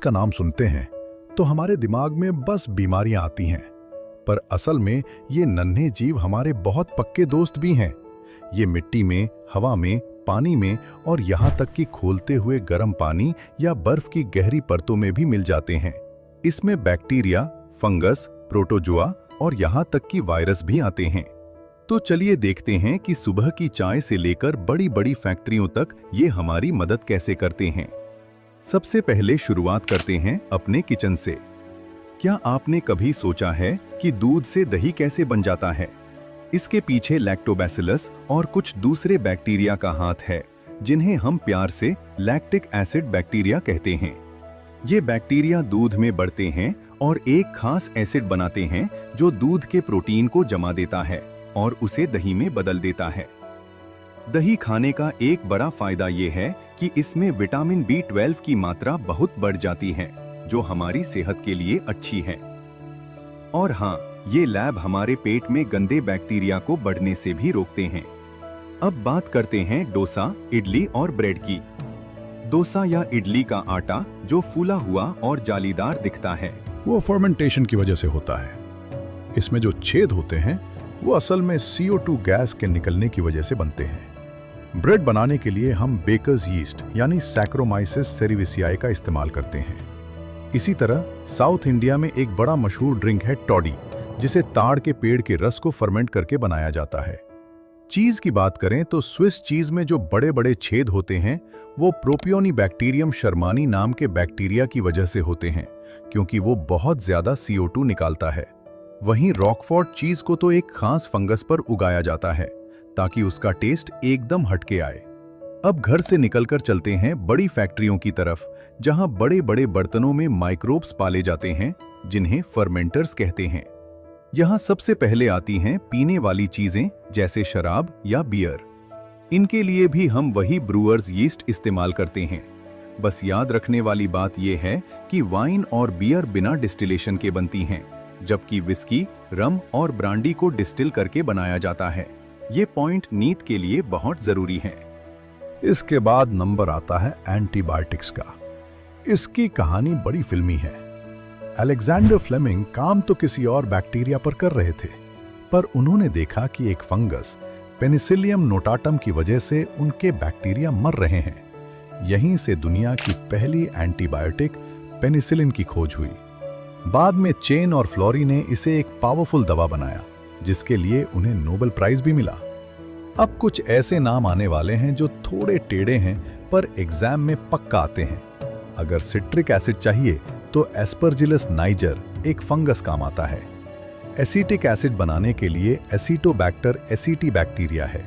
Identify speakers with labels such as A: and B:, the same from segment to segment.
A: का नाम सुनते हैं तो हमारे दिमाग में बस बीमारियां आती हैं, पर असल में ये नन्हे जीव हमारे बहुत पक्के दोस्त भी हैं। ये मिट्टी में, हवा में, पानी में और यहाँ तक कि खोलते हुए गर्म पानी या बर्फ की गहरी परतों में भी मिल जाते हैं। इसमें बैक्टीरिया, फंगस, प्रोटोजोआ और यहाँ तक कि वायरस भी आते हैं। तो चलिए देखते हैं कि सुबह की चाय से लेकर बड़ी बड़ी फैक्ट्रियों तक ये हमारी मदद कैसे करते हैं। सबसे पहले शुरुआत करते हैं अपने किचन से। क्या आपने कभी सोचा है कि दूध से दही कैसे बन जाता है? इसके पीछे लैक्टोबैसिलस और कुछ दूसरे बैक्टीरिया का हाथ है, जिन्हें हम प्यार से लैक्टिक एसिड बैक्टीरिया कहते हैं। ये बैक्टीरिया दूध में बढ़ते हैं और एक खास एसिड बनाते हैं जो दूध के प्रोटीन को जमा देता है और उसे दही में बदल देता है। दही खाने का एक बड़ा फायदा ये है कि इसमें विटामिन B12 की मात्रा बहुत बढ़ जाती है, जो हमारी सेहत के लिए अच्छी है। और हाँ, ये लैब हमारे पेट में गंदे बैक्टीरिया को बढ़ने से भी रोकते हैं। अब बात करते हैं डोसा, इडली और ब्रेड की। डोसा या इडली का आटा जो फूला हुआ और जालीदार दिखता है, वो फर्मेंटेशन की वजह से होता है। इसमें जो छेद होते हैं वो असल में CO2 गैस के निकलने की वजह से बनते हैं। ब्रेड बनाने के लिए हम बेकर्स यीस्ट यानी सैक्रोमाइसिस सेरेविसियाई का इस्तेमाल करते हैं। इसी तरह साउथ इंडिया में एक बड़ा मशहूर ड्रिंक है टॉडी, जिसे ताड़ के पेड़ के रस को फर्मेंट करके बनाया जाता है। चीज की बात करें तो स्विस चीज में जो बड़े बड़े छेद होते हैं वो प्रोपियोनिबैक्टीरियम शर्मानी नाम के बैक्टीरिया की वजह से होते हैं, क्योंकि वो बहुत ज्यादा CO2 निकालता है। वहीं रॉकफोर्ट चीज को तो एक खास फंगस पर उगाया जाता है ताकि उसका टेस्ट एकदम हटके आए। अब घर से निकलकर चलते हैं बड़ी फैक्ट्रियों की तरफ, जहां बड़े बड़े बर्तनों में माइक्रोब्स पाले जाते हैं, जिन्हें फर्मेंटर्स कहते हैं। यहां सबसे पहले आती हैं पीने वाली चीजें जैसे शराब या बियर। इनके लिए भी हम वही ब्रूअर्स यीस्ट इस्तेमाल करते हैं। बस याद रखने वाली बात यह है कि वाइन और बियर बिना डिस्टिलेशन के बनती हैं, जबकि विस्की, रम और ब्रांडी को डिस्टिल करके बनाया जाता है। ये पॉइंट नीट के लिए बहुत जरूरी है।
B: इसके बाद नंबर आता है एंटीबायोटिक्स का। इसकी कहानी बड़ी फिल्मी है। अलेक्जेंडर फ्लेमिंग काम तो किसी और बैक्टीरिया पर कर रहे थे, पर उन्होंने देखा कि एक फंगस पेनिसिलियम नोटाटम की वजह से उनके बैक्टीरिया मर रहे हैं। यहीं से दुनिया की पहली एंटीबायोटिक पेनिसिलिन की खोज हुई। बाद में चेन और फ्लोरी ने इसे एक पावरफुल दवा बनाया, जिसके लिए उन्हें नोबेल प्राइज भी मिला। अब कुछ ऐसे नाम आने वाले हैं जो थोड़े टेढ़े हैं पर एग्जाम में पक्का आते हैं। अगर सिट्रिक एसिड चाहिए तो एस्परजिलस नाइजर एक फंगस काम आता है। एसिटिक एसिड बनाने के लिए एसिटोबैक्टर एसिटी बैक्टीरिया है।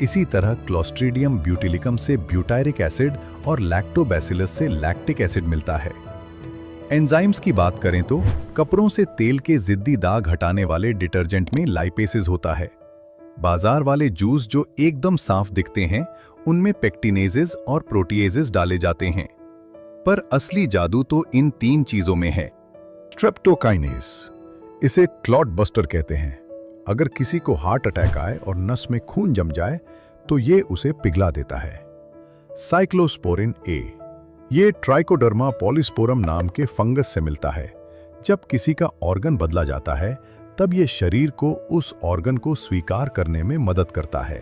B: इसी तरह क्लोस्ट्रीडियम ब्यूटिलिकम से ब्यूटायरिक एसिड और लैक्टोबैसिलस से लैक्टिक एसिड मिलता है। एंजाइम्स की बात करें तो कपड़ों से तेल के जिद्दी दाग हटाने वाले डिटर्जेंट में लाइपेसेस होता है। बाजार वाले जूस जो एकदम साफ दिखते हैं, उनमें पेक्टिनेजेस और प्रोटीएजेस डाले जाते हैं। पर असली जादू तो इन 3 चीजों में है।
A: स्ट्रेप्टोकाइनेज, इसे क्लॉट बस्टर कहते हैं। अगर किसी को हार्ट अटैक आए और नस में खून जम जाए तो ये उसे पिघला देता है। साइक्लोस्पोरिन ए, ये ट्राइकोडर्मा पॉलीस्पोरम नाम के फंगस से मिलता है। जब किसी का ऑर्गन बदला जाता है तब ये शरीर को उस ऑर्गन को स्वीकार करने में मदद करता है।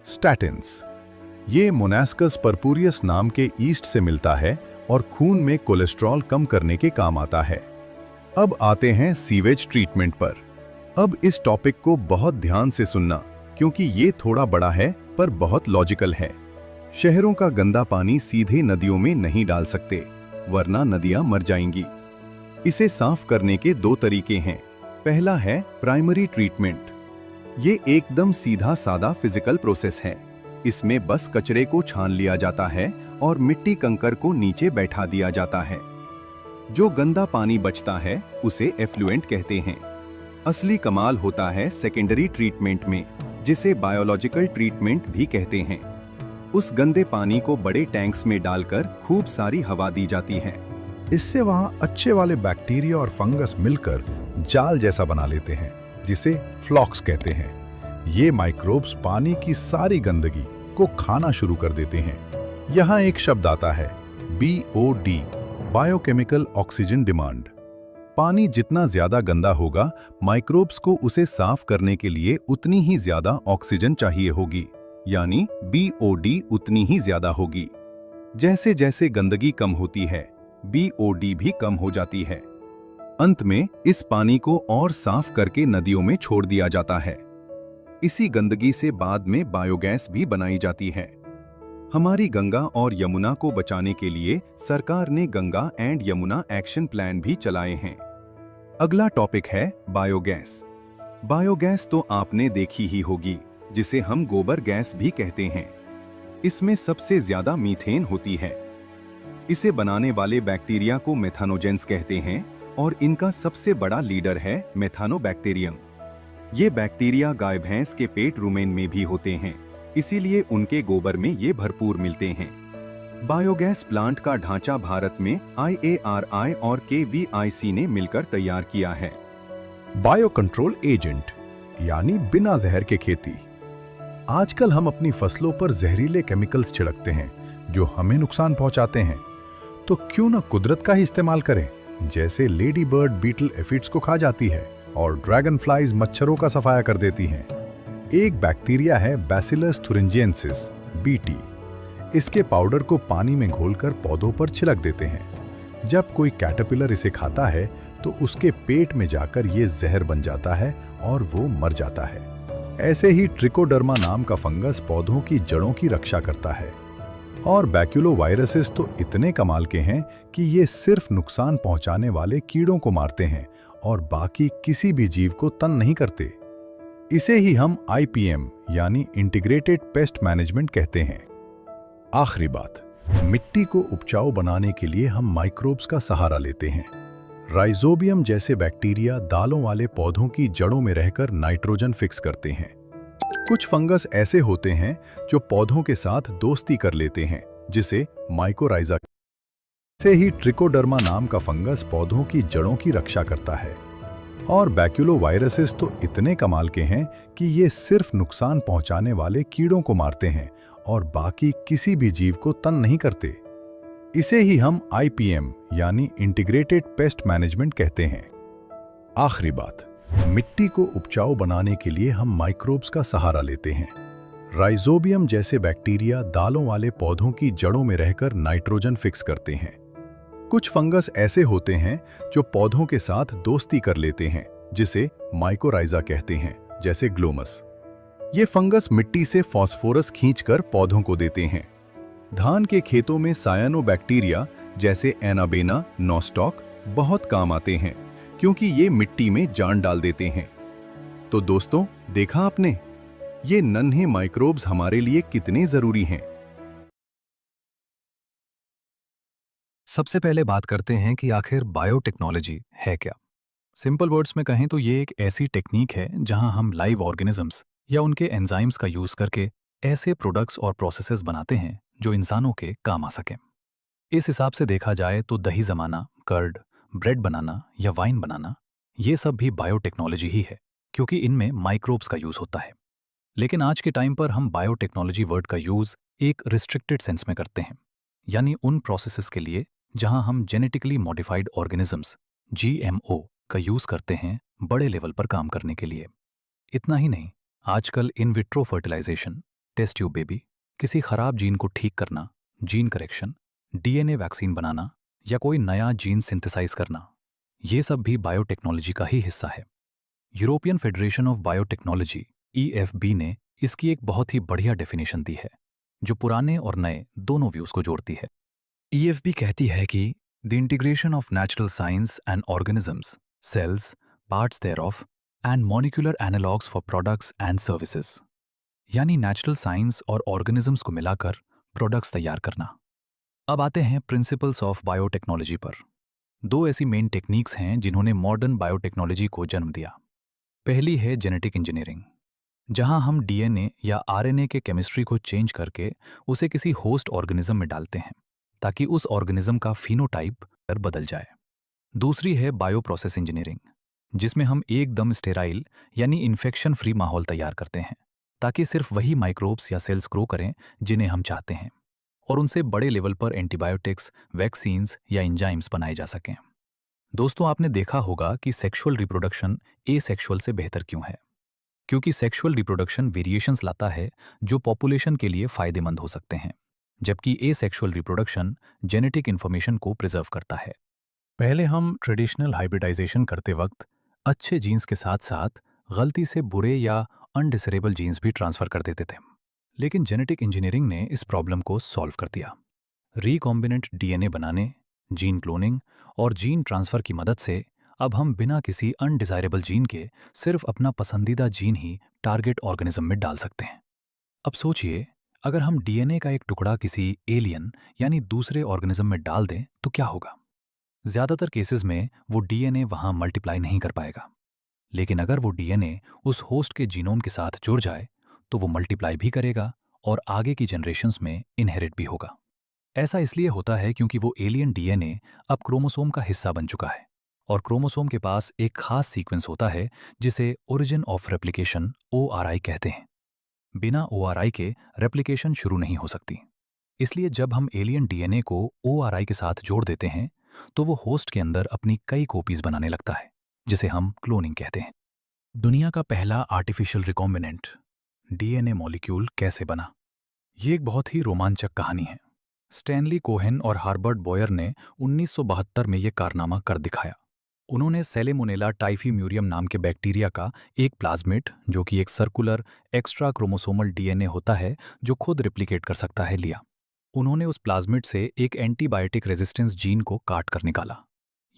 A: स्टैटिन्स, ये मोनास्कस परपुरियस नाम के ईस्ट से मिलता है और खून में कोलेस्ट्रॉल कम करने के काम आता है। अब आते हैं सीवेज ट्रीटमेंट पर। अब इस टॉपिक को बहुत ध्यान से सुनना, क्योंकि ये थोड़ा बड़ा है पर बहुत लॉजिकल है। शहरों का गंदा पानी सीधे नदियों में नहीं डाल सकते, वरना नदियां मर जाएंगी। इसे साफ करने के 2 तरीके हैं। पहला है प्राइमरी ट्रीटमेंट। ये एकदम सीधा सादा फिजिकल प्रोसेस है। इसमें बस कचरे को छान लिया जाता है और मिट्टी कंकर को नीचे बैठा दिया जाता है। जो गंदा पानी बचता है उसे एफ्लुएंट कहते हैं। असली कमाल होता है सेकेंडरी ट्रीटमेंट में, जिसे बायोलॉजिकल ट्रीटमेंट भी कहते हैं। उस गंदे पानी को बड़े टैंक्स में डालकर खूब सारी हवा दी जाती है। इससे वहां अच्छे वाले बैक्टीरिया और फंगस मिलकर जाल जैसा बना लेते हैं, जिसे फ्लॉक्स कहते हैं। ये माइक्रोब्स पानी की सारी गंदगी को खाना शुरू कर देते हैं। यहाँ एक शब्द आता है BOD, बायोकेमिकल ऑक्सीजन डिमांड। पानी जितना ज्यादा गंदा होगा, माइक्रोब्स को उसे साफ करने के लिए उतनी ही ज्यादा ऑक्सीजन चाहिए होगी, यानी बीओडी उतनी ही ज्यादा होगी। जैसे जैसे गंदगी कम होती है, बीओडी भी कम हो जाती है। अंत में इस पानी को और साफ करके नदियों में छोड़ दिया जाता है। इसी गंदगी से बाद में बायोगैस भी बनाई जाती है। हमारी गंगा और यमुना को बचाने के लिए सरकार ने Ganga and Yamuna action plan भी चलाए हैं। अगला टॉपिक है बायोगैस। बायोगैस तो आपने देखी ही होगी, जिसे हम गोबर गैस भी कहते हैं। इसमें सबसे ज्यादा मीथेन होती है। इसे बनाने वाले बैक्टीरिया को मेथानोजेंस कहते हैं और इनका सबसे बड़ा लीडर है मेथानोबैक्टीरियम। ये बैक्टीरिया गाय भैंस के पेट रुमेन में भी होते हैं, इसीलिए उनके गोबर में ये भरपूर मिलते हैं। बायोगैस प्लांट का ढांचा भारत में IARI और KVIC ने मिलकर तैयार किया है।
B: बायो कंट्रोल एजेंट यानी बिना जहर के खेती। आजकल हम अपनी फसलों पर जहरीले केमिकल्स छिड़कते हैं जो हमें नुकसान पहुंचाते हैं, तो क्यों न कुदरत का ही इस्तेमाल करें। जैसे लेडी बर्ड बीटल एफिड्स को खा जाती है और ड्रैगन फ्लाइज मच्छरों का सफाया कर देती हैं। एक बैक्टीरिया है बैसिलस थुरिंजिएंसिस BT। इसके पाउडर को पानी में घोलकर पौधों पर छिड़क देते हैं। जब कोई कैटरपिलर इसे खाता है तो उसके पेट में जाकर ये जहर बन जाता है और वो मर जाता है। ऐसे ही ट्रिकोडर्मा नाम का फंगस पौधों की जड़ों की रक्षा करता है। और बैक्यूलोवायरसेस तो इतने कमाल के हैं कि ये सिर्फ नुकसान पहुंचाने वाले कीड़ों को मारते हैं और बाकी किसी भी जीव को तंग नहीं करते। इसे ही हम IPM यानी इंटीग्रेटेड पेस्ट मैनेजमेंट कहते हैं। आखिरी बात, मिट्टी को उपजाऊ बनाने के लिए हम माइक्रोब्स का सहारा लेते हैं। राइजोबियम जैसे बैक्टीरिया दालों वाले पौधों की जड़ों में रहकर नाइट्रोजन फिक्स करते हैं। कुछ फंगस ऐसे होते हैं जो पौधों के साथ दोस्ती कर लेते हैं, जिसे माइकोराइजा। से ही ट्रिकोडर्मा नाम का फंगस पौधों की जड़ों की रक्षा करता है। और बैक्यूलोवायरसेस तो इतने कमाल के हैं कि ये सिर्फ नुकसान पहुंचाने वाले कीड़ों को मारते हैं और बाकी किसी भी जीव को तंग नहीं करते। इसे ही हम IPM यानी इंटीग्रेटेड पेस्ट मैनेजमेंट कहते हैं। आखिरी बात, मिट्टी को उपजाऊ बनाने के लिए हम माइक्रोब्स का सहारा लेते हैं। राइजोबियम जैसे बैक्टीरिया दालों वाले पौधों की जड़ों में रहकर नाइट्रोजन फिक्स करते हैं। कुछ फंगस ऐसे होते हैं जो पौधों के साथ दोस्ती कर लेते हैं, जिसे माइकोराइजा कहते हैं, जैसे ग्लोमस। ये फंगस मिट्टी से फास्फोरस खींचकर पौधों को देते हैं। धान के खेतों में सायानोबैक्टीरिया जैसे एनाबेना नॉस्टॉक बहुत काम आते हैं, क्योंकि ये मिट्टी में जान डाल देते हैं। तो दोस्तों, देखा आपने, ये नन्हे माइक्रोब्स हमारे लिए कितने जरूरी हैं।
C: सबसे पहले बात करते हैं कि आखिर बायोटेक्नोलॉजी है क्या। सिंपल वर्ड्स में कहें तो ये एक ऐसी टेक्निक है जहां हम लाइव ऑर्गेनिजम्स या उनके एंजाइम्स का यूज करके ऐसे प्रोडक्ट्स और प्रोसेसेस बनाते हैं जो इंसानों के काम आ सकें। इस हिसाब से देखा जाए तो दही जमाना, कर्ड, ब्रेड बनाना या वाइन बनाना, ये सब भी बायोटेक्नोलॉजी ही है, क्योंकि इनमें माइक्रोब्स का यूज होता है। लेकिन आज के टाइम पर हम बायोटेक्नोलॉजी वर्ड का यूज एक रिस्ट्रिक्टेड सेंस में करते हैं, यानी उन प्रोसेसेस के लिए जहां हम जेनेटिकली मॉडिफाइड ऑर्गेनिजम्स GMO का यूज करते हैं बड़े लेवल पर काम करने के लिए। इतना ही नहीं, आजकल in vitro fertilization, test tube baby, किसी खराब जीन को ठीक करना, जीन करेक्शन, DNA वैक्सीन बनाना या कोई नया जीन सिंथेसाइज करना, ये सब भी बायोटेक्नोलॉजी का ही हिस्सा है। European federation of biotechnology EFB ने इसकी एक बहुत ही बढ़िया डेफिनेशन दी है, जो पुराने और नए दोनों व्यूज को जोड़ती है। EFB कहती है कि the integration of natural science and organisms, cells, parts thereof and molecular analogs for products and services, यानी नेचुरल साइंस और ऑर्गेनिजम्स को मिलाकर प्रोडक्ट्स तैयार करना। अब आते हैं प्रिंसिपल्स ऑफ बायोटेक्नोलॉजी पर। दो ऐसी मेन टेक्निक्स हैं जिन्होंने मॉडर्न बायोटेक्नोलॉजी को जन्म दिया। पहली है जेनेटिक इंजीनियरिंग, जहां हम DNA या RNA के केमिस्ट्री को चेंज करके उसे किसी होस्ट ऑर्गेनिज्म में डालते हैं ताकि उस ऑर्गेनिज्म का फिनोटाइप बदल जाए। दूसरी है बायो प्रोसेस इंजीनियरिंग, जिसमें हम एकदम स्टेराइल यानी इन्फेक्शन फ्री माहौल तैयार करते हैं ताकि सिर्फ वही माइक्रोब्स या सेल्स ग्रो करें जिन्हें हम चाहते हैं। और उनसे बड़े लेवल पर एंटीबायोटिक्स, वैक्सीन्स या एंजाइम्स बनाए जा सकें। दोस्तों, आपने देखा होगा कि सेक्सुअल रिप्रोडक्शन एसेक्सुअल से बेहतर क्यों है? क्योंकि सेक्सुअल रिप्रोडक्शन वेरिएशंस लाता है जो पॉपुलेशन के लिए फायदेमंद हो सकते हैं, जबकि एसेक्सुअल रिप्रोडक्शन जेनेटिक इंफॉर्मेशन को प्रिजर्व करता है। पहले हम ट्रेडिशनल हाइब्रिडाइजेशन करते वक्त अच्छे जीन्स के साथ साथ गलती से बुरे या अनडिसरेबल जीन्स भी ट्रांसफर कर देते थे। लेकिन जेनेटिक इंजीनियरिंग ने इस प्रॉब्लम को सॉल्व कर दिया। रिकॉम्बिनेंट डीएनए बनाने, जीन क्लोनिंग और जीन ट्रांसफर की मदद से अब हम बिना किसी अनडिजायरेबल जीन के सिर्फ अपना पसंदीदा जीन ही टारगेट ऑर्गेनिज्म में डाल सकते हैं। अब सोचिए, अगर हम डीएनए का एक टुकड़ा किसी एलियन यानी दूसरे ऑर्गेनिज्म में डाल दें तो क्या होगा? ज्यादातर केसेस में वो डीएनए वहां मल्टीप्लाई नहीं कर पाएगा। लेकिन अगर वो डीएनए उस होस्ट के जीनोम के साथ जुड़ जाए तो वो मल्टीप्लाई भी करेगा और आगे की जनरेशन्स में इनहेरिट भी होगा। ऐसा इसलिए होता है क्योंकि वो एलियन डीएनए अब क्रोमोसोम का हिस्सा बन चुका है और क्रोमोसोम के पास एक खास सीक्वेंस होता है जिसे ओरिजिन ऑफ रेप्लिकेशन ORI कहते हैं। बिना ORI के रेप्लिकेशन शुरू नहीं हो सकती। इसलिए जब हम एलियन डीएनए को ORI के साथ जोड़ देते हैं तो वो होस्ट के अंदर अपनी कई कॉपीज बनाने लगता है, जिसे हम क्लोनिंग कहते हैं। दुनिया का पहला आर्टिफिशियल रिकॉम्बिनेंट डीएनए मॉलिक्यूल कैसे बना? ये एक बहुत ही रोमांचक कहानी है। स्टैनली कोहेन और हार्बर्ट बॉयर ने 1972 में ये कारनामा कर दिखाया। उन्होंने सेलेमोनेला टाइफीम्यूरियम नाम के बैक्टीरिया का एक प्लाज्मिड, जो कि एक सर्कुलर एक्स्ट्रा क्रोमोसोमल डीएनए होता है जो खुद रिप्लिकेट कर सकता है, लिया। उन्होंने उस प्लाज्मिड से एक एंटीबायोटिक रेजिस्टेंस जीन को काट कर निकाला।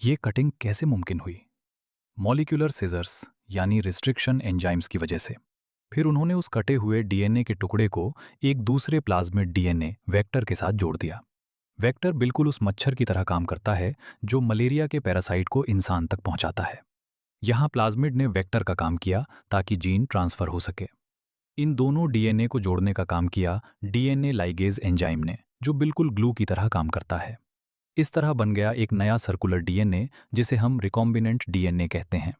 C: ये कटिंग कैसे मुमकिन हुई? मॉलिक्यूलर सिजर्स यानी रिस्ट्रिक्शन एंजाइम्स की वजह से। फिर उन्होंने उस कटे हुए डीएनए के टुकड़े को एक दूसरे प्लाज्मिड डीएनए वेक्टर के साथ जोड़ दिया। वेक्टर बिल्कुल उस मच्छर की तरह काम करता है जो मलेरिया के पैरासाइट को इंसान तक पहुंचाता है। यहाँ प्लाज्मिड ने वेक्टर का काम किया ताकि जीन ट्रांसफर हो सके। इन दोनों डीएनए को जोड़ने का काम किया डीएनए लाइगेज एंजाइम ने, जो बिल्कुल ग्लू की तरह काम करता है। इस तरह बन गया एक नया सर्कुलर डीएनए जिसे हम रिकॉम्बिनेंट डीएनए कहते हैं।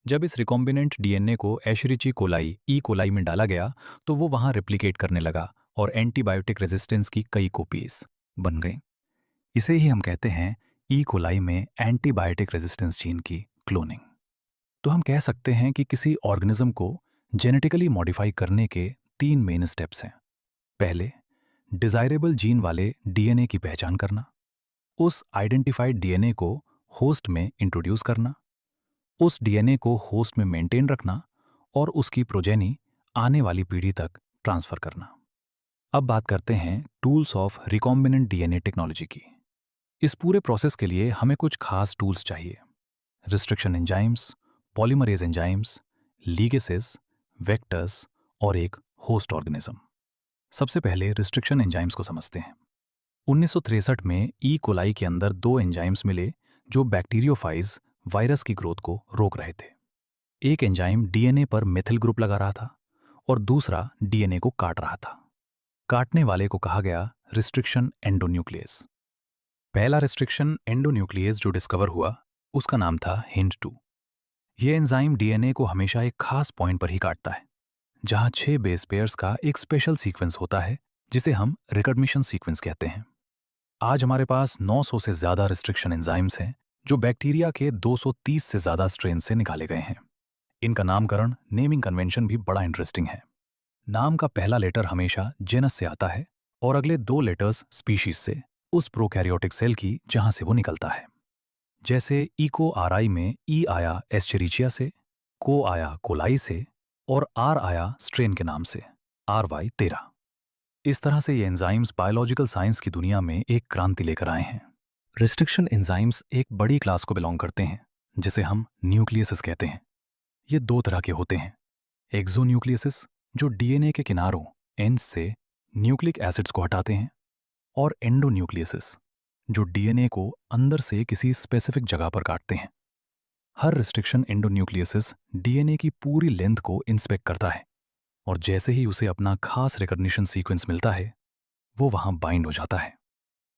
C: जब इस रिकॉम्बिनेंट डीएनए को एशरिची कोलाई ई कोलाई में डाला गया तो वो वहां रेप्लिकेट करने लगा और एंटीबायोटिक रेजिस्टेंस की कई कॉपीज बन गई। इसे ही हम कहते हैं ई कोलाई में एंटीबायोटिक रेजिस्टेंस जीन की क्लोनिंग। तो हम कह सकते हैं कि किसी ऑर्गेनिज्म को जेनेटिकली मॉडिफाई करने के 3 मेन स्टेप्स हैं। पहले, डिजायरेबल जीन वाले डीएनए की पहचान करना, उस आइडेंटिफाइड डीएनए को होस्ट में इंट्रोड्यूस करना, उस डीएनए को होस्ट में मेंटेन रखना और उसकी प्रोजेनी आने वाली पीढ़ी तक ट्रांसफर करना। अब बात करते हैं tools of recombinant DNA technology की। इस पूरे प्रोसेस के लिए हमें कुछ खास टूल्स चाहिए। Restriction enzymes, polymerase enzymes, ligases, vectors और एक होस्ट ऑर्गेनिज्म। सबसे पहले रिस्ट्रिक्शन एंजाइम्स को समझते हैं। 1963 में ई कोलाई के अंदर 2 एंजाइम्स मिले जो बैक्टीरियोफाइज वायरस की ग्रोथ को रोक रहे थे। एक एंजाइम डीएनए पर मेथिल ग्रुप लगा रहा था और दूसरा डीएनए को काट रहा था। काटने वाले को कहा गया रिस्ट्रिक्शन एंडोन्यूक्लियस। पहला रिस्ट्रिक्शन एंडोन्यूक्लियस जो डिस्कवर हुआ उसका नाम था हिंड2। ये एंजाइम डीएनए को हमेशा एक खास पॉइंट पर ही काटता है, जहां 6 बेस पेयर्स का एक स्पेशल सीक्वेंस होता है जिसे हम रिकॉग्निशन सीक्वेंस कहते हैं। आज हमारे पास 900 से ज्यादा रिस्ट्रिक्शन एंजाइम्स हैं जो बैक्टीरिया के 230 से ज्यादा स्ट्रेन से निकाले गए हैं। इनका नामकरण, नेमिंग कन्वेंशन भी बड़ा इंटरेस्टिंग है। नाम का पहला लेटर हमेशा जेनस से आता है और अगले 2 लेटर्स स्पीशीज से, उस प्रोकैरियोटिक सेल की जहां से वो निकलता है। जैसे इको आरआई में ई आया एस्चेरिचिया से, को आया कोलाई से और आर आया स्ट्रेन के नाम से, RY13। इस तरह से ये एंजाइम्स बायोलॉजिकल साइंस की दुनिया में एक क्रांति लेकर आए हैं। रिस्ट्रिक्शन एंजाइम्स एक बड़ी क्लास को बिलोंग करते हैं जिसे हम न्यूक्लियसिस कहते हैं। ये 2 तरह के होते हैं। एक्सोन्यूक्लियसिस जो डीएनए के किनारों एंड से न्यूक्लिक एसिड्स को हटाते हैं, और एंडोन्यूक्लियसिस जो डीएनए को अंदर से किसी स्पेसिफिक जगह पर काटते हैं। हर रिस्ट्रिक्शन एंडोन्यूक्लियसिस डीएनए की पूरी लेंथ को इंस्पेक्ट करता है और जैसे ही उसे अपना खास रिकॉग्निशन सीक्वेंस मिलता है वो वहां बाइंड हो जाता है।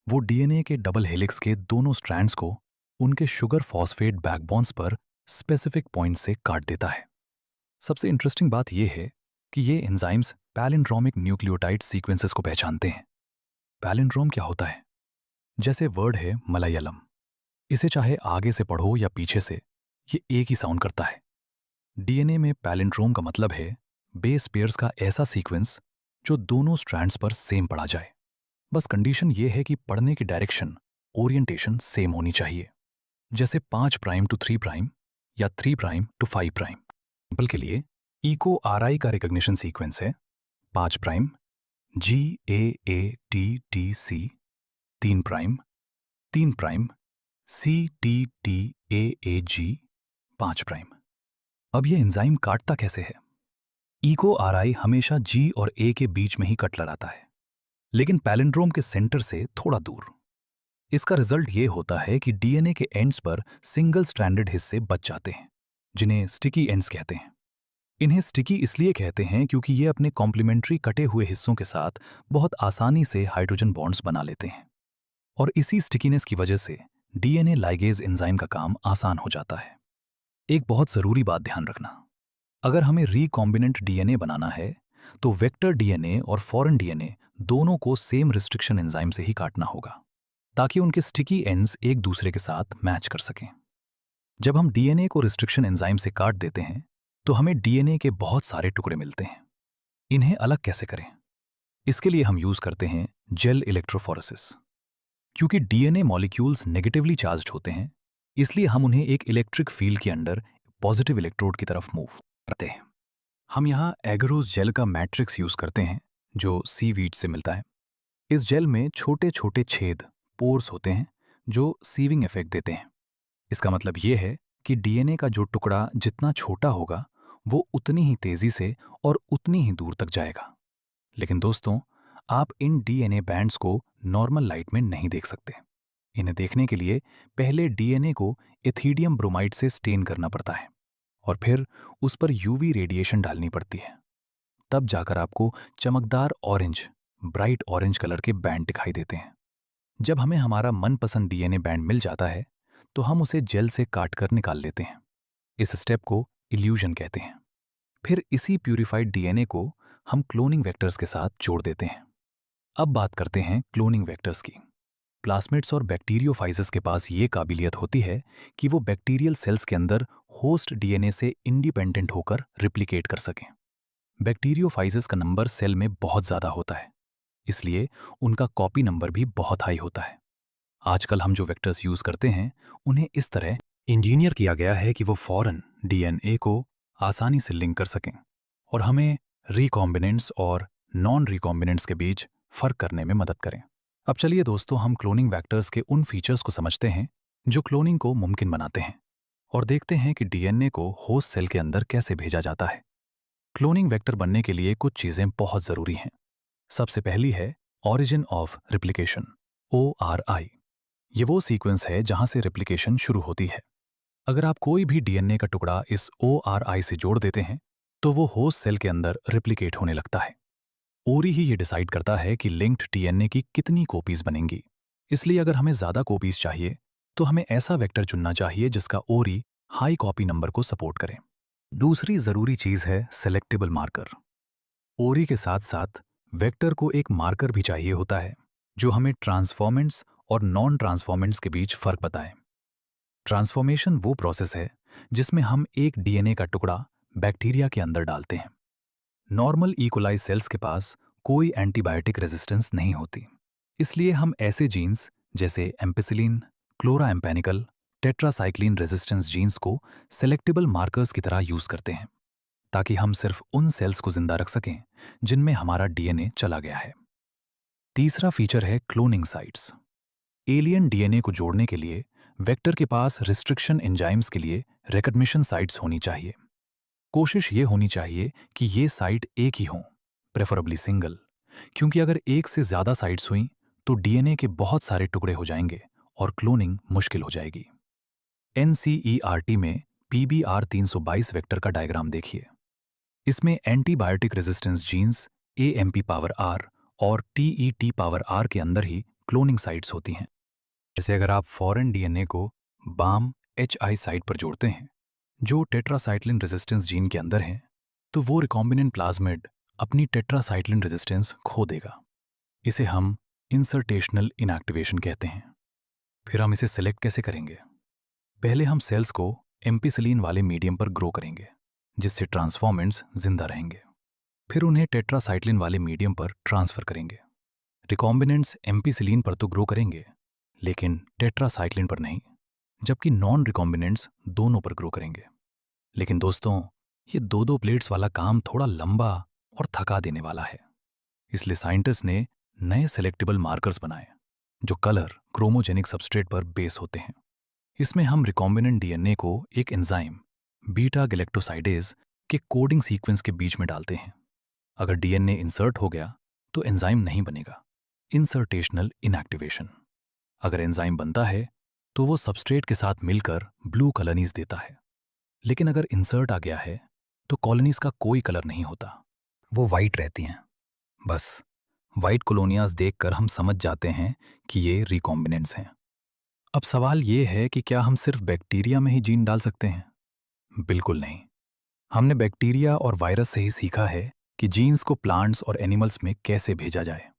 C: वो डीएनए के डबल हेलिक्स के दोनों स्ट्रैंड्स को उनके शुगर फॉस्फेट बैकबोन्स पर स्पेसिफिक पॉइंट से काट देता है। सबसे इंटरेस्टिंग बात यह है कि ये एंजाइम्स पैलिंड्रोमिक न्यूक्लियोटाइड सीक्वेंसेस को पहचानते हैं। पैलिंड्रोम क्या होता है? जैसे वर्ड है मलयालम, इसे चाहे आगे से पढ़ो या पीछे से, ये एक ही साउंड करता है। डीएनए में पैलिंड्रोम का मतलब है बेस पेयर्स का ऐसा सीक्वेंस जो दोनों स्ट्रैंड्स पर सेम पढ़ा जाए। बस कंडीशन ये है कि पढ़ने की डायरेक्शन, ओरिएंटेशन सेम होनी चाहिए। जैसे 5 प्राइम टू 3 प्राइम या 3 प्राइम टू 5 प्राइम। एग्जाम्पल के लिए इको आरआई का रिकॉग्निशन सीक्वेंस है 5 prime GAATTC, 3 prime 3 prime CTTAAG, 5 prime. अब ये एंजाइम काटता कैसे है? इको आरआई हमेशा G और A के बीच में ही कट लगाता है, लेकिन पैलिंड्रोम के सेंटर से थोड़ा दूर। इसका रिजल्ट ये होता है कि डीएनए के एंड्स पर सिंगल स्ट्रैंडेड हिस्से बच जाते हैं, जिन्हें स्टिकी एंड्स कहते हैं। इन्हें स्टिकी इसलिए कहते हैं क्योंकि ये अपने कॉम्प्लीमेंट्री कटे हुए हिस्सों के साथ बहुत आसानी से हाइड्रोजन बॉन्ड्स बना लेते हैं, और इसी स्टिकीनेस की वजह से डीएनए लाइगेज एंजाइम का काम आसान हो जाता है। एक बहुत ज़रूरी बात ध्यान रखना, अगर हमें रिकॉम्बिनेंट डीएनए बनाना है तो वेक्टर डीएनए और फॉरेन डीएनए दोनों को सेम रिस्ट्रिक्शन एंजाइम से ही काटना होगा, ताकि उनके स्टिकी एंड्स एक दूसरे के साथ मैच कर सकें। जब हम डीएनए को रिस्ट्रिक्शन एंजाइम से काट देते हैं तो हमें डीएनए के बहुत सारे टुकड़े मिलते हैं। इन्हें अलग कैसे करें? इसके लिए हम यूज करते हैं जेल इलेक्ट्रोफोरेसिस। क्योंकि डीएनए मॉलिक्यूल्स नेगेटिवली चार्ज्ड होते हैं, इसलिए हम उन्हें एक इलेक्ट्रिक फील्ड के अंडर पॉजिटिव इलेक्ट्रोड की तरफ मूव करते हैं। हम यहाँ एगरोस जेल का मैट्रिक्स यूज करते हैं जो सीवीड से मिलता है। इस जेल में छोटे छोटे छेद, पोर्स होते हैं जो सीविंग इफेक्ट देते हैं। इसका मतलब ये है कि डीएनए का जो टुकड़ा जितना छोटा होगा वो उतनी ही तेजी से और उतनी ही दूर तक जाएगा। लेकिन दोस्तों, आप इन डीएनए बैंड्स को नॉर्मल लाइट में नहीं देख सकते। इन्हें देखने के लिए पहले डीएनए को एथिडियम ब्रोमाइड से स्टेन करना पड़ता है और फिर उस पर यूवी रेडिएशन डालनी पड़ती है। तब जाकर आपको चमकदार ऑरेंज, ब्राइट ऑरेंज कलर के बैंड दिखाई देते हैं। जब हमें हमारा मनपसंद डीएनए बैंड मिल जाता है तो हम उसे जेल से काटकर निकाल लेते हैं। इस स्टेप को इल्यूजन कहते हैं। फिर इसी प्यूरिफाइड डीएनए को हम क्लोनिंग वेक्टर्स के साथ जोड़ देते हैं। अब बात करते हैं क्लोनिंग वेक्टर्स की। प्लास्मिड्स और बैक्टीरियोफाइजस के पास ये काबिलियत होती है कि वो बैक्टीरियल सेल्स के अंदर होस्ट डीएनए से इंडिपेंडेंट होकर रिप्लिकेट कर सकें। बैक्टीरियोफाइजस का नंबर सेल में बहुत ज़्यादा होता है, इसलिए उनका कॉपी नंबर भी बहुत हाई होता है। आजकल हम जो वेक्टर्स यूज करते हैं उन्हें इस तरह इंजीनियर किया गया है कि वो फॉरेन डीएनए को आसानी से लिंक कर सकें और हमें रिकॉम्बिनेंट्स और नॉन रिकॉम्बिनेंट्स के बीच फर्क करने में मदद करें। अब चलिए दोस्तों, हम क्लोनिंग वेक्टर्स के उन फीचर्स को समझते हैं जो क्लोनिंग को मुमकिन बनाते हैं और देखते हैं कि डीएनए को होस्ट सेल के अंदर कैसे भेजा जाता है। क्लोनिंग वेक्टर बनने के लिए कुछ चीज़ें बहुत ज़रूरी हैं। सबसे पहली है ऑरिजिन ऑफ रिप्लिकेशन, ORI। ये वो सीक्वेंस है जहां से रिप्लिकेशन शुरू होती है। अगर आप कोई भी डीएनए का टुकड़ा इस ORI से जोड़ देते हैं तो वो होस्ट सेल के अंदर रिप्लिकेट होने लगता है। ओरी ही ये डिसाइड करता है कि लिंक्ड डीएनए की कितनी कॉपीज बनेंगी। इसलिए अगर हमें ज़्यादा कॉपीज चाहिए तो हमें ऐसा वेक्टर चुनना चाहिए जिसका ओरी हाई कॉपी नंबर को सपोर्ट करे। दूसरी ज़रूरी चीज़ है सेलेक्टेबल मार्कर। ओरी के साथ साथ वेक्टर को एक मार्कर भी चाहिए होता है जो हमें ट्रांसफॉर्मेंट्स और नॉन ट्रांसफॉर्मेंट्स के बीच फर्क बताए। ट्रांसफॉर्मेशन वो प्रोसेस है जिसमें हम एक डीएनए का टुकड़ा बैक्टीरिया के अंदर डालते हैं। नॉर्मल इकोलाई सेल्स के पास कोई एंटीबायोटिक रेजिस्टेंस नहीं होती, इसलिए हम ऐसे जीन्स जैसे एम्पिसिलिन, क्लोरा एम्पेनिकल, टेट्रासाइक्लिन रेजिस्टेंस जीन्स को सेलेक्टेबल मार्कर्स की तरह यूज करते हैं ताकि हम सिर्फ उन सेल्स को जिंदा रख सकें जिनमें हमारा डीएनए चला गया है। तीसरा फीचर है क्लोनिंग साइट्स। एलियन डीएनए को जोड़ने के लिए वेक्टर के पास रिस्ट्रिक्शन एंजाइम्स के लिए रिकॉग्निशन साइट्स होनी चाहिए। कोशिश ये होनी चाहिए कि ये साइट एक ही हों, प्रेफरेबली सिंगल, क्योंकि अगर एक से ज़्यादा साइट्स हुई तो डीएनए के बहुत सारे टुकड़े हो जाएंगे और क्लोनिंग मुश्किल हो जाएगी। NCERT में PBR 322 वेक्टर का डायग्राम देखिए। इसमें antibiotic resistance genes AMP power R और TET पावर R के अंदर ही क्लोनिंग साइट्स होती हैं। जैसे अगर आप फॉरेन डीएनए को BAM HI साइट पर जोड़ते हैं जो टेट्रासाइक्लिन रेजिस्टेंस जीन के अंदर है, तो वो रिकॉम्बिनेंट प्लाज्मिड अपनी टेट्रासाइक्लिन रेजिस्टेंस खो देगा। इसे हम इंसर्टेशनल इनएक्टिवेशन कहते हैं। फिर हम इसे सेलेक्ट कैसे करेंगे? पहले हम सेल्स को एम्पिसिलिन वाले मीडियम पर ग्रो करेंगे, जिससे ट्रांसफॉर्मेंट्स जिंदा रहेंगे। फिर उन्हें टेट्रासाइक्लिन वाले मीडियम पर ट्रांसफर करेंगे। रिकॉम्बिनेंट्स एम्पिसिलिन पर तो ग्रो करेंगे, लेकिन टेट्रासाइक्लिन पर नहीं, जबकि नॉन रिकॉम्बिनेंट्स दोनों पर ग्रो करेंगे। लेकिन दोस्तों, ये दो प्लेट्स वाला काम थोड़ा लंबा और थका देने वाला है। इसलिए साइंटिस्ट ने नए सेलेक्टेबल मार्कर्स बनाए, जो कलर क्रोमोजेनिक सबस्ट्रेट पर बेस होते हैं। इसमें हम रिकॉम्बिनेंट डीएनए को एक एंजाइम बीटा गैलेक्टोसाइडेज के कोडिंग सीक्वेंस के बीच में डालते हैं। अगर डीएनए इंसर्ट हो गया तो एंजाइम नहीं बनेगा, इंसर्टेशनल इनएक्टिवेशन। अगर एंजाइम बनता है तो वो सबस्ट्रेट के साथ मिलकर ब्लू कॉलोनीज देता है। लेकिन अगर इंसर्ट आ गया है तो कॉलोनीज का कोई कलर नहीं होता, वो वाइट रहती हैं। बस वाइट कॉलोनियाज देखकर हम समझ जाते हैं कि ये रिकॉम्बिनेंट्स हैं। अब सवाल ये है कि क्या हम सिर्फ बैक्टीरिया में ही जीन डाल सकते हैं? बिल्कुल नहीं। हमने बैक्टीरिया और वायरस से ही सीखा है कि जीन्स को प्लांट्स और एनिमल्स में कैसे भेजा जाए।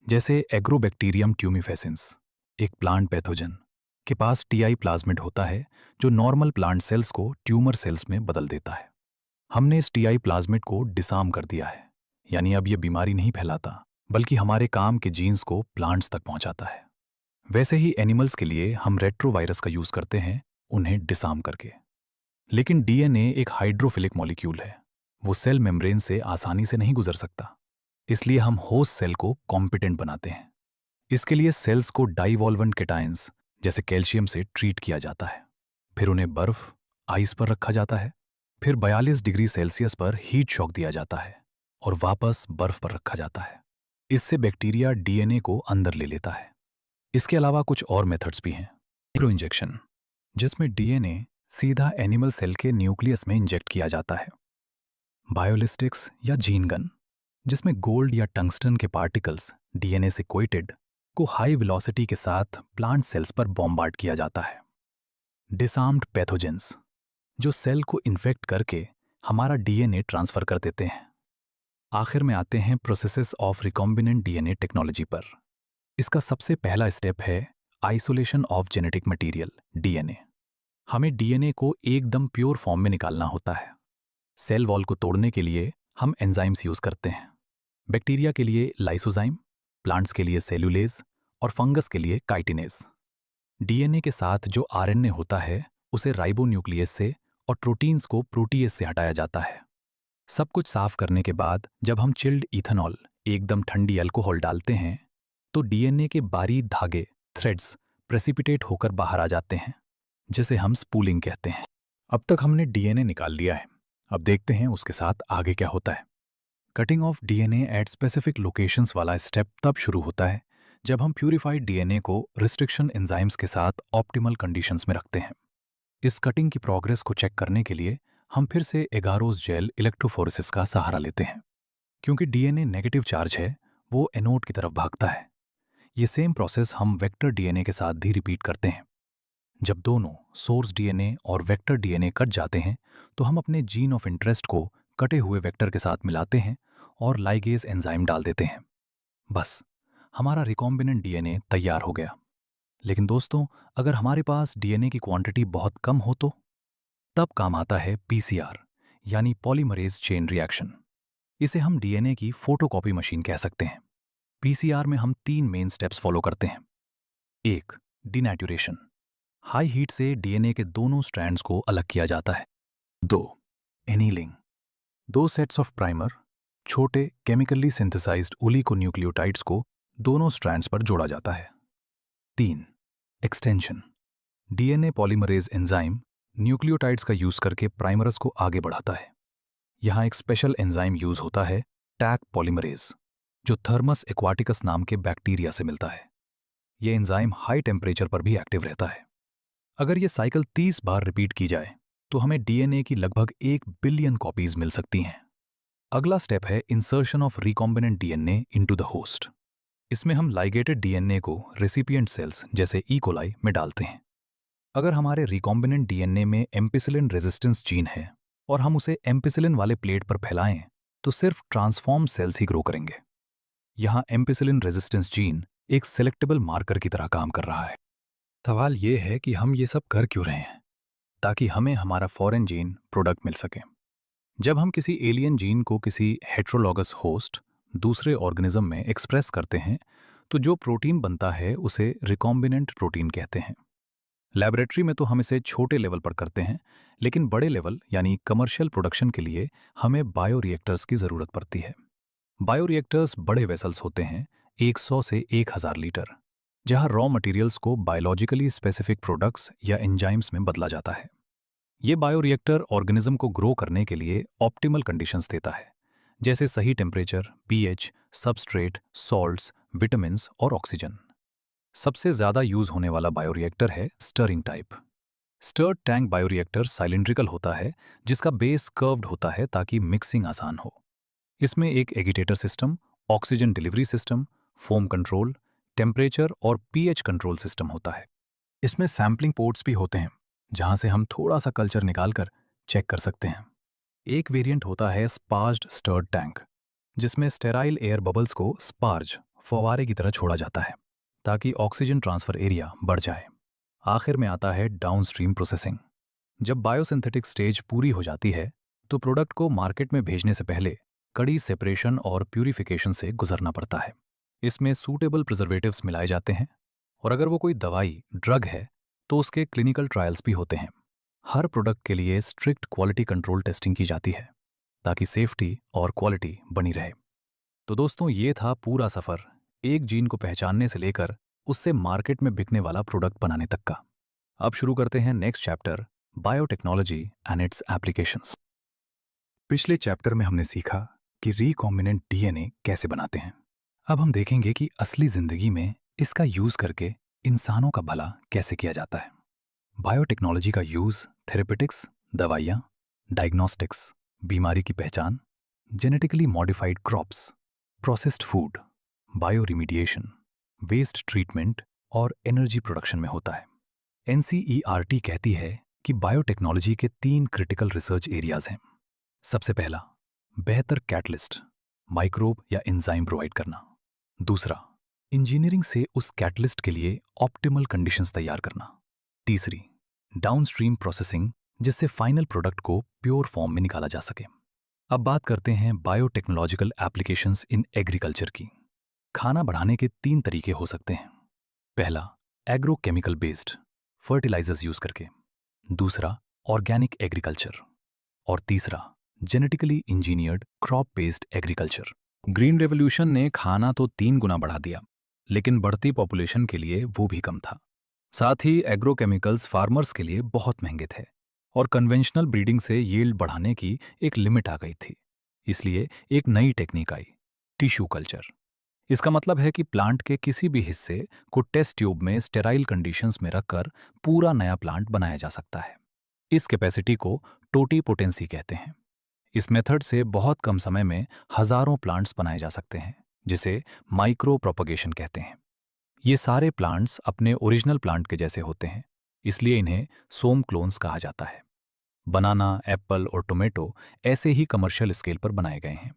C: जैसे एग्रोबैक्टीरियम ट्यूमिफेसिंस, एक प्लांट पैथोजन के पास टीआई प्लाज्मिड होता है, जो नॉर्मल प्लांट सेल्स को ट्यूमर सेल्स में बदल देता है। हमने इस टीआई प्लाज्मिड को डिसार्म कर दिया है, यानी अब ये बीमारी नहीं फैलाता, बल्कि हमारे काम के जीन्स को प्लांट्स तक पहुंचाता है। वैसे ही एनिमल्स के लिए हम रेट्रोवायरस का यूज करते हैं, उन्हें डिसार्म करके। लेकिन डीएनए एक हाइड्रोफिलिक मॉलिक्यूल है, वो सेल मेम्ब्रेन से आसानी से नहीं गुजर सकता। इसलिए हम होस्ट सेल को कॉम्पिटेंट बनाते हैं। इसके लिए सेल्स को डाइवॉल्वेंट केटायंस जैसे कैल्शियम से ट्रीट किया जाता है। फिर उन्हें बर्फ, आइस पर रखा जाता है। फिर 42 डिग्री सेल्सियस पर हीट शॉक दिया जाता है और वापस बर्फ पर रखा जाता है। इससे बैक्टीरिया डीएनए को अंदर ले लेता है। इसके अलावा कुछ और मेथड्स भी हैं। माइक्रो इंजेक्शन, जिसमें डीएनए सीधा एनिमल सेल के न्यूक्लियस में इंजेक्ट किया जाता है। बायोलिस्टिक्स या जीन गन, जिसमें गोल्ड या टंगस्टन के पार्टिकल्स डीएनए से कोटेड को हाई वेलोसिटी के साथ प्लांट सेल्स पर बॉम्बार्ड किया जाता है। डिसार्म्ड पैथोजेंस, जो सेल को इन्फेक्ट करके हमारा डीएनए ट्रांसफर कर देते हैं। आखिर में आते हैं processes of recombinant DNA technology पर। इसका सबसे पहला स्टेप है isolation of genetic material, DNA. हमें डीएनए को एकदम प्योर फॉर्म में निकालना होता है। सेल वॉल को तोड़ने के लिए हम एंजाइम्स यूज करते हैं। बैक्टीरिया के लिए लाइसोजाइम, प्लांट्स के लिए सेल्यूलेज और फंगस के लिए काइटिनेज। डीएनए के साथ जो आरएनए होता है उसे राइबोन्यूक्लियस से और प्रोटीन्स को प्रोटीएज से हटाया जाता है। सब कुछ साफ करने के बाद जब हम चिल्ड इथेनॉल, एकदम ठंडी अल्कोहल डालते हैं तो डीएनए के बारीक धागे, थ्रेड्स प्रेसिपिटेट होकर बाहर आ जाते हैं, जिसे हम स्पूलिंग कहते हैं। अब तक हमने डीएनए निकाल लिया है। अब देखते हैं उसके साथ आगे क्या होता है। Cutting of DNA at specific locations वाला स्टेप तब शुरू होता है जब हम प्यूरिफाइड डीएनए को रिस्ट्रिक्शन एंजाइम्स के साथ ऑप्टिमल कंडीशंस में रखते हैं। इस कटिंग की प्रोग्रेस को चेक करने के लिए हम फिर से एगारोस जेल इलेक्ट्रोफोरेसिस का सहारा लेते हैं। क्योंकि डीएनए नेगेटिव चार्ज है, वो एनोड की तरफ भागता है। ये सेम प्रोसेस हम वेक्टर डीएनए के साथ भी रिपीट करते हैं। जब दोनों सोर्स डीएनए और वेक्टर डीएनए कट जाते हैं तो हम अपने जीन ऑफ इंटरेस्ट को कटे हुए वेक्टर के साथ मिलाते हैं और लाइगेज एंजाइम डाल देते हैं। बस हमारा रिकॉम्बिनेंट डीएनए तैयार हो गया। लेकिन दोस्तों, अगर हमारे पास डीएनए की क्वांटिटी बहुत कम हो तो तब काम आता है पीसीआर, यानी पॉलीमरेज चेन रिएक्शन। इसे हम डीएनए की फोटोकॉपी मशीन कह सकते हैं। पीसीआर में हम 3 मेन स्टेप्स फॉलो करते हैं। 1. डिनेचुरेशन, हाई हीट से डीएनए के दोनों स्ट्रैंड्स को अलग किया जाता है। 2. एनीलिंग, 2 सेट्स ऑफ प्राइमर, छोटे केमिकली सिंथेसाइज्ड ओलिगोन्यूक्लियोटाइड्स को दोनों स्ट्रैंड्स पर जोड़ा जाता है। 3. Extension, DNA polymerase enzyme nucleotides का यूज करके प्राइमर्स को आगे बढ़ाता है। यहाँ एक स्पेशल एंजाइम यूज होता है, टैक पॉलीमरेज, जो थर्मस एक्वाटिकस नाम के बैक्टीरिया से मिलता है। ये एंजाइम हाई टेम्परेचर पर भी एक्टिव रहता है। अगर ये साइकिल 30 बार रिपीट की जाए तो हमें डीएनए की लगभग 1 बिलियन कॉपीज मिल सकती हैं। अगला स्टेप है insertion of recombinant DNA into the host. इसमें हम लाइगेटेड डीएनए को रेसिपिएंट सेल्स जैसे ई कोलाई में डालते हैं। अगर हमारे रिकॉम्बिनेंट डीएनए में एम्पिसिलिन रेजिस्टेंस जीन है और हम उसे एम्पिसिलिन वाले प्लेट पर फैलाएं तो सिर्फ ट्रांसफॉर्म सेल्स ही ग्रो करेंगे। यहाँ एम्पिसिलिन रेजिस्टेंस जीन एक सेलेक्टेबल मार्कर की तरह काम कर रहा है। सवाल ये है कि हम ये सब कर क्यों रहे हैं? ताकि हमें हमारा फॉरेन जीन प्रोडक्ट मिल सके। जब हम किसी एलियन जीन को किसी हेट्रोलॉगस होस्ट दूसरे ऑर्गेनिज्म में एक्सप्रेस करते हैं, तो जो प्रोटीन बनता है उसे रिकॉम्बिनेंट प्रोटीन कहते हैं। लैबोरेटरी में तो हम इसे छोटे लेवल पर करते हैं, लेकिन बड़े लेवल यानी कमर्शियल प्रोडक्शन के लिए हमें बायोरिएक्टर्स की ज़रूरत पड़ती है। बायोरिएक्टर्स बड़े वेसल्स होते हैं, 100 से 1000 लीटर, जहां रॉ मटेरियल्स को बायोलॉजिकली स्पेसिफिक प्रोडक्ट्स या एंजाइम्स में बदला जाता है। ये बायोरिएक्टर ऑर्गेनिज्म को ग्रो करने के लिए ऑप्टिमल कंडीशंस देता है, जैसे सही temperature, pH, substrate, salts, vitamins और ऑक्सीजन। सबसे ज़्यादा यूज होने वाला बायोरिएक्टर है stirring type. Stirred tank bioreactor cylindrical होता है, जिसका बेस कर्व्ड होता है ताकि मिक्सिंग आसान हो। इसमें एक agitator system, oxygen delivery system, foam control, temperature और पीएच कंट्रोल सिस्टम होता है। इसमें सैम्पलिंग पोर्ट्स भी होते हैं, जहां से हम थोड़ा सा कल्चर निकालकर चेक कर सकते हैं। एक वेरिएंट होता है स्पार्ज्ड स्टर्ड टैंक, जिसमें स्टेराइल एयर बबल्स को स्पार्ज फव्वारे की तरह छोड़ा जाता है ताकि ऑक्सीजन ट्रांसफर एरिया बढ़ जाए। आखिर में आता है डाउनस्ट्रीम प्रोसेसिंग। जब बायोसिंथेटिक स्टेज पूरी हो जाती है, तो प्रोडक्ट को मार्केट में भेजने से पहले कड़ी सेपरेशन और प्यूरिफिकेशन से गुजरना पड़ता है। इसमें सूटेबल प्रिजर्वेटिव्स मिलाए जाते हैं, और अगर वो कोई दवाई ड्रग है तो उसके क्लिनिकल ट्रायल्स भी होते हैं। हर प्रोडक्ट के लिए स्ट्रिक्ट क्वालिटी कंट्रोल टेस्टिंग की जाती है ताकि सेफ्टी और क्वालिटी बनी रहे। तो दोस्तों, ये था पूरा सफ़र, एक जीन को पहचानने से लेकर उससे मार्केट में बिकने वाला प्रोडक्ट बनाने तक का। अब शुरू करते हैं next chapter, biotechnology and it's applications. पिछले चैप्टर में हमने सीखा कि रिकॉम्बिनेंट डीएनए कैसे बनाते हैं। अब हम देखेंगे कि असली जिंदगी में इसका यूज करके इंसानों का भला कैसे किया जाता है। बायोटेक्नोलॉजी का यूज थेरेपेटिक्स, दवाइयाँ, डायग्नोस्टिक्स, बीमारी की पहचान, genetically modified crops, processed food, bioremediation, waste treatment और एनर्जी प्रोडक्शन में होता है। एनसीईआरटी कहती है कि बायोटेक्नोलॉजी के 3 क्रिटिकल रिसर्च एरियाज हैं। सबसे पहला, बेहतर कैटलिस्ट, माइक्रोब या एंजाइम प्रोवाइड करना। दूसरा, इंजीनियरिंग से उस कैटलिस्ट के लिए ऑप्टिमल कंडीशंस तैयार करना। तीसरी, डाउनस्ट्रीम प्रोसेसिंग, जिससे फाइनल प्रोडक्ट को प्योर फॉर्म में निकाला जा सके। अब बात करते हैं बायोटेक्नोलॉजिकल एप्लीकेशंस इन एग्रीकल्चर की। खाना बढ़ाने के 3 तरीके हो सकते हैं। पहला, एग्रोकेमिकल बेस्ड, फर्टिलाइजर्स यूज करके। दूसरा, ऑर्गेनिक एग्रीकल्चर। और तीसरा, genetically engineered crop based agriculture. Green revolution ने खाना तो 3 गुना बढ़ा दिया, लेकिन बढ़ती पॉपुलेशन के लिए वो भी कम था। साथ ही एग्रोकेमिकल्स फार्मर्स के लिए बहुत महंगे थे, और कन्वेंशनल ब्रीडिंग से यील्ड बढ़ाने की एक लिमिट आ गई थी। इसलिए एक नई टेक्निक आई, टिश्यू कल्चर। इसका मतलब है कि प्लांट के किसी भी हिस्से को टेस्ट ट्यूब में स्टेराइल कंडीशंस में रखकर पूरा नया प्लांट बनाया जा सकता है। इस कैपेसिटी को टोटीपोटेंसी कहते हैं। इस मेथड से बहुत कम समय में हजारों प्लांट्स बनाए जा सकते हैं, जिसे माइक्रो प्रोपगेशन कहते हैं। ये सारे प्लांट्स अपने ओरिजिनल प्लांट के जैसे होते हैं, इसलिए इन्हें सोम क्लोन्स कहा जाता है। बनाना, एप्पल और टोमेटो ऐसे ही कमर्शियल स्केल पर बनाए गए हैं।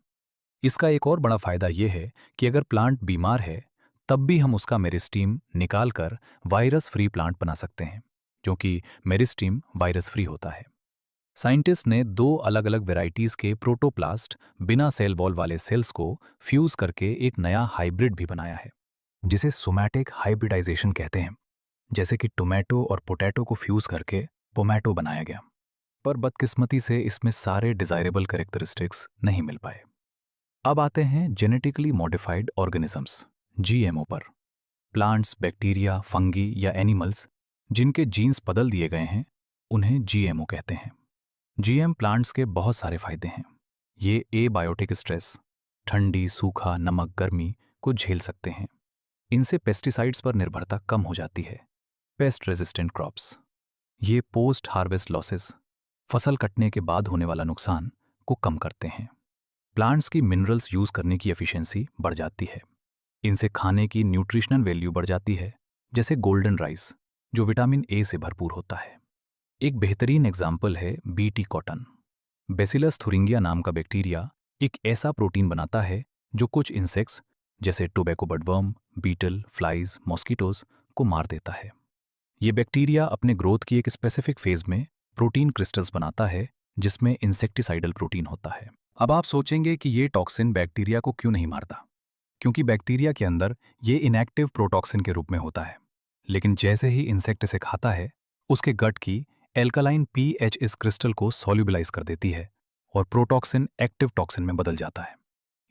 C: इसका एक और बड़ा फायदा यह है कि अगर प्लांट बीमार है, तब भी हम उसका मेरिस्टीम निकाल कर वायरस फ्री प्लांट बना सकते हैं, क्योंकि मेरिस्टीम वायरस फ्री होता है। साइंटिस्ट ने 2 अलग अलग वेराइटीज के प्रोटोप्लास्ट बिना सेल वॉल वाले सेल्स को फ्यूज करके एक नया हाइब्रिड भी बनाया है, जिसे सोमैटिक हाइब्रिडाइजेशन कहते हैं। जैसे कि टोमेटो और पोटैटो को फ्यूज करके पोमैटो बनाया गया। पर बदकिस्मती से इसमें सारे डिजायरेबल कैरेक्टरिस्टिक्स नहीं मिल पाए। अब आते हैं जेनेटिकली मॉडिफाइड ऑर्गेनिजम्स, जीएमओ पर। प्लांट्स, बैक्टीरिया, फंगी या एनिमल्स जिनके जीन्स बदल दिए गए हैं, उन्हें जीएमओ कहते हैं। जीएम प्लांट्स के बहुत सारे फायदे हैं। ये एबायोटिक स्ट्रेस, ठंडी, सूखा, नमक, गर्मी को झेल सकते हैं। इनसे पेस्टिसाइड्स पर निर्भरता कम हो जाती है। पेस्ट रेजिस्टेंट क्रॉप्स, ये पोस्ट हार्वेस्ट लॉसेस, फसल कटने के बाद होने वाला नुकसान को कम करते हैं। प्लांट्स की मिनरल्स यूज करने की एफिशिएंसी बढ़ जाती है। इनसे खाने की न्यूट्रिशनल वैल्यू बढ़ जाती है, जैसे गोल्डन राइस जो विटामिन ए से भरपूर होता है। एक बेहतरीन एग्जाम्पल है बीटी कॉटन। बेसिलस थुरिंगिया नाम का बैक्टीरिया एक ऐसा प्रोटीन बनाता है जो कुछ इंसेक्ट्स जैसे टोबैको बडवर्म, बीटल, फ्लाइज, मॉस्किटोज को मार देता है। ये बैक्टीरिया अपने ग्रोथ की एक स्पेसिफिक फेज में प्रोटीन क्रिस्टल्स बनाता है जिसमें इंसेक्टिसाइडल प्रोटीन होता है। अब आप सोचेंगे कि ये टॉक्सिन बैक्टीरिया को क्यों नहीं मारता, क्योंकि बैक्टीरिया के अंदर ये इनएक्टिव प्रोटॉक्सिन के रूप में होता है। लेकिन जैसे ही इंसेक्ट इसे खाता है, उसके गट की एल्कालाइन पीएच इस क्रिस्टल को सॉल्युबलाइज कर देती है और प्रोटॉक्सिन एक्टिव टॉक्सिन में बदल जाता है।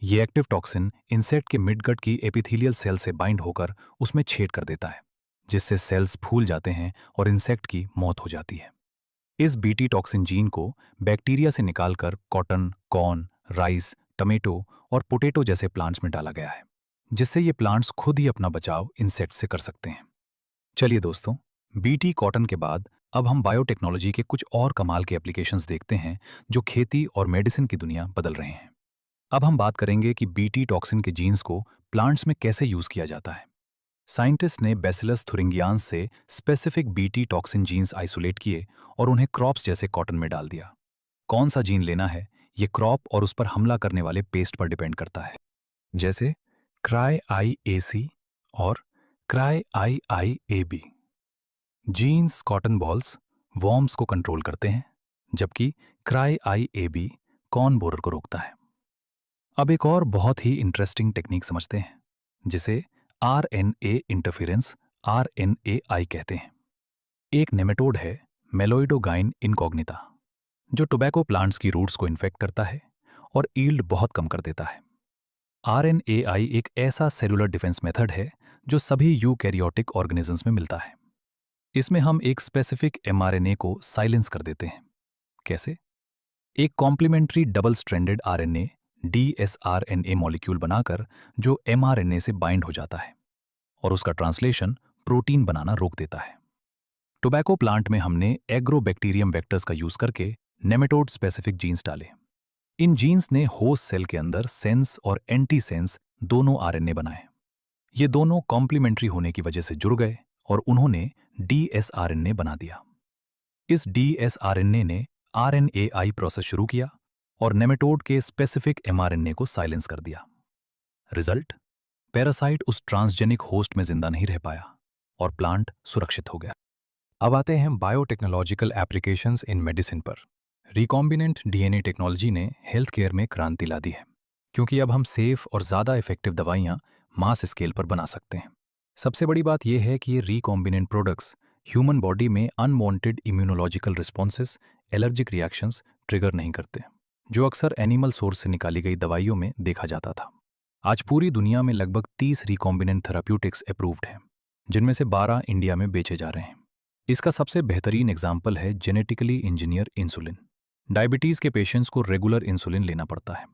C: ये एक्टिव टॉक्सिन इंसेक्ट के मिडगट की एपिथेलियल सेल से बाइंड होकर उसमें छेद कर देता है, जिससे सेल्स फूल जाते हैं और इंसेक्ट की मौत हो जाती है। इस बीटी टॉक्सिन जीन को बैक्टीरिया से निकालकर कॉटन, कॉर्न, राइस, टमेटो और पोटैटो जैसे प्लांट्स में डाला गया है, जिससे ये प्लांट्स खुद ही अपना बचाव इंसेक्ट से कर सकते हैं। चलिए दोस्तों, बीटी कॉटन के बाद अब हम बायोटेक्नोलॉजी के कुछ और कमाल के एप्लीकेशंस देखते हैं जो खेती और मेडिसिन की दुनिया बदल रहे हैं। अब हम बात करेंगे कि बीटी टॉक्सिन के जीन्स को प्लांट्स में कैसे यूज किया जाता है। साइंटिस्ट ने बैसिलस थुरिंगियान्स से specific BT toxin genes isolate किए और उन्हें क्रॉप्स जैसे कॉटन में डाल दिया। कौन सा जीन लेना है, ये क्रॉप और उस पर हमला करने वाले पेस्ट पर डिपेंड करता है, जैसे क्राई IAC और cry IIAB। Genes cotton bolls worms को कंट्रोल करते हैं, जबकि क्राई IAB कॉर्न बोरर को रोकता है। अब एक और बहुत ही इंटरेस्टिंग टेक्निक समझते हैं, जिसे RNA इंटरफेरेंस RNAi कहते हैं। एक नेमेटोड है मेलोइडोगाइन इनकॉग्निटा, जो टोबैको प्लांट्स की रूट्स को इन्फेक्ट करता है और ईल्ड बहुत कम कर देता है। RNAi एक ऐसा सेलुलर डिफेंस मेथड है जो सभी यूकैरियोटिक ऑर्गेनिजम्स में मिलता है। इसमें हम एक स्पेसिफिक mRNA को साइलेंस कर देते हैं। कैसे? एक complementary double stranded RNA dsRNA molecule बनाकर जो mRNA से बाइंड हो जाता है और उसका ट्रांसलेशन प्रोटीन बनाना रोक देता है। टोबैको प्लांट में हमने एग्रोबैक्टीरियम वेक्टर्स का यूज करके नेमेटोड स्पेसिफिक जीन्स डाले। इन जीन्स ने होस्ट सेल के अंदर सेंस और एंटी सेंस दोनों RNA बनाए। ये दोनों कॉम्प्लीमेंट्री होने की वजह से जुड़ गए और उन्होंने dsRNA बना दिया। इस dsRNA ने RNAi प्रोसेस शुरू किया और नेमेटोड के स्पेसिफिक mRNA को साइलेंस कर दिया। रिजल्ट? पैरासाइट उस ट्रांसजेनिक होस्ट में जिंदा नहीं रह पाया और प्लांट सुरक्षित हो गया। अब आते हैं बायोटेक्नोलॉजिकल एप्लीकेशंस इन मेडिसिन पर। रिकॉम्बिनेंट DNA टेक्नोलॉजी ने हेल्थ केयर में क्रांति ला दी है, क्योंकि अब हम सेफ और ज़्यादा इफेक्टिव दवाइयाँ मास स्केल पर बना सकते हैं। सबसे बड़ी बात यह है कि ये रिकॉम्बिनेंट प्रोडक्ट्स ह्यूमन बॉडी में unwanted immunological responses, allergic reactions trigger नहीं करते, जो अक्सर एनिमल सोर्स से निकाली गई दवाइयों में देखा जाता था। आज पूरी दुनिया में लगभग 30 रिकॉम्बिनेंट थेराप्यूटिक्स अप्रूव्ड हैं, जिनमें से 12 इंडिया में बेचे जा रहे हैं। इसका सबसे बेहतरीन एग्जाम्पल है जेनेटिकली इंजीनियर इंसुलिन। डायबिटीज़ के पेशेंट्स को रेगुलर इंसुलिन लेना पड़ता है।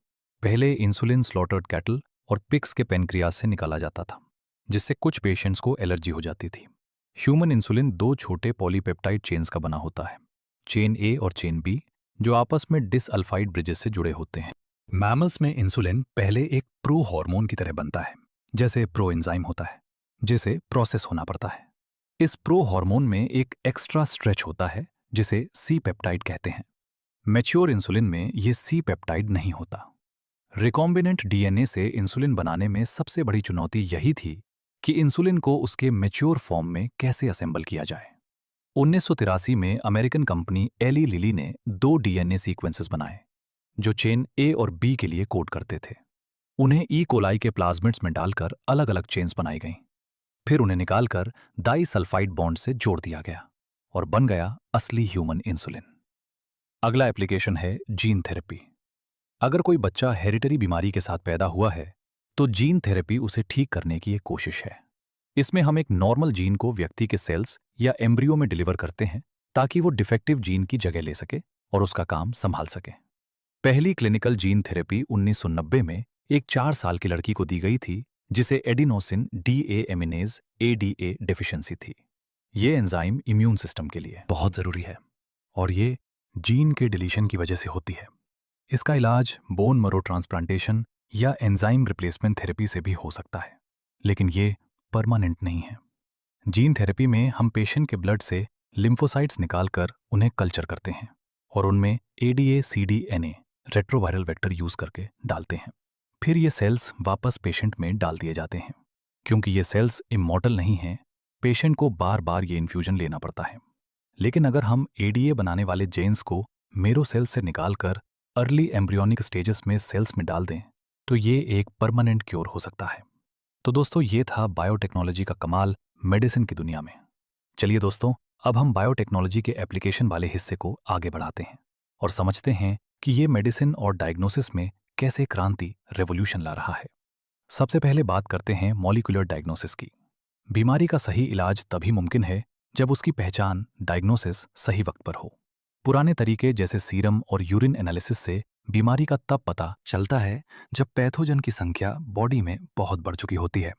C: पहले इंसुलिन स्लॉटर्ड कैटल और पिग्स के पेनक्रियास से निकाला जाता था, जिससे कुछ पेशेंट्स को एलर्जी हो जाती थी। ह्यूमन इंसुलिन 2 छोटे पॉलीपेप्टाइड चेन्स का बना होता है, चेन A और चेन B, जो आपस में डिसअल्फाइड ब्रिजेस से जुड़े होते हैं। मैमल्स में इंसुलिन पहले एक प्रो हार्मोन की तरह बनता है, जैसे प्रो एंजाइम होता है, जिसे प्रोसेस होना पड़ता है। इस प्रो हार्मोन में एक एक्स्ट्रा स्ट्रेच होता है, जिसे C पेप्टाइड कहते हैं। मैच्योर इंसुलिन में ये C पेप्टाइड नहीं होता। रिकॉम्बिनेंट DNA से इंसुलिन बनाने में सबसे बड़ी चुनौती यही थी कि इंसुलिन को उसके मैच्योर फॉर्म में कैसे असेंबल किया जाए। 1983 में अमेरिकन कंपनी एली लिली ने 2 DNA सीक्वेंसेस बनाए, जो चेन A और B के लिए कोड करते थे। उन्हें ई कोलाई के प्लाज्मिड्स में डालकर अलग अलग चेन्स बनाई गईं। फिर उन्हें निकालकर डाइसल्फाइड बॉन्ड से जोड़ दिया गया और बन गया असली ह्यूमन इंसुलिन। अगला एप्लीकेशन है जीन थेरेपी। अगर कोई बच्चा हेरिडिटरी बीमारी के साथ पैदा हुआ है, तो जीन थेरेपी उसे ठीक करने की एक कोशिश है। इसमें हम एक नॉर्मल जीन को व्यक्ति के सेल्स या एम्ब्रियो में डिलीवर करते हैं, ताकि वो डिफेक्टिव जीन की जगह ले सके और उसका काम संभाल सके। पहली क्लिनिकल जीन थेरेपी 1990 में एक 4 साल की लड़की को दी गई थी, जिसे एडिनोसिन डीएमिनेज ADA डेफिशिएंसी थी। ये एंजाइम इम्यून सिस्टम के लिए बहुत ज़रूरी है और ये जीन के डिलीशन की वजह से होती है। इसका इलाज बोन मरो ट्रांसप्लांटेशन या एंजाइम रिप्लेसमेंट थेरेपी से भी हो सकता है, लेकिन ये परमानेंट नहीं है। जीन थेरेपी में हम पेशेंट के ब्लड से लिम्फोसाइट्स निकालकर उन्हें कल्चर करते हैं और उनमें ADA-CDNA रेट्रोवायरल वेक्टर यूज करके डालते हैं। फिर ये सेल्स वापस पेशेंट में डाल दिए जाते हैं। क्योंकि ये सेल्स इमॉर्टल नहीं हैं, पेशेंट को बार बार ये इन्फ्यूजन लेना पड़ता है। लेकिन अगर हम एडीए बनाने वाले जेन्स को मेरो सेल्स से निकालकर अर्ली एम्ब्रियोनिक स्टेजेस में सेल्स में डाल दें तो ये एक परमानेंट क्योर हो सकता है। तो दोस्तों, ये था बायोटेक्नोलॉजी का कमाल मेडिसिन की दुनिया में। चलिए दोस्तों, अब हम बायोटेक्नोलॉजी के एप्लीकेशन वाले हिस्से को आगे बढ़ाते हैं और समझते हैं कि ये मेडिसिन और डायग्नोसिस में कैसे क्रांति, रेवोल्यूशन ला रहा है। सबसे पहले बात करते हैं मॉलिक्यूलर डायग्नोसिस की। बीमारी का सही इलाज तभी मुमकिन है जब उसकी पहचान, डायग्नोसिस सही वक्त पर हो। पुराने तरीके जैसे सीरम और यूरिन एनालिसिस से बीमारी का तब पता चलता है जब पैथोजन की संख्या बॉडी में बहुत बढ़ चुकी होती है।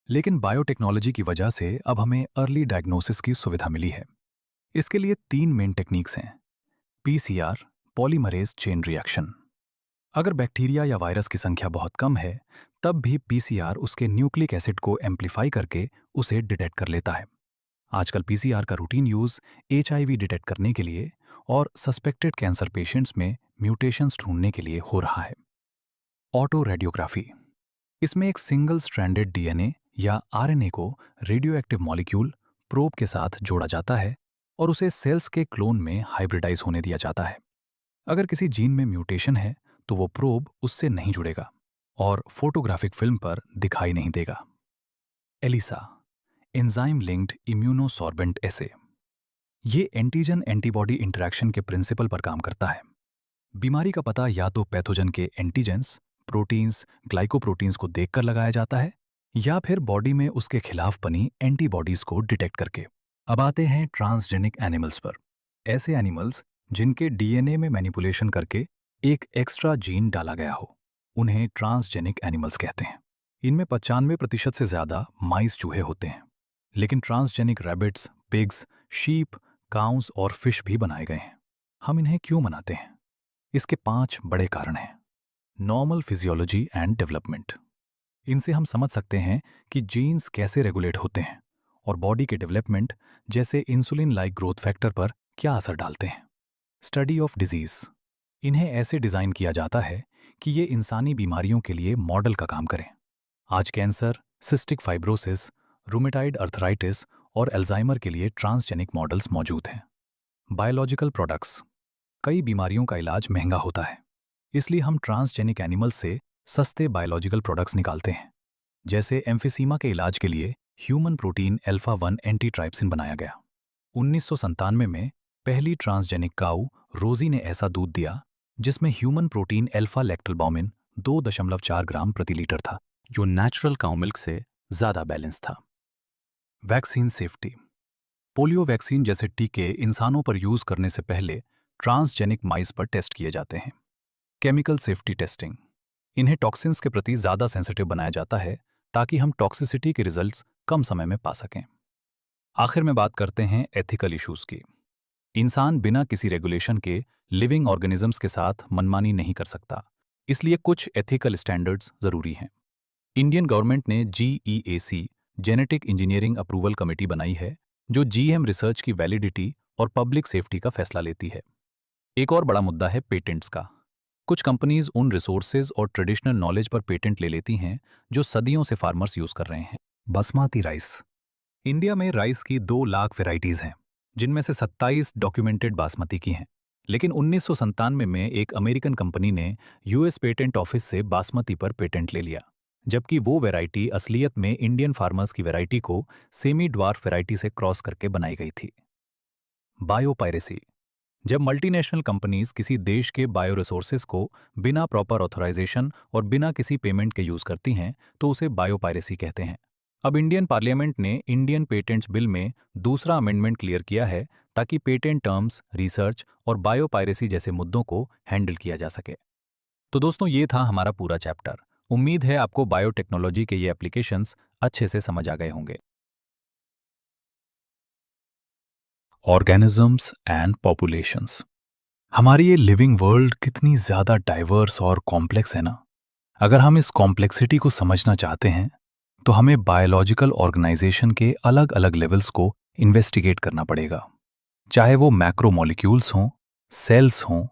C: लेकिन बायोटेक्नोलॉजी की वजह से अब हमें अर्ली डायग्नोसिस की सुविधा मिली है। इसके लिए 3 मेन टेक्निक्स हैं। PCR, polymerase chain reaction. अगर बैक्टीरिया या वायरस की संख्या बहुत कम है तब भी पीसीआर उसके न्यूक्लिक एसिड को एम्प्लीफाई करके उसे डिटेक्ट कर लेता है। आजकल पीसीआर का रूटीन यूज एचआईवी डिटेक्ट करने के लिए और सस्पेक्टेड कैंसर पेशेंट्स में म्यूटेशंस ढूंढने के लिए हो रहा है। Auto radiography. इसमें एक सिंगल स्ट्रैंडेड डीएनए या आरएनए को रेडियोएक्टिव मॉलिक्यूल प्रोब के साथ जोड़ा जाता है और उसे सेल्स के क्लोन में हाइब्रिडाइज होने दिया जाता है। अगर किसी जीन में म्यूटेशन है तो वो प्रोब उससे नहीं जुड़ेगा और फोटोग्राफिक फिल्म पर दिखाई नहीं देगा। एलिसा, एंजाइम लिंक्ड इम्यूनोसॉर्बेंट एसे। ये एंटीजन एंटीबॉडी इंटरैक्शन के प्रिंसिपल पर काम करता है। बीमारी का पता या तो पैथोजन के एंटीजेंस, प्रोटीन्स, ग्लाइकोप्रोटीन्स को देखकर लगाया जाता है या फिर बॉडी में उसके खिलाफ बनी एंटीबॉडीज को डिटेक्ट करके। अब आते हैं ट्रांसजेनिक एनिमल्स पर। ऐसे एनिमल्स जिनके डीएनए में मैनिपुलेशन करके एक एक्स्ट्रा जीन डाला गया हो, उन्हें ट्रांसजेनिक एनिमल्स कहते हैं। इनमें 95% से ज़्यादा माइस चूहे होते हैं। लेकिन ट्रांसजेनिक रैबिट्स, पिग्स, शीप, काउंस और फिश भी बनाए गए हैं। हम इन्हें क्यों मनाते हैं? इसके 5 बड़े कारण हैं। Normal physiology and development. इनसे हम समझ सकते हैं कि जीन्स कैसे रेगुलेट होते हैं और बॉडी के डेवलपमेंट जैसे इंसुलिन लाइक ग्रोथ फैक्टर पर क्या असर डालते हैं। Study of disease. इन्हें ऐसे डिज़ाइन किया जाता है कि ये इंसानी बीमारियों के लिए मॉडल का काम करें। आज cancer, cystic fibrosis, rheumatoid arthritis और अल्जाइमर के लिए ट्रांसजेनिक मॉडल्स मौजूद हैं। Biological products. कई बीमारियों का इलाज महंगा होता है, इसलिए हम ट्रांसजेनिक एनिमल्स से सस्ते बायोलॉजिकल प्रोडक्ट्स निकालते हैं। जैसे एम्फिसीमा के इलाज के लिए ह्यूमन प्रोटीन अल्फा-1 एंटीट्राइप्सिन बनाया गया। 1997 में पहली ट्रांसजेनिक काऊ रोजी ने ऐसा दूध दिया जिसमें ह्यूमन प्रोटीन अल्फा लैक्टोबाल्मिन 2.4 ग्राम प्रति लीटर था, जो नेचुरल काऊ मिल्क से ज़्यादा बैलेंस था। Vaccine safety. पोलियो वैक्सीन जैसे टीके इंसानों पर यूज करने से पहले ट्रांसजेनिक माइस पर टेस्ट किए जाते हैं। Chemical safety testing. इन्हें टॉक्सिन्स के प्रति ज़्यादा सेंसिटिव बनाया जाता है ताकि हम टॉक्सिसिटी के रिजल्ट्स कम समय में पा सकें। आखिर में बात करते हैं एथिकल इश्यूज की। इंसान बिना किसी रेगुलेशन के लिविंग ऑर्गेनिजम्स के साथ मनमानी नहीं कर सकता, इसलिए कुछ एथिकल स्टैंडर्ड्स ज़रूरी हैं। इंडियन गवर्नमेंट ने GEAC genetic engineering approval committee बनाई है जो GM रिसर्च की वैलिडिटी और पब्लिक सेफ्टी का फैसला लेती है। एक और बड़ा मुद्दा है पेटेंट्स का। कुछ कंपनीज उन रिसोर्सेज और ट्रेडिशनल नॉलेज पर पेटेंट ले लेती हैं जो सदियों से फार्मर्स यूज कर रहे हैं। बासमती राइस। इंडिया में राइस की 2 लाख वेराइटीज हैं, जिनमें से 27 डॉक्यूमेंटेड बासमती की हैं। लेकिन 1997 में एक अमेरिकन कंपनी ने US पेटेंट ऑफिस से बासमती पर पेटेंट ले लिया, जबकि वो वैरायटी असलियत में इंडियन फार्मर्स की वैरायटी को सेमी ड्वार्फ वैरायटी से क्रॉस करके बनाई गई थी। बायोपायरेसी। जब मल्टीनेशनल कंपनीज किसी देश के बायो रिसोर्सेज को बिना प्रॉपर ऑथराइजेशन और बिना किसी पेमेंट के यूज करती हैं तो उसे बायोपायरेसी कहते हैं। अब इंडियन पार्लियामेंट ने इंडियन पेटेंट्स बिल में दूसरा अमेंडमेंट क्लियर किया है ताकि पेटेंट टर्म्स, रिसर्च और बायोपायरेसी जैसे मुद्दों को हैंडल किया जा सके। तो दोस्तों, ये था हमारा पूरा चैप्टर। उम्मीद है आपको बायोटेक्नोलॉजी के ये एप्लीकेशंस अच्छे से समझ आ गए होंगे। Organisms and populations. हमारी ये लिविंग वर्ल्ड कितनी ज़्यादा डाइवर्स और कॉम्प्लेक्स है ना। अगर हम इस कॉम्प्लेक्सिटी को समझना चाहते हैं तो हमें बायोलॉजिकल ऑर्गेनाइजेशन के अलग अलग लेवल्स को इन्वेस्टिगेट करना पड़ेगा, चाहे वो मैक्रोमोलिक्यूल्स हों, सेल्स हों,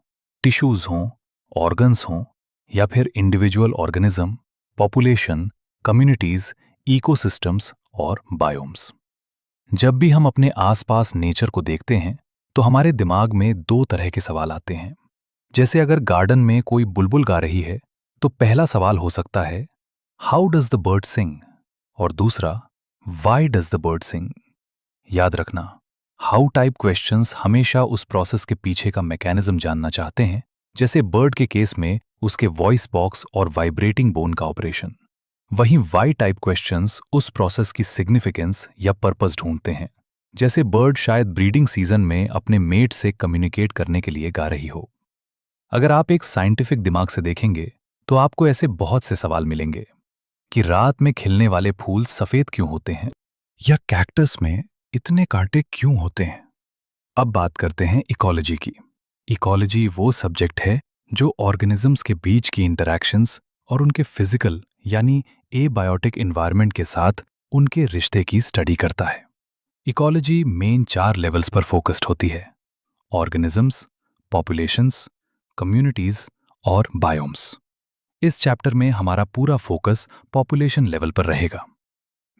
C: टिश्यूज़ हों, ऑर्गन्स हों या फिर individual organism, population, communities, ecosystems और बायोम्स। जब भी हम अपने आसपास नेचर को देखते हैं तो हमारे दिमाग में दो तरह के सवाल आते हैं। जैसे अगर गार्डन में कोई बुलबुल गा रही है तो पहला सवाल हो सकता है, हाउ डज द बर्ड सिंग? और दूसरा, व्हाई डज द बर्ड सिंग? याद रखना, हाउ टाइप क्वेश्चंस हमेशा उस प्रोसेस के पीछे का मैकेनिज्म जानना चाहते हैं, जैसे बर्ड के केस में उसके वॉइस बॉक्स और वाइब्रेटिंग बोन का ऑपरेशन। वहीं वाई टाइप क्वेश्चंस उस प्रोसेस की सिग्निफिकेंस या पर्पस ढूंढते हैं, जैसे बर्ड शायद ब्रीडिंग सीजन में अपने मेट से कम्युनिकेट करने के लिए गा रही हो। अगर आप एक साइंटिफिक दिमाग से देखेंगे तो आपको ऐसे बहुत से सवाल मिलेंगे कि रात में खिलने वाले फूल सफेद क्यों होते हैं, या कैक्टस में इतने कांटे क्यों होते हैं। अब बात करते हैं इकोलॉजी की। इकोलॉजी वो सब्जेक्ट है जो ऑर्गेनिजम्स के बीच की इंटरैक्शंस और उनके फिजिकल यानी एबायोटिक एनवायरनमेंट के साथ उनके रिश्ते की स्टडी करता है। इकोलॉजी मेन 4 लेवल्स पर फोकस्ड होती है: ऑर्गेनिजम्स, पॉपुलेशंस, कम्युनिटीज और बायोम्स। इस चैप्टर में हमारा पूरा फोकस पॉपुलेशन लेवल पर रहेगा।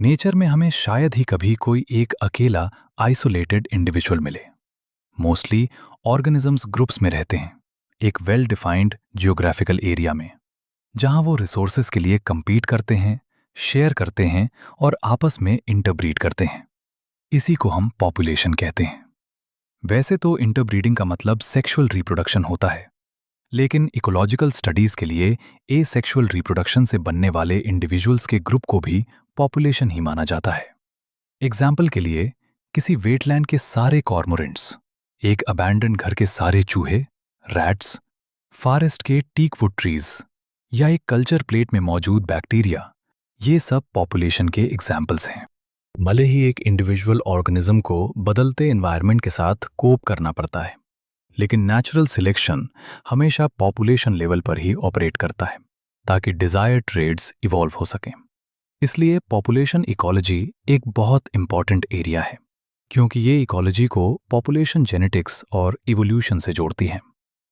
C: नेचर में हमें शायद ही कभी कोई एक अकेला आइसोलेटेड इंडिविजुअल मिले। मोस्टली ऑर्गेनिजम्स ग्रुप्स में रहते हैं, एक वेल डिफाइंड जियोग्राफिकल एरिया में, जहां वो रिसोर्सेज के लिए compete करते हैं, शेयर करते हैं और आपस में इंटरब्रीड करते हैं। इसी को हम पॉपुलेशन कहते हैं। वैसे तो इंटरब्रीडिंग का मतलब सेक्सुअल रिप्रोडक्शन होता है, लेकिन इकोलॉजिकल स्टडीज के लिए एसेक्सुअल रिप्रोडक्शन से बनने वाले इंडिविजुअल्स के ग्रुप को भी पॉपुलेशन ही माना जाता है। एग्जाम्पल के लिए, किसी वेटलैंड के सारे कॉर्मोरेंट्स, एक अबैंडन घर के सारे चूहे, रैट्स, फॉरेस्ट के टीकवुड ट्रीज या एक कल्चर प्लेट में मौजूद बैक्टीरिया, ये सब पॉपुलेशन के एग्जाम्पल्स हैं। भले ही एक इंडिविजुअल ऑर्गेनिज्म को बदलते एनवायरनमेंट के साथ कोप करना पड़ता है, लेकिन नेचुरल सिलेक्शन हमेशा पॉपुलेशन लेवल पर ही ऑपरेट करता है ताकि डिजायर्ड ट्रेड्स इवॉल्व हो सकें। इसलिए पॉपुलेशन इकोलॉजी एक बहुत इंपॉर्टेंट एरिया है, क्योंकि ये इकोलॉजी को पॉपुलेशन जेनेटिक्स और इवोल्यूशन से जोड़ती है।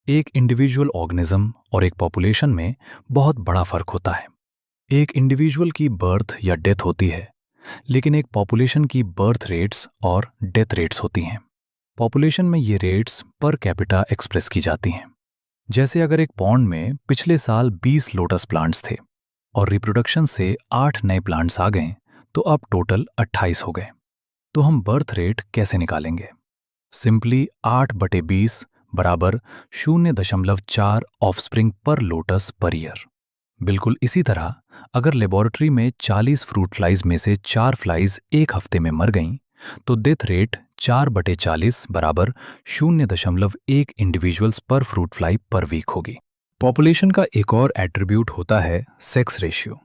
C: एक इंडिविजुअल ऑर्गेनिज्म और एक पॉपुलेशन में बहुत बड़ा फर्क होता है। एक इंडिविजुअल की बर्थ या डेथ होती है, लेकिन एक पॉपुलेशन की बर्थ रेट्स और डेथ रेट्स होती हैं। पॉपुलेशन में ये रेट्स पर कैपिटा एक्सप्रेस की जाती हैं। जैसे अगर एक पॉन्ड में पिछले साल 20 लोटस प्लांट्स थे और रिप्रोडक्शन से 8 नए प्लांट्स आ गए, तो अब टोटल 28 हो गए। तो हम बर्थ रेट कैसे निकालेंगे? सिंपली 8/20 बराबर 0.4 ऑफस्प्रिंग पर लोटस पर ईयर। बिल्कुल इसी तरह अगर लेबोरेटरी में 40 फ्रूट फ्लाइज में से 4 फ्लाइज एक हफ्ते में मर गईं, तो डेथ रेट 4/40 बराबर 0.1 इंडिविजुअल्स पर फ्रूट फ्लाई पर वीक होगी। पॉपुलेशन का एक और एट्रीब्यूट होता है सेक्स रेशियो।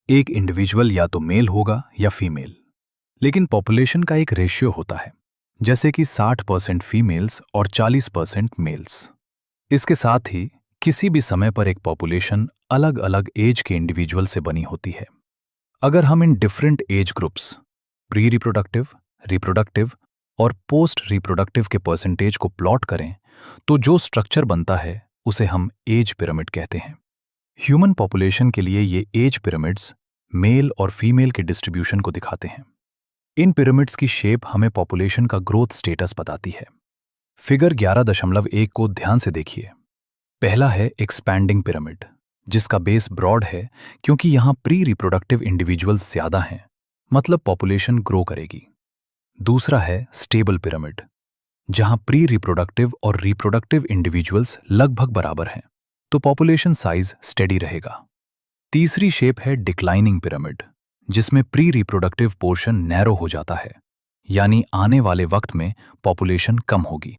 C: एक इंडिविजुअल या तो मेल होगा या फीमेल, लेकिन पॉपुलेशन का एक रेशियो होता है, जैसे कि 60% फीमेल्स और 40% मेल्स। इसके साथ ही किसी भी समय पर एक पॉपुलेशन अलग अलग एज के इंडिविजुअल से बनी होती है। अगर हम in different age groups, pre reproductive, reproductive और पोस्ट रिप्रोडक्टिव के परसेंटेज को प्लॉट करें, तो जो स्ट्रक्चर बनता है उसे हम एज पिरामिड कहते हैं। ह्यूमन पॉपुलेशन के लिए ये एज पिरामिड्स मेल और फीमेल के डिस्ट्रीब्यूशन को दिखाते हैं। इन पिरामिड्स की शेप हमें पॉपुलेशन का ग्रोथ स्टेटस बताती है। फिगर 11.1 को ध्यान से देखिए। पहला है एक्सपैंडिंग पिरामिड, जिसका बेस ब्रॉड है क्योंकि यहां प्री रिप्रोडक्टिव इंडिविजुअल्स ज्यादा हैं, मतलब पॉपुलेशन ग्रो करेगी। दूसरा है स्टेबल पिरामिड, जहां प्री रिप्रोडक्टिव और रिप्रोडक्टिव इंडिविजुअल्स लगभग बराबर हैं, तो पॉपुलेशन साइज स्टेडी रहेगा। तीसरी शेप है डिक्लाइनिंग पिरामिड, जिसमें प्री रिप्रोडक्टिव पोर्शन नैरो हो जाता है, यानी आने वाले वक्त में पॉपुलेशन कम होगी।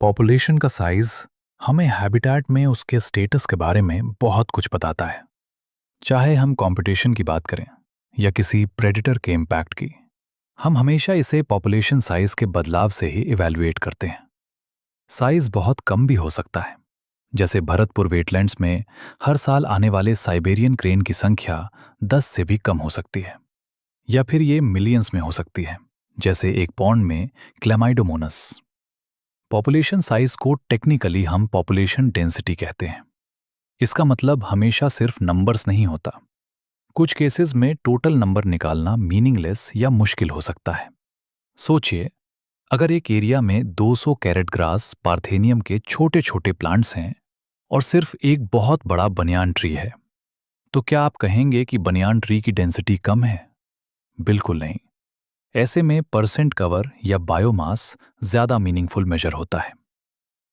C: पॉपुलेशन का साइज हमें हैबिटेट में उसके स्टेटस के बारे में बहुत कुछ बताता है। चाहे हम कंपटीशन की बात करें या किसी प्रेडेटर के इम्पैक्ट की, हम हमेशा इसे पॉपुलेशन साइज के बदलाव से ही इवैल्यूएट करते हैं। साइज बहुत कम भी हो सकता है, जैसे भरतपुर वेटलैंड्स में हर साल आने वाले साइबेरियन क्रेन की संख्या 10 से भी कम हो सकती है, या फिर ये मिलियंस में हो सकती है, जैसे एक पॉन्ड में क्लैमाइडोमोनस। पॉपुलेशन साइज को टेक्निकली हम पॉपुलेशन डेंसिटी कहते हैं। इसका मतलब हमेशा सिर्फ नंबर्स नहीं होता। कुछ केसेस में टोटल नंबर निकालना मीनिंगलेस या मुश्किल हो सकता है। सोचिए, अगर एक एरिया में 200 कैरेट ग्रास पार्थेनियम के छोटे छोटे प्लांट्स हैं और सिर्फ एक बहुत बड़ा बनियान ट्री है, तो क्या आप कहेंगे कि बनियान ट्री की डेंसिटी कम है? बिल्कुल नहीं। ऐसे में परसेंट कवर या बायोमास ज्यादा मीनिंगफुल मेजर होता है।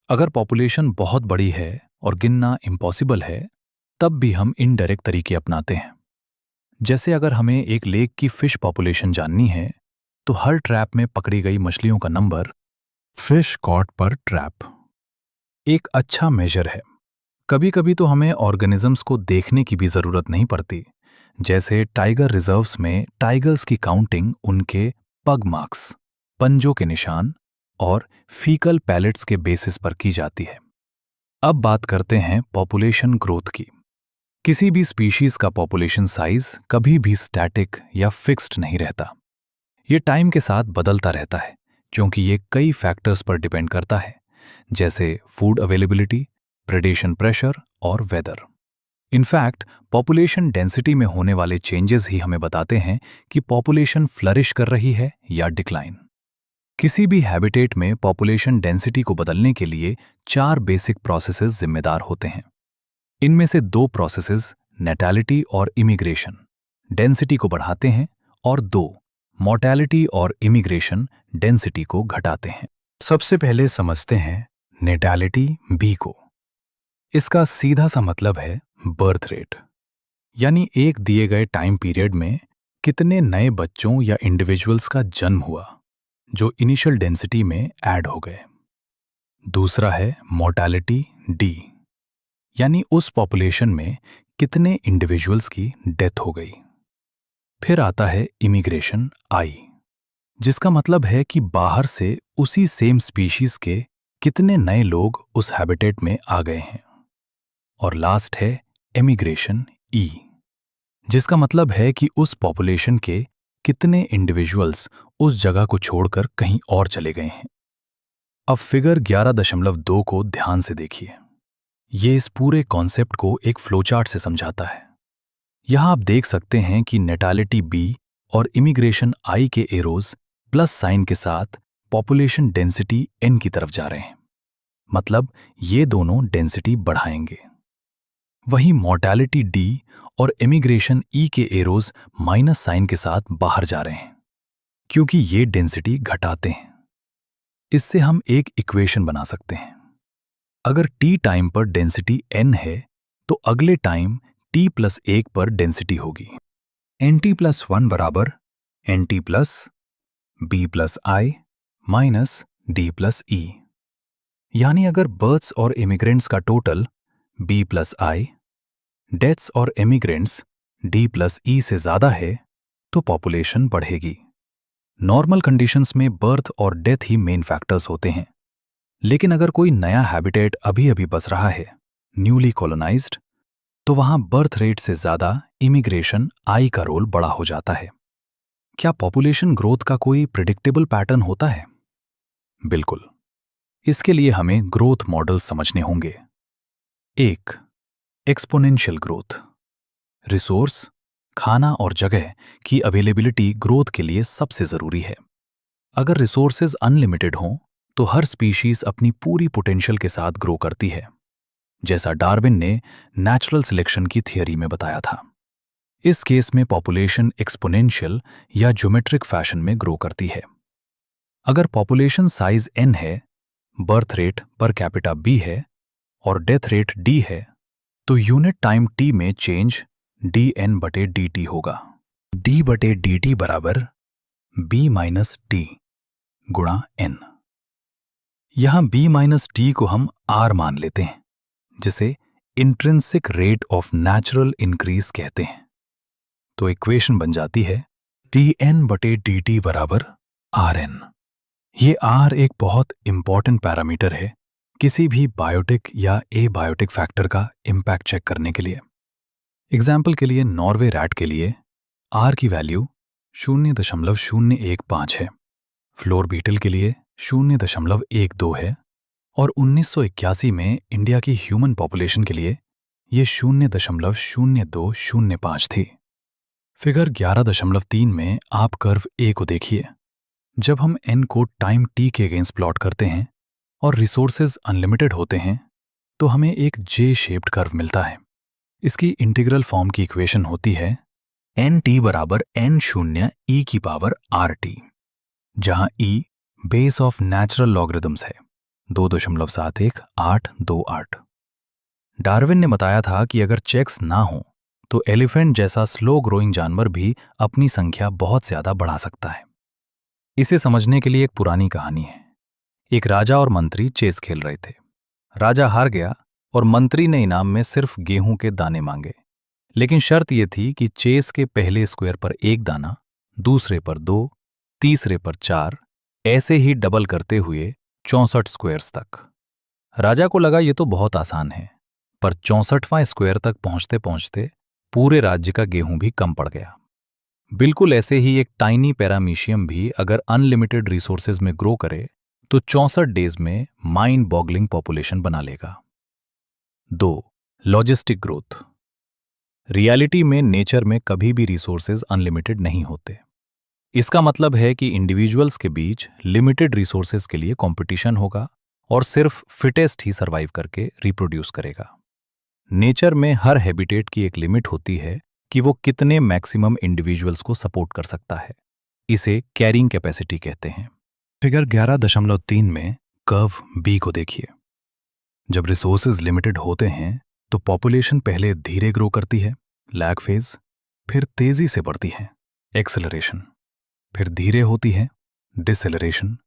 C: अगर पॉपुलेशन बहुत बड़ी है और गिनना इम्पॉसिबल है, तब भी हम इनडायरेक्ट तरीके अपनाते हैं। जैसे अगर हमें एक लेक की फिश पॉपुलेशन जाननी है, तो हर ट्रैप में पकड़ी गई मछलियों का नंबर, फिश कॉट पर ट्रैप, एक अच्छा मेजर है। कभी कभी तो हमें ऑर्गेनिजम्स को देखने की भी जरूरत नहीं पड़ती। जैसे टाइगर रिजर्व्स में टाइगर्स की काउंटिंग उनके पग मार्क्स, पंजों के निशान और फीकल पैलेट्स के बेसिस पर की जाती है। अब बात करते हैं पॉपुलेशन ग्रोथ की। किसी भी स्पीशीज का पॉपुलेशन साइज कभी भी स्टैटिक या फिक्स्ड नहीं रहता। ये टाइम के साथ बदलता रहता है, क्योंकि ये कई फैक्टर्स पर डिपेंड करता है, जैसे फूड अवेलेबिलिटी, प्रेडेशन प्रेशर और वेदर। इनफैक्ट पॉपुलेशन डेंसिटी में होने वाले चेंजेस ही हमें बताते हैं कि पॉपुलेशन फ्लरिश कर रही है या डिक्लाइन। किसी भी हैबिटेट में पॉपुलेशन डेंसिटी को बदलने के लिए 4 बेसिक प्रोसेसेस जिम्मेदार होते हैं। इनमें से 2 प्रोसेसेस, नेटैलिटी और इमिग्रेशन, डेंसिटी को बढ़ाते हैं और 2, मोर्टैलिटी और इमिग्रेशन, डेंसिटी को घटाते हैं। सबसे पहले समझते हैं नेटैलिटी बी को। इसका सीधा सा मतलब है बर्थ रेट, यानी एक दिए गए टाइम पीरियड में कितने नए बच्चों या इंडिविजुअल्स का जन्म हुआ जो इनिशियल डेंसिटी में ऐड हो गए। दूसरा है मोर्टैलिटी डी, यानी उस पॉपुलेशन में कितने इंडिविजुअल्स की डेथ हो गई। फिर आता है इमिग्रेशन आई, जिसका मतलब है कि बाहर से उसी सेम स्पीशीज के कितने नए लोग उस हैबिटेट में आ गए हैं। और लास्ट है एमिग्रेशन ई, जिसका मतलब है कि उस पॉपुलेशन के कितने इंडिविजुअल्स उस जगह को छोड़कर कहीं और चले गए हैं। अब फिगर 11.2 को ध्यान से देखिए। ये इस पूरे कॉन्सेप्ट को एक फ्लोचार्ट से समझाता है। यहां आप देख सकते हैं कि नेटैलिटी बी और इमिग्रेशन आई के एरोज प्लस साइन के साथ पॉपुलेशन डेंसिटी एन की तरफ जा रहे हैं, मतलब ये दोनों डेंसिटी बढ़ाएंगे। वहीं मोर्टैलिटी डी और इमिग्रेशन ई के एरोज माइनस साइन के साथ बाहर जा रहे हैं, क्योंकि ये डेंसिटी घटाते हैं। इससे हम एक इक्वेशन बना सकते हैं। अगर t टाइम पर डेंसिटी n है, तो अगले टाइम t प्लस 1 पर डेंसिटी होगी nt प्लस 1 बराबर nt plus b plus i minus d plus e। यानी अगर बर्थ्स और इमिग्रेंट्स का total b plus i, deaths और इमिग्रेंट्स d प्लस e से ज्यादा है, तो पॉपुलेशन बढ़ेगी। नॉर्मल कंडीशंस में बर्थ और डेथ ही मेन फैक्टर्स होते हैं, लेकिन अगर कोई नया हैबिटेट अभी अभी बस रहा है, न्यूली कॉलोनाइज्ड, तो वहां बर्थ रेट से ज्यादा इमिग्रेशन आई का रोल बड़ा हो जाता है। क्या पॉपुलेशन ग्रोथ का कोई प्रिडिक्टेबल पैटर्न होता है? बिल्कुल। इसके लिए हमें ग्रोथ मॉडल समझने होंगे। 1. Exponential growth. रिसोर्स, खाना और जगह की अवेलेबिलिटी ग्रोथ के लिए सबसे जरूरी है। अगर रिसोर्सेज अनलिमिटेड हों, तो हर स्पीशीज अपनी पूरी पोटेंशियल के साथ ग्रो करती है, जैसा डार्विन ने नेचुरल सिलेक्शन की थियरी में बताया था। इस केस में पॉपुलेशन एक्सपोनेंशियल या ज्योमेट्रिक फैशन में ग्रो करती है। अगर पॉपुलेशन साइज n है, birth rate per capita b है और डेथ रेट d है, तो यूनिट टाइम t में चेंज dn/dt होगा। d/dt बराबर b माइनस t गुणा n। यहां b माइनस t को हम r मान लेते हैं, जिसे intrinsic rate of natural increase कहते हैं। तो इक्वेशन बन जाती है dn/dt बराबर rn। ये r एक बहुत इंपॉर्टेंट पैरामीटर है किसी भी बायोटिक या एबायोटिक फैक्टर का इम्पैक्ट चेक करने के लिए। एग्जाम्पल के लिए नॉर्वे रैट के लिए r की वैल्यू 0.015 है, फ्लोर बीटल के लिए 0.12 है और 1981 में इंडिया की ह्यूमन पॉपुलेशन के लिए ये 0.0205 थी। फिगर 11.3 में आप कर्व ए को देखिए। जब हम n को टाइम t के अगेंस्ट प्लॉट करते हैं और रिसोर्सेज अनलिमिटेड होते हैं तो हमें एक जे शेप्ड कर्व मिलता है। इसकी इंटीग्रल फॉर्म की इक्वेशन होती है nt बराबर n0 e की पावर rt, जहां e base of natural logarithms है 2.71828। डार्विन ने बताया था कि अगर चेक्स ना हो तो एलिफेंट जैसा स्लो ग्रोइंग जानवर भी अपनी संख्या बहुत ज्यादा बढ़ा सकता है। इसे समझने के लिए एक पुरानी कहानी है। एक राजा और मंत्री चेस खेल रहे थे। राजा हार गया और मंत्री ने इनाम में सिर्फ गेहूं के दाने मांगे, लेकिन शर्त यह थी कि चेस के पहले स्क्वायर पर 1 दाना, दूसरे पर 2, तीसरे पर 4, ऐसे ही डबल करते हुए 64 स्क्वायर्स तक। राजा को लगा ये तो बहुत आसान है, पर 64वां स्क्वायर तक पहुंचते पहुंचते पूरे राज्य का गेहूं भी कम पड़ गया। बिल्कुल ऐसे ही एक टाइनी पैरामीशियम भी अगर अनलिमिटेड रिसोर्सेज में ग्रो करे तो 64 डेज में माइंड बॉगलिंग पॉपुलेशन बना लेगा। 2. Logistic growth. रियलिटी में नेचर में कभी भी रिसोर्सेज अनलिमिटेड नहीं होते। इसका मतलब है कि इंडिविजुअल्स के बीच लिमिटेड रिसोर्सेज के लिए कंपटीशन होगा और सिर्फ फिटेस्ट ही सर्वाइव करके रिप्रोड्यूस करेगा। नेचर में हर हैबिटेट की एक लिमिट होती है कि वो कितने मैक्सिमम इंडिविजुअल्स को सपोर्ट कर सकता है। इसे कैरिंग कैपेसिटी कहते हैं। फिगर 11.3 में कर्व बी को देखिए। जब रिसोर्सेज लिमिटेड होते हैं तो पॉपुलेशन पहले धीरे ग्रो करती है, लैग फेज, फिर तेजी से बढ़ती है, एक्सेलरेशन, फिर धीरे होती है, डिसेलरेशन,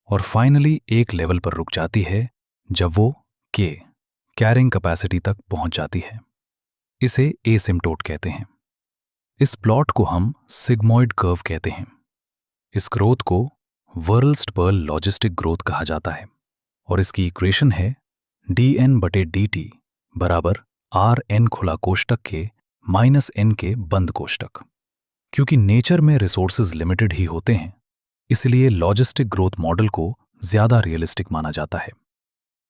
C: और फाइनली एक लेवल पर रुक जाती है जब वो कैरिंग कैपेसिटी तक पहुंच जाती है। इसे एसिम्प्टोट कहते हैं। इस प्लॉट को हम सिग्मॉइड कर्व कहते हैं। इस ग्रोथ को वर्ल्स्ट-पर्ल लॉजिस्टिक ग्रोथ कहा जाता है और इसकी इक्वेशन है dn/dt बराबर rn खुला कोष्टक के -n के बंद कोष्टक। क्योंकि नेचर में रिसोर्सेज लिमिटेड ही होते हैं, इसलिए लॉजिस्टिक ग्रोथ मॉडल को ज्यादा रियलिस्टिक माना जाता है।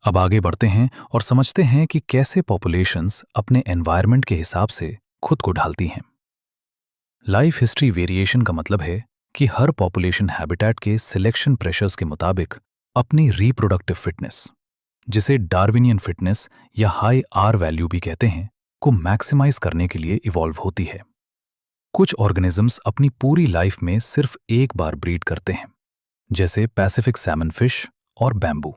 C: अब आगे बढ़ते हैं और समझते हैं कि कैसे पॉपुलेशंस अपने एनवायरनमेंट के हिसाब से खुद को ढालती हैं। लाइफ हिस्ट्री वेरिएशन का मतलब है कि हर पॉपुलेशन हैबिटेट के सिलेक्शन प्रेशर्स के मुताबिक अपनी रिप्रोडक्टिव फिटनेस, जिसे डार्विनियन फिटनेस या हाई आर वैल्यू भी कहते हैं, को मैक्सिमाइज करने के लिए इवॉल्व होती है। कुछ ऑर्गेनिजम्स अपनी पूरी लाइफ में सिर्फ एक बार ब्रीड करते हैं, जैसे पैसिफिक सैमन फिश और बैम्बू।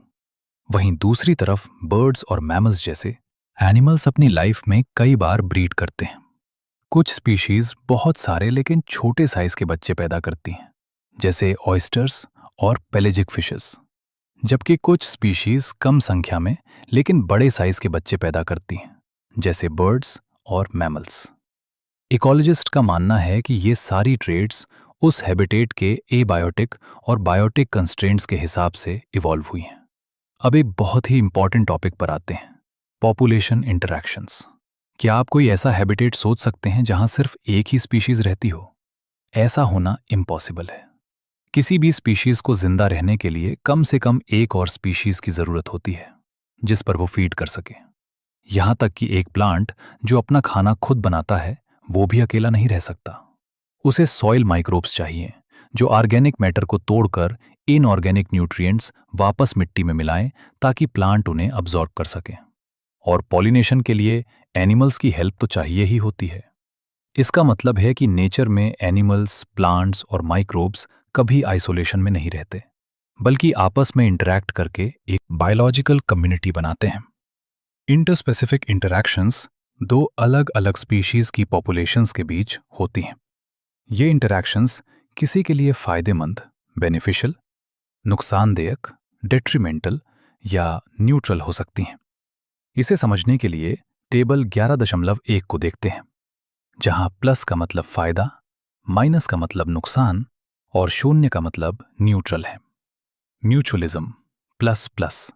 C: वहीं दूसरी तरफ बर्ड्स और मैमल्स जैसे एनिमल्स अपनी लाइफ में कई बार ब्रीड करते हैं। कुछ स्पीशीज बहुत सारे लेकिन छोटे साइज के बच्चे पैदा करती हैं, जैसे ऑयस्टर्स और पेलेजिक फिशेस, जबकि कुछ स्पीशीज कम संख्या में लेकिन बड़े साइज के बच्चे पैदा करती हैं, जैसे बर्ड्स और मैमल्स। इकोलॉजिस्ट का मानना है कि ये सारी ट्रेड्स उस हैबिटेट के एबायोटिक और बायोटिक कंस्ट्रेंट्स के हिसाब से इवॉल्व हुई हैं। अब एक बहुत ही इंपॉर्टेंट टॉपिक पर आते हैं, पॉपुलेशन इंटरैक्शंस। क्या आप कोई ऐसा हैबिटेट सोच सकते हैं जहां सिर्फ एक ही स्पीशीज रहती हो? ऐसा होना इम्पॉसिबल है। किसी भी स्पीशीज को जिंदा रहने के लिए कम से कम एक और स्पीशीज की जरूरत होती है जिस पर वो फीड कर सके। यहां तक कि एक प्लांट जो अपना खाना खुद बनाता है वो भी अकेला नहीं रह सकता। उसे सॉइल माइक्रोब्स चाहिए जो ऑर्गेनिक मैटर को तोड़कर इनऑर्गेनिक न्यूट्रिएंट्स वापस मिट्टी में मिलाएं ताकि प्लांट उन्हें अब्जॉर्ब कर सके। और पॉलिनेशन के लिए एनिमल्स की हेल्प तो चाहिए ही होती है। इसका मतलब है कि नेचर में एनिमल्स, प्लांट्स और माइक्रोब्स कभी आइसोलेशन में नहीं रहते, बल्कि आपस में इंटरैक्ट करके एक बायोलॉजिकल कम्युनिटी बनाते हैं। इंटरस्पेसिफिक इंटरैक्शंस दो अलग अलग स्पीशीज की पॉपुलेशंस के बीच होती हैं। ये इंटरैक्शंस किसी के लिए फायदेमंद, बेनिफिशियल, नुकसानदेयक, डेट्रीमेंटल या न्यूट्रल हो सकती हैं। इसे समझने के लिए टेबल 11.1 को देखते हैं, जहां प्लस का मतलब फायदा, माइनस का मतलब नुकसान और 0 का मतलब न्यूट्रल है। म्यूचुअलिज्म प्लस प्लस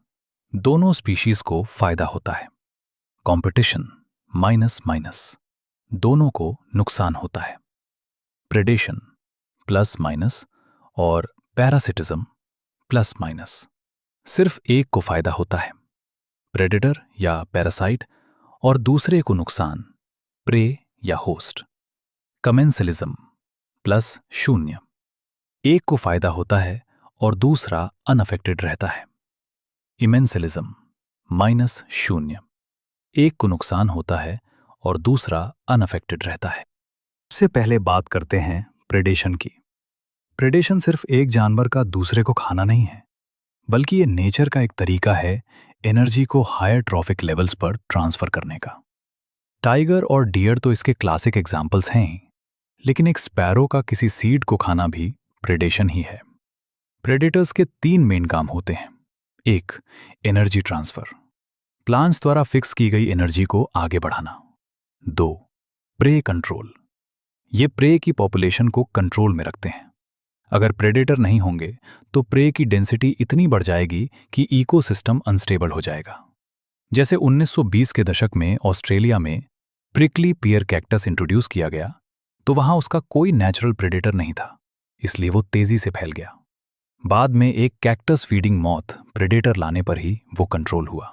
C: दोनों स्पीशीज को फायदा होता है। कंपटीशन माइनस माइनस दोनों को नुकसान होता है। प्रेडेशन प्लस माइनस और पैरासिटिज्म प्लस माइनस सिर्फ एक को फायदा होता है, प्रेडेटर या पैरासाइट, और दूसरे को नुकसान, प्रे या होस्ट। कमेंसलिज्म प्लस 0, एक को फायदा होता है और दूसरा अनअफेक्टेड रहता है। इमेंसलिज्म -0, एक को नुकसान होता है और दूसरा अनअफेक्टेड रहता है। सबसे पहले बात करते हैं प्रेडेशन की। प्रेडेशन सिर्फ एक जानवर का दूसरे को खाना नहीं है, बल्कि ये नेचर का एक तरीका है एनर्जी को हायर ट्रॉफिक लेवल्स पर ट्रांसफर करने का। टाइगर और डियर तो इसके क्लासिक एग्जाम्पल्स हैं ही, लेकिन एक स्पैरो का किसी सीड को खाना भी प्रेडेशन ही है। प्रेडेटर्स के 3 मेन काम होते हैं। 1, एनर्जी ट्रांसफर, प्लांट्स द्वारा फिक्स की गई एनर्जी को आगे बढ़ाना। 2, प्रे कंट्रोल, ये प्रे की पॉपुलेशन को कंट्रोल में रखते हैं। अगर प्रेडेटर नहीं होंगे तो प्रे की डेंसिटी इतनी बढ़ जाएगी कि इकोसिस्टम अनस्टेबल हो जाएगा। जैसे 1920 के दशक में ऑस्ट्रेलिया में प्रिकली पियर कैक्टस इंट्रोड्यूस किया गया, तो वहां उसका कोई नेचुरल प्रेडेटर नहीं था, इसलिए वो तेजी से फैल गया। बाद में एक कैक्टस फीडिंग मॉथ प्रेडेटर लाने पर ही वो कंट्रोल हुआ।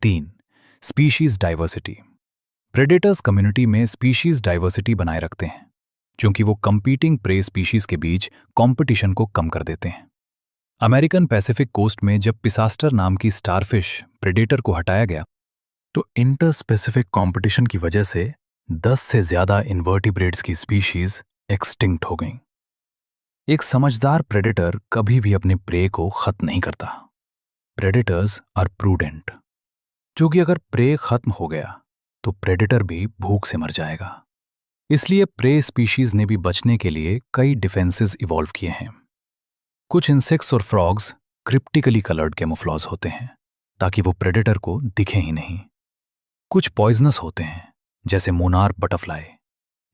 C: 3, स्पीशीज डाइवर्सिटी, प्रेडेटर्स कम्युनिटी में स्पीशीज डाइवर्सिटी बनाए रखते हैं, क्योंकि वो कंपीटिंग प्रे स्पीशीज के बीच कंपटीशन को कम कर देते हैं। अमेरिकन पैसिफिक कोस्ट में जब पिसास्टर नाम की स्टारफिश प्रेडेटर को हटाया गया, तो इंटर स्पेसिफिक कंपटीशन की वजह से 10 से ज्यादा इन्वर्टिब्रेट्स की स्पीशीज एक्सटिंक्ट हो गईं। एक समझदार प्रेडेटर कभी भी अपने प्रे को खत्म नहीं करता। प्रेडेटर्स आर प्रूडेंट, क्योंकि अगर प्रे खत्म हो गया तो प्रेडेटर भी भूख से मर जाएगा। इसलिए प्रे स्पीशीज ने भी बचने के लिए कई डिफेंसेस इवॉल्व किए हैं। कुछ इंसेक्ट्स और फ्रॉग्स क्रिप्टिकली कलर्ड कैमोफ्लॉज होते हैं ताकि वो प्रेडेटर को दिखे ही नहीं। कुछ पॉइजनस होते हैं, जैसे मोनार्क बटरफ्लाई।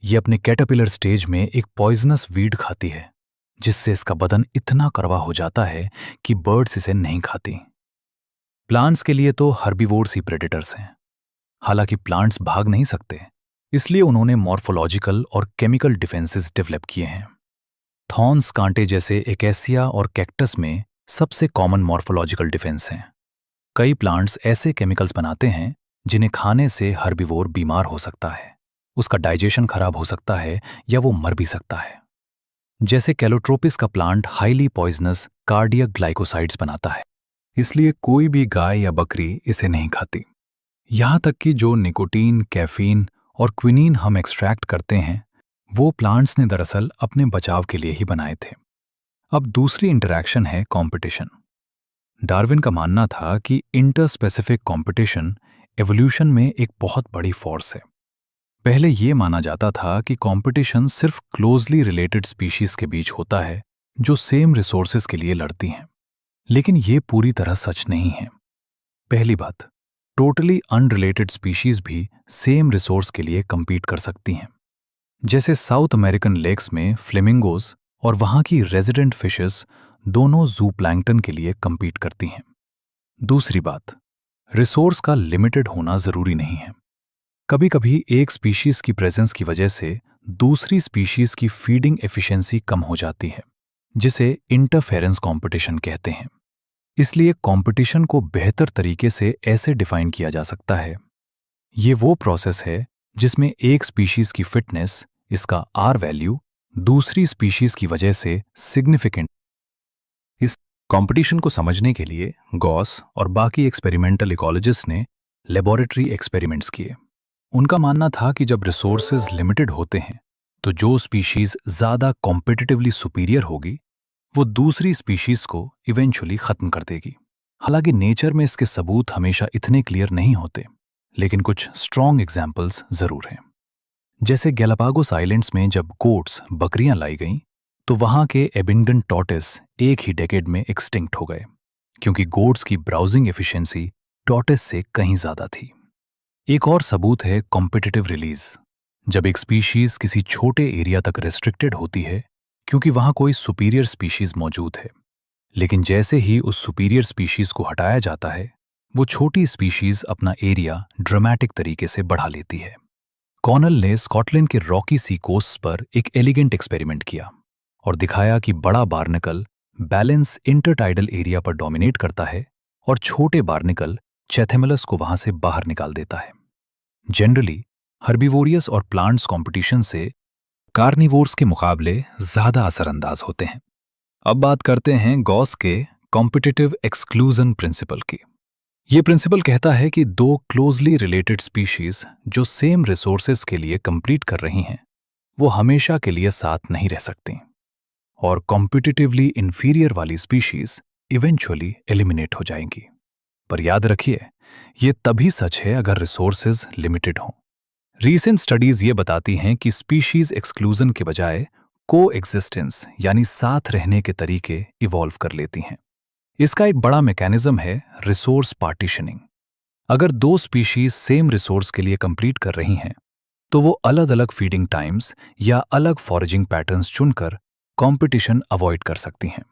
C: ये अपने कैटरपिलर स्टेज में एक पॉइजनस वीड खाती है, जिससे इसका बदन इतना कड़वा हो जाता है कि बर्ड्स इसे नहीं खाती। प्लांट्स के लिए तो हर्बीवोर्स ही प्रेडेटर्स हैं। हालांकि प्लांट्स भाग नहीं सकते, इसलिए उन्होंने मॉर्फोलॉजिकल और केमिकल डिफेंसेस डेवलप किए हैं। थॉर्न्स कांटे जैसे एकेसिया और कैक्टस में सबसे कॉमन मॉर्फोलॉजिकल डिफेंस हैं। कई प्लांट्स ऐसे केमिकल्स बनाते हैं जिन्हें खाने से हर्बीवोर बीमार हो सकता है, उसका डाइजेशन खराब हो सकता है या वो मर भी सकता है। जैसे कैलोट्रोपिस का plant highly poisonous cardiac glycosides बनाता है, इसलिए कोई भी गाय या बकरी इसे नहीं खाती। यहाँ तक कि जो निकोटीन, कैफीन और क्विनीन हम एक्सट्रैक्ट करते हैं, वो प्लांट्स ने दरअसल अपने बचाव के लिए ही बनाए थे। अब दूसरी इंटरैक्शन है कंपटीशन। डार्विन का मानना था कि इंटर स्पेसिफिक कंपटीशन एवोल्यूशन में एक बहुत बड़ी फोर्स है। पहले ये माना जाता था कि कंपटीशन सिर्फ क्लोजली रिलेटेड स्पीशीज के बीच होता है जो सेम रिसोर्सेज के लिए लड़ती हैं, लेकिन ये पूरी तरह सच नहीं है। पहली बात, टोटली अनरिलेटेड स्पीशीज भी सेम रिसोर्स के लिए compete कर सकती हैं। जैसे साउथ अमेरिकन लेक्स में फ्लेमिंगोज और वहां की रेजिडेंट फिशेस दोनों जूप्लैंक्टन के लिए compete करती हैं। दूसरी बात, रिसोर्स का लिमिटेड होना जरूरी नहीं है। कभी कभी एक स्पीशीज की प्रेजेंस की वजह से दूसरी स्पीशीज की फीडिंग एफिशिएंसी कम हो जाती है, जिसे इंटरफेरेंस कंपटीशन कहते हैं। इसलिए कंपटीशन को बेहतर तरीके से ऐसे डिफाइन किया जा सकता है। ये वो प्रोसेस है जिसमें एक स्पीशीज की फिटनेस, इसका आर वैल्यू, दूसरी स्पीशीज की वजह से सिग्निफिकेंट। इस कंपटीशन को समझने के लिए गॉस और बाकी एक्सपेरिमेंटल इकोलॉजिस्ट ने लेबोरेटरी एक्सपेरिमेंट्स किए। उनका मानना था कि जब रिसोर्सेज लिमिटेड होते हैं तो जो स्पीशीज ज्यादा कॉम्पिटिटिवली सुपीरियर होगी वो दूसरी स्पीशीज को इवेंचुअली खत्म कर देगी। हालांकि नेचर में इसके सबूत हमेशा इतने क्लियर नहीं होते, लेकिन कुछ स्ट्रॉन्ग एग्जाम्पल्स जरूर हैं। जैसे गैलापागोस आइलैंड्स में जब गोट्स, बकरियां लाई गईं, तो वहां के एबिंगडन टॉर्टोइस एक ही डेकेड में एक्सटिंक्ट हो गए, क्योंकि गोट्स की ब्राउजिंग एफिशिएंसी टॉर्टोइस से कहीं ज्यादा थी। एक और सबूत है कॉम्पिटिटिव रिलीज। जब एक स्पीशीज किसी छोटे एरिया तक रेस्ट्रिक्टेड होती है क्योंकि वहां कोई सुपीरियर स्पीशीज मौजूद है, लेकिन जैसे ही उस सुपीरियर स्पीशीज को हटाया जाता है, वो छोटी स्पीशीज अपना एरिया ड्रामेटिक तरीके से बढ़ा लेती है। कॉनल ने स्कॉटलैंड के रॉकी सी कोस्ट पर एक एलिगेंट एक्सपेरिमेंट किया और दिखाया कि बड़ा बार्निकल बैलेंस इंटरटाइडल एरिया पर डोमिनेट करता है और छोटे बार्निकल चैथेमलस को वहां से बाहर निकाल देता है। जनरली हर्बीवोरियस और प्लांट्स कंपटीशन से कार्निवोर्स के मुकाबले ज़्यादा असरअंदाज होते हैं। अब बात करते हैं गॉस के कॉम्पिटिटिव एक्सक्लूजन प्रिंसिपल की। ये प्रिंसिपल कहता है कि दो क्लोजली रिलेटेड स्पीशीज जो सेम रिसोर्सेज के लिए कंपीट कर रही हैं, वो हमेशा के लिए साथ नहीं रह सकती और कॉम्पिटिटिवली इंफीरियर वाली स्पीशीज इवेंचुअली एलिमिनेट हो जाएंगी। पर याद रखिए, ये तभी सच है अगर रिसोर्सेज लिमिटेड हों। रीसेंट स्टडीज ये बताती हैं कि स्पीशीज एक्सक्लूजन के बजाय को एग्जिस्टेंस यानी साथ रहने के तरीके इवॉल्व कर लेती हैं। इसका एक बड़ा मैकेनिज्म है रिसोर्स पार्टीशनिंग। अगर दो स्पीशीज सेम रिसोर्स के लिए कंप्लीट कर रही हैं, तो वो अलग अलग फीडिंग टाइम्स या अलग फॉरेजिंग पैटर्न्स चुनकर कंपटीशन अवॉइड कर सकती हैं।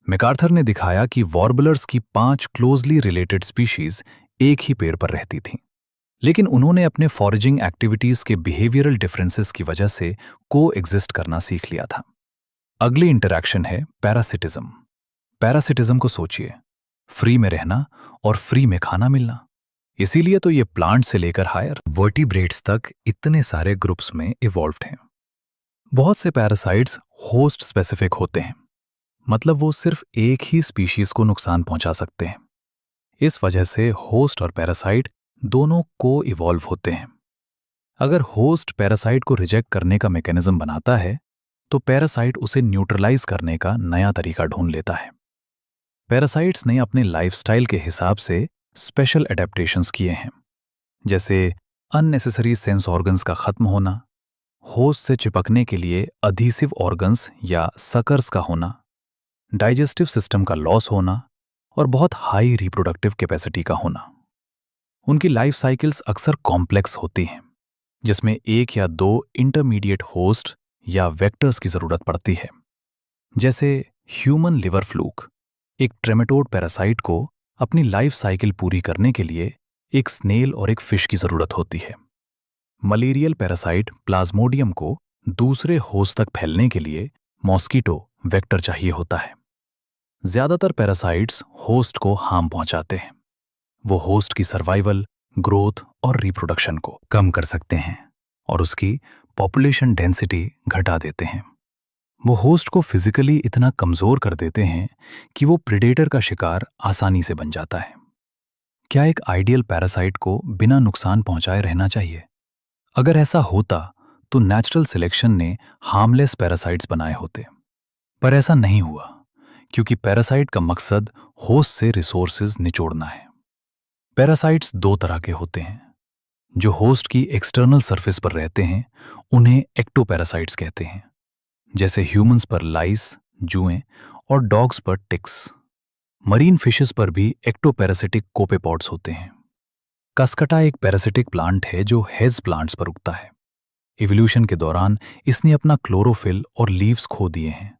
C: मैकार्थर ने दिखाया कि वॉर्बलर्स की 5 क्लोजली रिलेटेड स्पीशीज एक ही पेड़ पर रहती थीं, लेकिन उन्होंने अपने फॉरेजिंग एक्टिविटीज के बिहेवियरल डिफरेंसेस की वजह से को एग्जिस्ट करना सीख लिया था। अगली इंटरैक्शन है पैरासिटिज्म। पैरासिटिज्म को सोचिए, फ्री में रहना और फ्री में खाना मिलना। इसीलिए तो ये प्लांट से लेकर हायर वर्टिब्रेट्स तक इतने सारे ग्रुप्स में इवॉल्व्ड हैं। बहुत से पैरासाइट्स होस्ट स्पेसिफिक होते हैं, मतलब वो सिर्फ एक ही स्पीशीज को नुकसान पहुंचा सकते हैं। इस वजह से होस्ट और पैरासाइट दोनों को इवॉल्व होते हैं। अगर होस्ट पैरासाइट को रिजेक्ट करने का मैकेनिज्म बनाता है, तो पैरासाइट उसे न्यूट्रलाइज करने का नया तरीका ढूंढ लेता है। पैरासाइट्स ने अपने लाइफस्टाइल के हिसाब से स्पेशल एडेप्टेशंस किए हैं, जैसे अननेसेसरी सेंस ऑर्गन्स का खत्म होना, होस्ट से चिपकने के लिए अधीसिव ऑर्गन्स या सकर्स का होना, डाइजेस्टिव सिस्टम का लॉस होना और बहुत हाई रिप्रोडक्टिव कैपेसिटी का होना। उनकी लाइफ साइकिल्स अक्सर कॉम्प्लेक्स होती हैं, जिसमें एक या दो इंटरमीडिएट होस्ट या वेक्टर्स की जरूरत पड़ती है। जैसे ह्यूमन लिवर फ्लूक, एक ट्रेमेटोड पैरासाइट को अपनी लाइफ साइकिल पूरी करने के लिए एक स्नेल और एक फिश की जरूरत होती है। मलेरियल पैरासाइट प्लाज्मोडियम को दूसरे होस्ट तक फैलने के लिए मॉस्किटो वेक्टर चाहिए होता है। ज्यादातर पैरासाइट्स होस्ट को हार्म पहुंचाते हैं। वो होस्ट की सर्वाइवल, ग्रोथ और रिप्रोडक्शन को कम कर सकते हैं और उसकी पॉपुलेशन डेंसिटी घटा देते हैं। वो होस्ट को फिजिकली इतना कमजोर कर देते हैं कि वो प्रेडेटर का शिकार आसानी से बन जाता है। क्या एक आइडियल पैरासाइट को बिना नुकसान पहुंचाए रहना चाहिए? अगर ऐसा होता तो नेचुरल सिलेक्शन ने हार्मलेस पैरासाइट्स बनाए होते, पर ऐसा नहीं हुआ, क्योंकि पैरासाइट का मकसद होस्ट से रिसोर्सेज निचोड़ना है। पैरासाइट्स दो तरह के होते हैं। जो होस्ट की एक्सटर्नल सरफेस पर रहते हैं उन्हें एक्टोपैरासाइट्स कहते हैं, जैसे ह्यूमंस पर लाइस, जुएं और डॉग्स पर टिक्स। मरीन फिशेस पर भी एक्टोपैरासिटिक कोपेपॉड्स होते हैं। कसकटा एक पैरासिटिक प्लांट है जो हेज प्लांट्स पर उगता है। इवोल्यूशन के दौरान इसने अपना क्लोरोफिल और लीव्स खो दिए हैं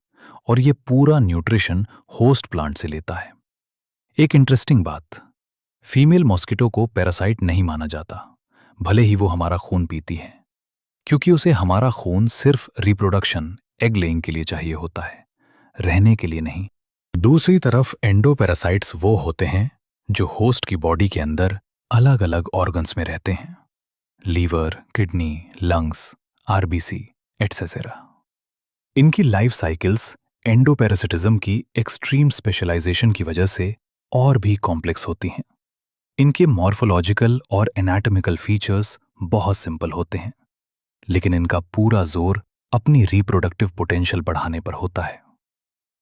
C: और ये पूरा न्यूट्रिशन होस्ट प्लांट से लेता है। एक इंटरेस्टिंग बात, फीमेल मॉस्किटो को पैरासाइट नहीं माना जाता, भले ही वो हमारा खून पीती है, क्योंकि उसे हमारा खून सिर्फ रिप्रोडक्शन, एग लेइंग के लिए चाहिए होता है, रहने के लिए नहीं। दूसरी तरफ एंडोपैरासाइट्स वो होते हैं जो होस्ट की बॉडी के अंदर अलग अलग ऑर्गन्स में रहते हैं, liver, kidney, lungs, RBC etcetera. इनकी लाइफ साइकिल्स एंडोपैरासिटिज्म की एक्सट्रीम स्पेशलाइजेशन की वजह से और भी कॉम्प्लेक्स होती हैं। इनके मॉर्फोलॉजिकल और एनाटॉमिकल फीचर्स बहुत सिंपल होते हैं, लेकिन इनका पूरा जोर अपनी रिप्रोडक्टिव पोटेंशियल बढ़ाने पर होता है।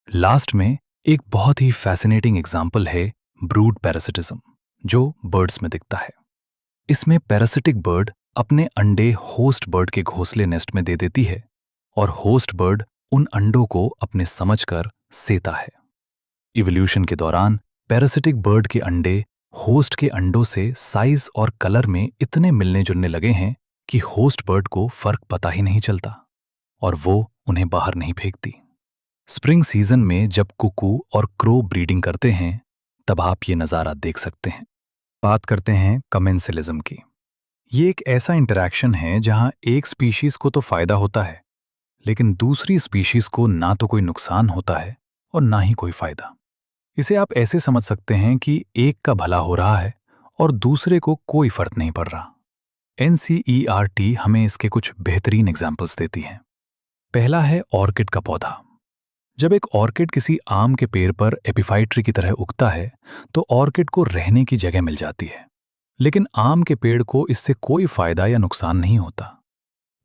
C: लास्ट में एक बहुत ही फैसिनेटिंग एग्जाम्पल है ब्रूड पैरासिटिज्म, जो बर्ड्स में दिखता है। इसमें पैरासिटिक बर्ड अपने अंडे होस्ट बर्ड के घोंसले नेस्ट में दे देती है और होस्ट बर्ड उन अंडों को अपने समझकर सेता है। इवोल्यूशन के दौरान पैरासिटिक बर्ड के अंडे होस्ट के अंडों से साइज और कलर में इतने मिलने जुलने लगे हैं कि होस्ट बर्ड को फर्क पता ही नहीं चलता और वो उन्हें बाहर नहीं फेंकती। स्प्रिंग सीजन में जब कुकू और क्रो ब्रीडिंग करते हैं, तब आप ये नज़ारा देख सकते हैं। बात करते हैं कमेंसलिज्म की। ये एक ऐसा इंटरैक्शन है जहां एक स्पीशीज को तो फायदा होता है, लेकिन दूसरी स्पीशीज को ना तो कोई नुकसान होता है और ना ही कोई फायदा। इसे आप ऐसे समझ सकते हैं कि एक का भला हो रहा है और दूसरे को कोई फर्क नहीं पड़ रहा। NCERT हमें इसके कुछ बेहतरीन एग्जाम्पल्स देती है। पहला है ऑर्किड का पौधा। जब एक ऑर्किड किसी आम के पेड़ पर एपिफाइट्री की तरह उगता है तो ऑर्किड को रहने की जगह मिल जाती है, लेकिन आम के पेड़ को इससे कोई फायदा या नुकसान नहीं होता।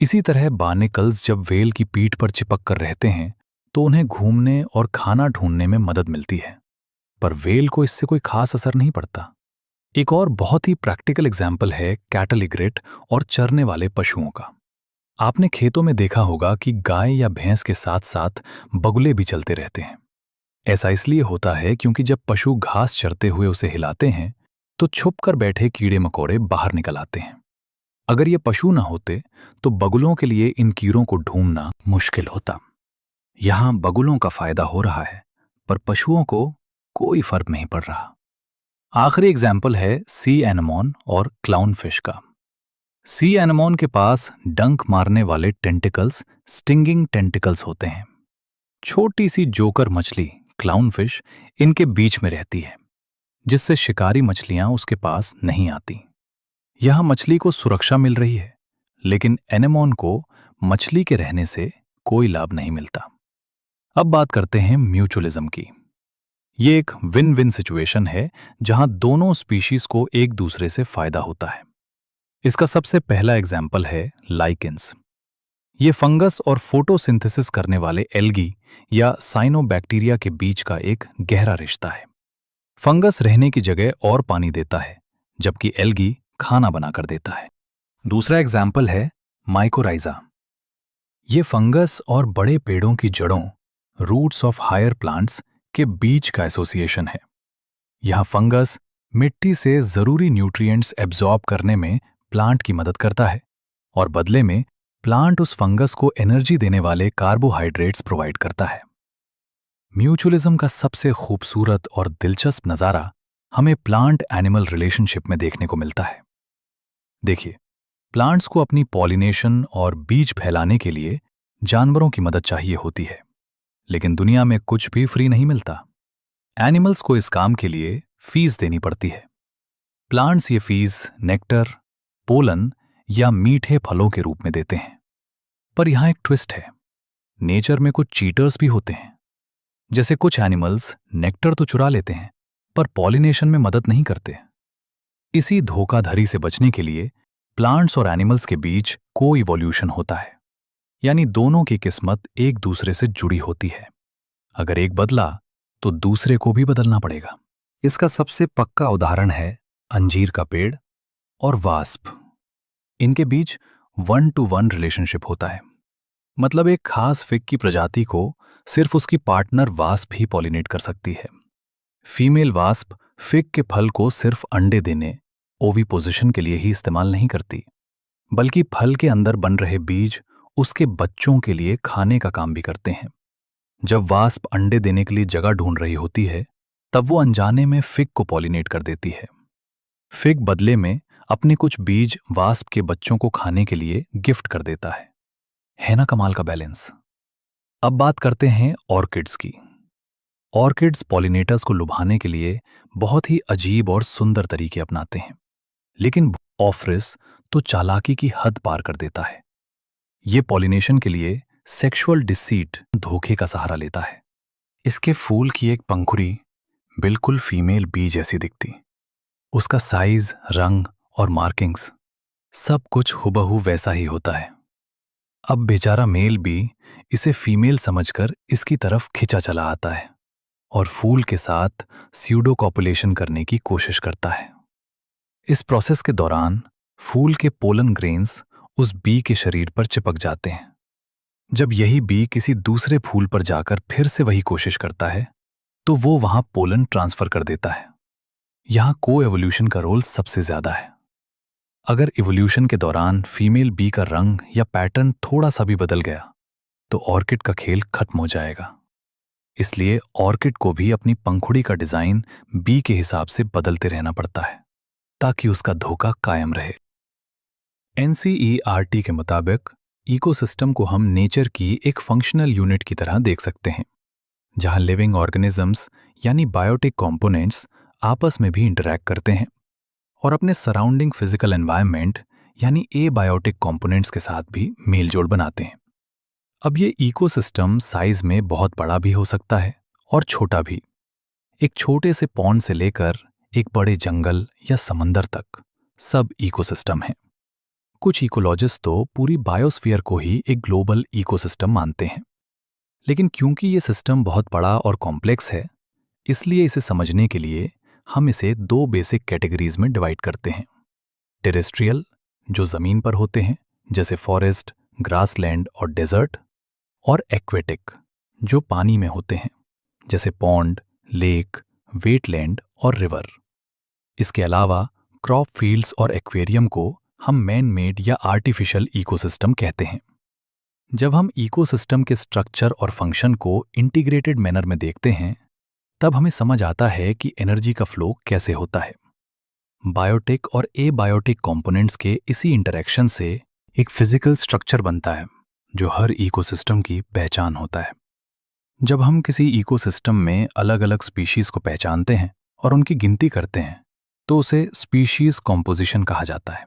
C: इसी तरह बार्नेकल्स जब वेल की पीठ पर चिपक कर रहते हैं तो उन्हें घूमने और खाना ढूंढने में मदद मिलती है, पर वेल को इससे कोई खास असर नहीं पड़ता। एक और बहुत ही प्रैक्टिकल एग्जाम्पल है कैटल इग्रेट और चरने वाले पशुओं का। आपने खेतों में देखा होगा कि गाय या भैंस के साथ साथ बगुले भी चलते रहते हैं। ऐसा इसलिए होता है क्योंकि जब पशु घास चरते हुए उसे हिलाते हैं तो छुपकर बैठे कीड़े मकोड़े बाहर निकल आते हैं। अगर ये पशु ना होते तो बगुलों के लिए इन कीड़ों को ढूंढना मुश्किल होता। यहां बगुलों का फायदा हो रहा है, पर पशुओं को कोई फर्क नहीं पड़ रहा। आखिरी एग्जाम्पल है सी एनेमोन और क्लाउन फिश का। सी एनेमोन के पास डंक मारने वाले टेंटिकल्स, स्टिंगिंग टेंटिकल्स होते हैं। छोटी सी जोकर मछली क्लाउन फिश इनके बीच में रहती है, जिससे शिकारी मछलियां उसके पास नहीं आती। यहां मछली को सुरक्षा मिल रही है, लेकिन एनेमोन को मछली के रहने से कोई लाभ नहीं मिलता। अब बात करते हैं म्यूचुअलिज्म की। ये एक विन विन सिचुएशन है जहां दोनों स्पीशीज को एक दूसरे से फायदा होता है। इसका सबसे पहला एग्जाम्पल है लाइकेंस। ये फंगस और फोटोसिंथेसिस करने वाले एल्गी या साइनोबैक्टीरिया के बीच का एक गहरा रिश्ता है। फंगस रहने की जगह और पानी देता है, जबकि एल्गी खाना बनाकर देता है। दूसरा एग्जाम्पल है माइकोराइजा। ये फंगस और बड़े पेड़ों की जड़ों, रूट्स ऑफ हायर प्लांट्स के बीच का एसोसिएशन है। यहां फंगस मिट्टी से जरूरी न्यूट्रिएंट्स एब्जॉर्ब करने में प्लांट की मदद करता है और बदले में प्लांट उस फंगस को एनर्जी देने वाले कार्बोहाइड्रेट्स प्रोवाइड करता है। म्यूचुअलिज्म का सबसे खूबसूरत और दिलचस्प नज़ारा हमें प्लांट एनिमल रिलेशनशिप में देखने को मिलता है। देखिए, प्लांट्स को अपनी पॉलिनेशन और बीज फैलाने के लिए जानवरों की मदद चाहिए होती है, लेकिन दुनिया में कुछ भी फ्री नहीं मिलता। एनिमल्स को इस काम के लिए फीस देनी पड़ती है। प्लांट्स ये फीस नेक्टर, पोलन या मीठे फलों के रूप में देते हैं। पर यहां एक ट्विस्ट है। नेचर में कुछ चीटर्स भी होते हैं। जैसे कुछ एनिमल्स नेक्टर तो चुरा लेते हैं, पर पॉलिनेशन में मदद नहीं करते। इसी धोखाधड़ी से बचने के लिए प्लांट्स और एनिमल्स के बीच को इवोल्यूशन होता है, यानी दोनों की किस्मत एक दूसरे से जुड़ी होती है। अगर एक बदला तो दूसरे को भी बदलना पड़ेगा। इसका सबसे पक्का उदाहरण है अंजीर का पेड़ और वास्प। इनके बीच 1-to-1 रिलेशनशिप होता है। मतलब एक खास फिग की प्रजाति को सिर्फ उसकी पार्टनर वास्प ही पॉलिनेट कर सकती है। फीमेल वास्प फिग के फल को सिर्फ अंडे देने, ओविपोजिशन के लिए ही इस्तेमाल नहीं करती, बल्कि फल के अंदर बन रहे बीज उसके बच्चों के लिए खाने का काम भी करते हैं। जब वास्प अंडे देने के लिए जगह ढूंढ रही होती है, तब वो अनजाने में फिग को पॉलिनेट कर देती है। फिग बदले में अपने कुछ बीज वास्प के बच्चों को खाने के लिए गिफ्ट कर देता है ना कमाल का बैलेंस। अब बात करते हैं ऑर्किड्स की। ऑर्किड्स पॉलिनेटर्स को लुभाने के लिए बहुत ही अजीब और सुंदर तरीके अपनाते हैं, लेकिन ऑफ्रिस तो चालाकी की हद पार कर देता है। ये पॉलिनेशन के लिए सेक्सुअल डिसीट, धोखे का सहारा लेता है। इसके फूल की एक पंखुड़ी बिल्कुल फीमेल बी जैसी दिखती। उसका साइज, रंग और मार्किंग्स सब कुछ हुबहू वैसा ही होता है। अब बेचारा मेल बी इसे फीमेल समझकर इसकी तरफ खिंचा चला आता है और फूल के साथ स्यूडो कॉपुलेशन करने की कोशिश करता है। इस प्रोसेस के दौरान फूल के पोलन ग्रेन्स उस बी के शरीर पर चिपक जाते हैं। जब यही बी किसी दूसरे फूल पर जाकर फिर से वही कोशिश करता है, तो वो वहां पोलन ट्रांसफर कर देता है। यहां को एवोल्यूशन का रोल सबसे ज्यादा है। अगर इवोल्यूशन के दौरान फीमेल बी का रंग या पैटर्न थोड़ा सा भी बदल गया, तो ऑर्किड का खेल खत्म हो जाएगा। इसलिए ऑर्किड को भी अपनी पंखुड़ी का डिजाइन बी के हिसाब से बदलते रहना पड़ता है, ताकि उसका धोखा कायम रहे। NCERT के मुताबिक इकोसिस्टम को हम नेचर की एक फंक्शनल यूनिट की तरह देख सकते हैं, जहां लिविंग ऑर्गेनिजम्स यानी बायोटिक कंपोनेंट्स आपस में भी इंटरैक्ट करते हैं और अपने सराउंडिंग फिजिकल एनवायरनमेंट यानी एबायोटिक कंपोनेंट्स के साथ भी मेलजोल बनाते हैं। अब ये इकोसिस्टम साइज में बहुत बड़ा भी हो सकता है और छोटा भी। एक छोटे से पॉन्ड से लेकर एक बड़े जंगल या समंदर तक सब इकोसिस्टम हैं। कुछ इकोलॉजिस्ट तो पूरी बायोस्फीयर को ही एक ग्लोबल इकोसिस्टम मानते हैं। लेकिन क्योंकि ये सिस्टम बहुत बड़ा और कॉम्प्लेक्स है, इसलिए इसे समझने के लिए हम इसे दो बेसिक कैटेगरीज में डिवाइड करते हैं। टेरेस्ट्रियल, जो जमीन पर होते हैं जैसे फॉरेस्ट, ग्रासलैंड और डेजर्ट, और एक्वेटिक, जो पानी में होते हैं जैसे पॉन्ड, लेक, वेटलैंड और रिवर। इसके अलावा क्रॉप फील्ड्स और एक्वेरियम को हम मैन मेड या आर्टिफिशियल इकोसिस्टम कहते हैं। जब हम इकोसिस्टम के स्ट्रक्चर और फंक्शन को इंटीग्रेटेड मैनर में देखते हैं, तब हमें समझ आता है कि एनर्जी का फ्लो कैसे होता है। बायोटिक और एबायोटिक कंपोनेंट्स के इसी इंटरेक्शन से एक फिजिकल स्ट्रक्चर बनता है जो हर इकोसिस्टम की पहचान होता है। जब हम किसी इकोसिस्टम में अलग अलग स्पीशीज को पहचानते हैं और उनकी गिनती करते हैं, तो उसे स्पीशीज कॉम्पोजिशन कहा जाता है।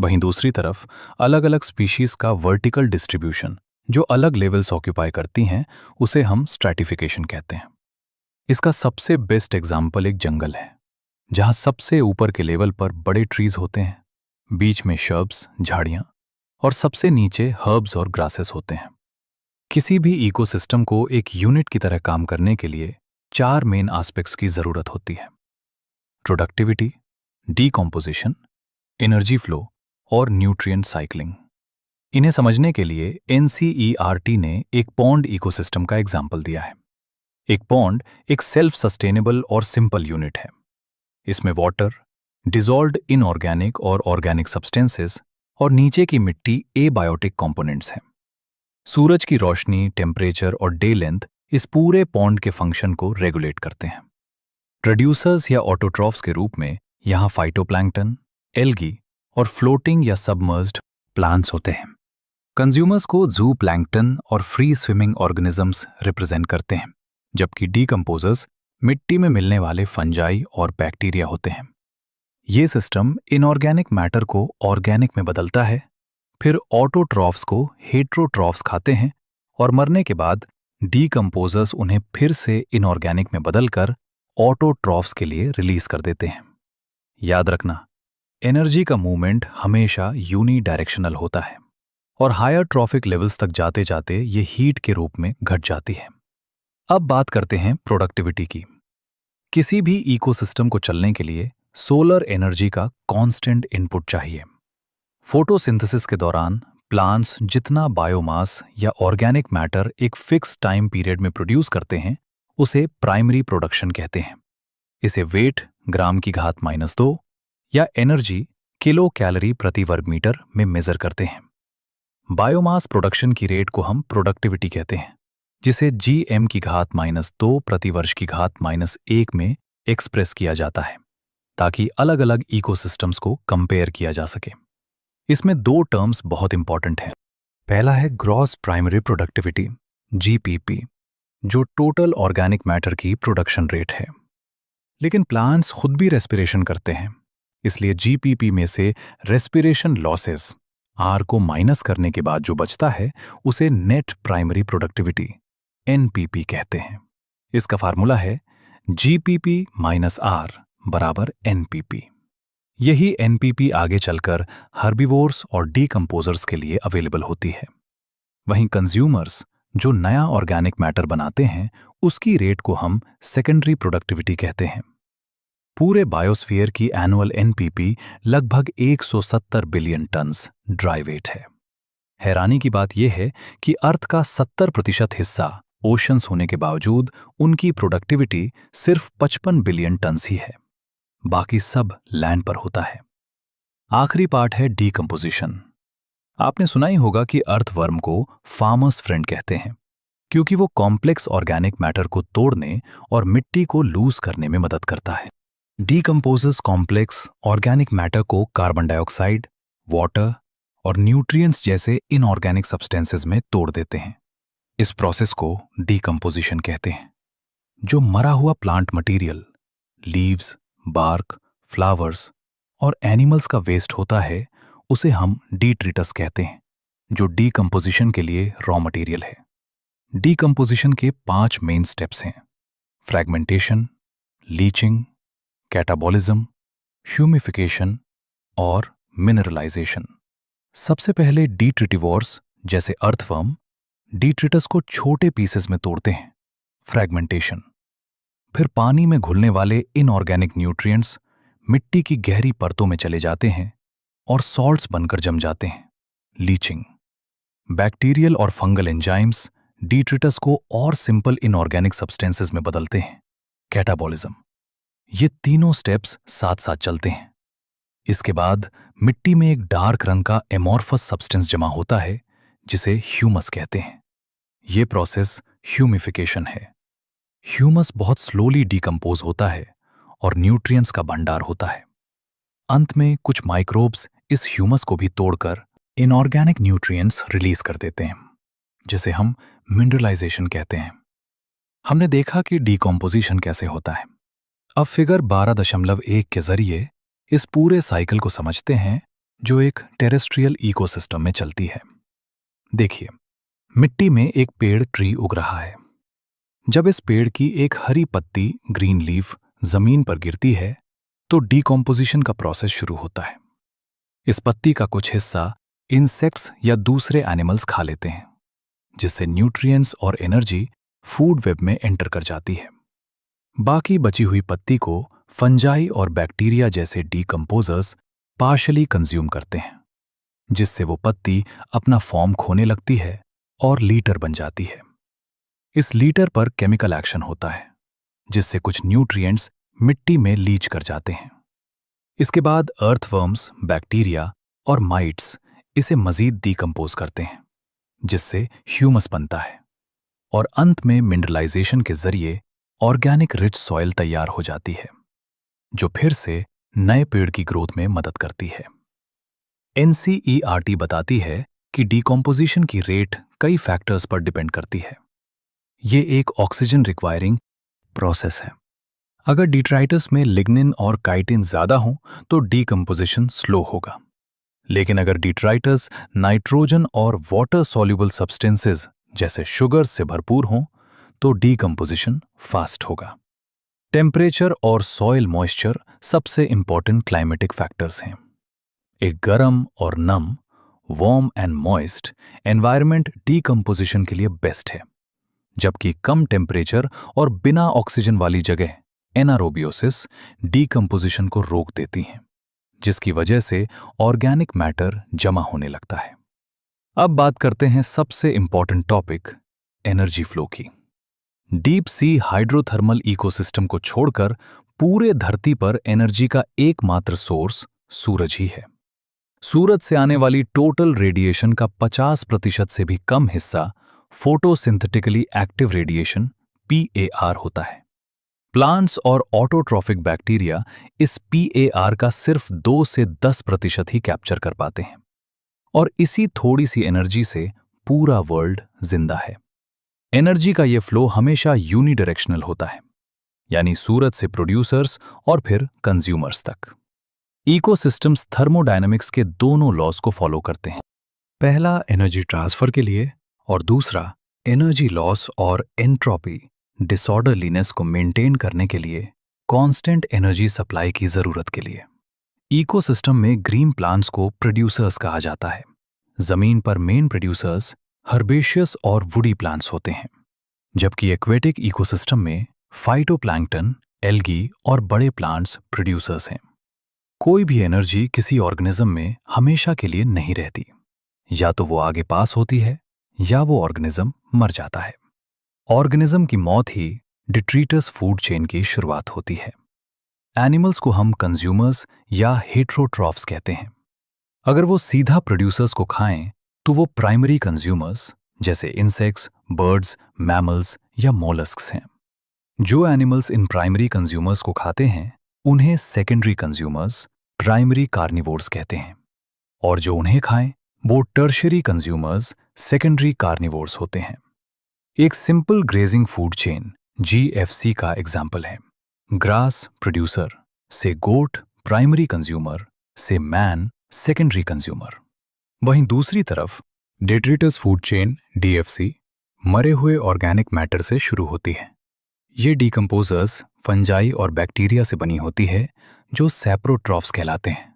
C: वहीं दूसरी तरफ अलग अलग स्पीशीज का वर्टिकल डिस्ट्रीब्यूशन, जो अलग लेवल्स ऑक्यूपाई करती हैं, उसे हम स्ट्रैटिफिकेशन कहते हैं। इसका सबसे बेस्ट एग्जाम्पल एक जंगल है, जहां सबसे ऊपर के लेवल पर बड़े ट्रीज होते हैं, बीच में शर्ब्स, झाड़ियां, और सबसे नीचे हर्ब्स और ग्रासेस होते हैं। किसी भी इकोसिस्टम को एक यूनिट की तरह काम करने के लिए 4 मेन एस्पेक्ट्स की जरूरत होती है: प्रोडक्टिविटी, डीकॉम्पोजिशन, एनर्जी फ्लो और न्यूट्रिएंट साइक्लिंग। इन्हें समझने के लिए NCERT ने एक पॉन्ड इकोसिस्टम का एग्जाम्पल दिया है। एक पॉन्ड एक सेल्फ सस्टेनेबल और सिंपल यूनिट है। इसमें वाटर, डिसॉल्व्ड इनऑर्गेनिक और ऑर्गेनिक सब्सटेंसेस और नीचे की मिट्टी एबायोटिक कंपोनेंट्स हैं। सूरज की रोशनी, टेम्परेचर और डे लेंथ इस पूरे पॉन्ड के फंक्शन को रेगुलेट करते हैं। प्रोड्यूसर्स या ऑटोट्रॉफ्स के रूप में यहाँ फाइटोप्लैंक्टन, एल्गी और फ्लोटिंग या सबमर्ज्ड प्लांट्स होते हैं। कंज्यूमर्स को जू प्लैंक्टन और फ्री स्विमिंग ऑर्गेनिजम्स रिप्रेजेंट करते हैं, जबकि डीकंपोजर्स मिट्टी में मिलने वाले फंजाई और बैक्टीरिया होते हैं। ये सिस्टम इनऑर्गेनिक मैटर को ऑर्गेनिक में बदलता है, फिर ऑटोट्रॉफ्स को हेट्रोट्रॉफ्स खाते हैं और मरने के बाद डीकंपोजर्स उन्हें फिर से इनऑर्गेनिक में बदलकर ऑटोट्रॉफ्स के लिए रिलीज कर देते हैं। याद रखना, एनर्जी का मूवमेंट हमेशा यूनी डायरेक्शनल होता है और हायर ट्रॉफिक लेवल्स तक जाते जाते ये हीट के रूप में घट जाती है। अब बात करते हैं प्रोडक्टिविटी की। किसी भी इकोसिस्टम को चलने के लिए सोलर एनर्जी का कांस्टेंट इनपुट चाहिए। फोटोसिंथेसिस के दौरान प्लांट्स जितना बायोमास या ऑर्गेनिक मैटर एक फिक्स टाइम पीरियड में प्रोड्यूस करते हैं, उसे प्राइमरी प्रोडक्शन कहते हैं। इसे वेट ग्राम की घात -2 या एनर्जी किलो कैलोरी प्रति वर्ग मीटर में मेजर करते हैं। बायोमास प्रोडक्शन की रेट को हम प्रोडक्टिविटी कहते हैं, जिसे GM की घात -2 प्रति वर्ष की घात -1 में एक्सप्रेस किया जाता है, ताकि अलग अलग इकोसिस्टम्स को कंपेयर किया जा सके। इसमें 2 टर्म्स बहुत इंपॉर्टेंट हैं। पहला है ग्रॉस प्राइमरी प्रोडक्टिविटी, GPP, जो टोटल ऑर्गेनिक मैटर की प्रोडक्शन रेट है। लेकिन प्लांट्स खुद भी रेस्पिरेशन करते हैं, इसलिए GPP में से रेस्पिरेशन लॉसेस R को माइनस करने के बाद जो बचता है, उसे नेट प्राइमरी प्रोडक्टिविटी NPP कहते हैं। इसका फार्मूला है GPP - R बराबर NPP। यही NPP आगे चलकर हर्बीवोर्स और डीकंपोजर्स के लिए अवेलेबल होती है। वहीं कंज्यूमर्स जो नया ऑर्गेनिक मैटर बनाते हैं, उसकी रेट को हम सेकेंडरी प्रोडक्टिविटी कहते हैं। पूरे बायोस्फीयर की एनुअल NPP लगभग 170 बिलियन टन्स ड्राई वेट है। हैरानी की बात यह है कि अर्थ का 70% हिस्सा ओशंस होने के बावजूद उनकी प्रोडक्टिविटी सिर्फ 55 बिलियन टन्स ही है। बाकी सब लैंड पर होता है। आखिरी पार्ट है डीकंपोजिशन। आपने सुना ही होगा कि अर्थवर्म को फार्मर्स फ्रेंड कहते हैं, क्योंकि वो कॉम्प्लेक्स ऑर्गेनिक मैटर को तोड़ने और मिट्टी को लूज करने में मदद करता है। डीकंपोजर्स कॉम्प्लेक्स ऑर्गेनिक मैटर को कार्बन डाइऑक्साइड, वाटर और न्यूट्रिएंट्स जैसे इनऑर्गेनिक सब्सटेंसेस में तोड़ देते हैं। इस प्रोसेस को डीकंपोजिशन कहते हैं। जो मरा हुआ plant material, leaves, bark, flowers और एनिमल्स का वेस्ट होता है, उसे हम डीट्रिटस कहते हैं, जो डीकम्पोजिशन के लिए रॉ मटेरियल है। डीकम्पोजिशन के 5 मेन स्टेप्स हैं: फ्रैगमेंटेशन, लीचिंग, कैटाबॉलिज्म, ह्यूमिफिकेशन और मिनरलाइजेशन। सबसे पहले डीट्रिटिवोर्स जैसे अर्थवर्म डीट्रिटस को छोटे पीसेस में तोड़ते हैं, फ्रैगमेंटेशन। फिर पानी में घुलने वाले इनऑर्गेनिक न्यूट्रिएंट्स मिट्टी की गहरी परतों में चले जाते हैं और सॉल्ट्स बनकर जम जाते हैं, लीचिंग। बैक्टीरियल और फंगल एंजाइम्स डीट्रिटस को और सिंपल इनऑर्गेनिक सब्सटेंसेस में बदलते हैं, कैटाबॉलिज्म। ये तीनों स्टेप्स साथ साथ चलते हैं। इसके बाद मिट्टी में एक डार्क रंग का एमॉर्फस सब्सटेंस जमा होता है, जिसे ह्यूमस कहते हैं। ये प्रोसेस ह्यूमिफिकेशन है। ह्यूमस बहुत स्लोली डीकंपोज होता है और न्यूट्रिएंट्स का भंडार होता है। अंत में कुछ माइक्रोब्स इस ह्यूमस को भी तोड़कर इनऑर्गेनिक न्यूट्रिएंट्स रिलीज कर देते हैं, जिसे हम मिनरलाइजेशन कहते हैं। हमने देखा कि डीकंपोजिशन कैसे होता है। अब फिगर 12.1 के जरिए इस पूरे साइकिल को समझते हैं, जो एक टेरेस्ट्रियल इकोसिस्टम में चलती है। देखिए, मिट्टी में एक पेड़ ट्री उग रहा है। जब इस पेड़ की एक हरी पत्ती ग्रीन लीफ जमीन पर गिरती है, तो डीकंपोजिशन का प्रोसेस शुरू होता है। इस पत्ती का कुछ हिस्सा इंसेक्ट्स या दूसरे एनिमल्स खा लेते हैं, जिससे न्यूट्रिएंट्स और एनर्जी फूड वेब में एंटर कर जाती है। बाकी बची हुई पत्ती को फंजाई और बैक्टीरिया जैसे डीकंपोजर्स पार्शली कंज्यूम करते हैं, जिससे वो पत्ती अपना फॉर्म खोने लगती है और लीटर बन जाती है। इस लीटर पर केमिकल एक्शन होता है, जिससे कुछ न्यूट्रिएंट्स मिट्टी में लीच कर जाते हैं। इसके बाद अर्थवर्म्स, बैक्टीरिया और माइट्स इसे मजीद डीकंपोज करते हैं, जिससे ह्यूमस बनता है और अंत में मिनरलाइजेशन के जरिए ऑर्गेनिक रिच सॉइल तैयार हो जाती है, जो फिर से नए पेड़ की ग्रोथ में मदद करती है। NCERT बताती है कि डीकंपोजिशन की रेट कई फैक्टर्स पर डिपेंड करती है। ये एक ऑक्सीजन रिक्वायरिंग प्रोसेस है। अगर डिट्राइटस में लिग्निन और काइटिन ज्यादा हो तो डीकंपोजिशन स्लो होगा, लेकिन अगर डिट्राइटस नाइट्रोजन और वाटर सॉल्युबल सब्सटेंसेस जैसे शुगर से भरपूर हों तो डीकंपोजिशन फास्ट होगा। टेम्परेचर और सॉइल मॉइस्चर सबसे इंपॉर्टेंट क्लाइमेटिक फैक्टर्स हैं। एक गर्म और नम, warm and moist environment decomposition के लिए बेस्ट है, जबकि कम टेम्परेचर और बिना ऑक्सीजन वाली जगह एनारोबियोसिस डीकंपोजिशन को रोक देती हैं, जिसकी वजह से ऑर्गेनिक मैटर जमा होने लगता है। अब बात करते हैं सबसे इंपॉर्टेंट टॉपिक, एनर्जी फ्लो की। डीप सी हाइड्रोथर्मल इकोसिस्टम को छोड़कर पूरे धरती पर एनर्जी का एकमात्र सोर्स सूरज ही है। सूरज से आने वाली टोटल रेडिएशन का 50% से भी कम हिस्सा फोटोसिंथेटिकली एक्टिव रेडिएशन PAR होता है। प्लांट्स और ऑटोट्रॉफिक बैक्टीरिया इस PAR का सिर्फ 2 से 10% ही कैप्चर कर पाते हैं, और इसी थोड़ी सी एनर्जी से पूरा वर्ल्ड जिंदा है। एनर्जी का ये फ्लो हमेशा यूनिडायरेक्शनल होता है, यानी सूरज से प्रोड्यूसर्स और फिर कंज्यूमर्स तक। इकोसिस्टम्स थर्मोडायनामिक्स के दोनों लॉज को फॉलो करते हैं, पहला एनर्जी ट्रांसफर के लिए और दूसरा एनर्जी लॉस और एंट्रोपी डिसऑर्डरलीनेस को मेंटेन करने के लिए कांस्टेंट एनर्जी सप्लाई की जरूरत के लिए। इकोसिस्टम में ग्रीन प्लांट्स को प्रोड्यूसर्स कहा जाता है। जमीन पर मेन प्रोड्यूसर्स हर्बेशियस और वुडी प्लांट्स होते हैं, जबकि एक्वेटिक इकोसिस्टम में फाइटोप्लैंक्टन, एल्गी और बड़े प्लांट्स प्रोड्यूसर्स हैं। कोई भी एनर्जी किसी ऑर्गेनिज्म में हमेशा के लिए नहीं रहती, या तो वो आगे पास होती है या वो ऑर्गेनिज्म मर जाता है। ऑर्गेनिज्म की मौत ही डिट्रीटस फूड चेन की शुरुआत होती है। एनिमल्स को हम कंज्यूमर्स या हेट्रोट्रॉफ्स कहते हैं। अगर वो सीधा प्रोड्यूसर्स को खाएं तो वो प्राइमरी कंज्यूमर्स जैसे इंसेक्ट्स, बर्ड्स, मैमल्स या मोलस्क्स हैं। जो एनिमल्स इन प्राइमरी कंज्यूमर्स को खाते हैं उन्हें सेकेंडरी कंज्यूमर्स, प्राइमरी कार्निवोर्स कहते हैं, और जो उन्हें खाएं वो टर्शियरी कंज्यूमर्स, सेकेंडरी कार्निवोर्स होते हैं। एक simple grazing food chain GFC का एग्जाम्पल है। ग्रास प्रोड्यूसर से गोट प्राइमरी कंज्यूमर से मैन सेकेंडरी कंज्यूमर। वहीं दूसरी तरफ डेट्रिटस फूड चेन डीएफसी मरे हुए ऑर्गेनिक मैटर से शुरू होती है। ये डीकम्पोजर्स फंजाई और बैक्टीरिया से बनी होती है जो सैप्रोट्रॉफ्स कहलाते हैं।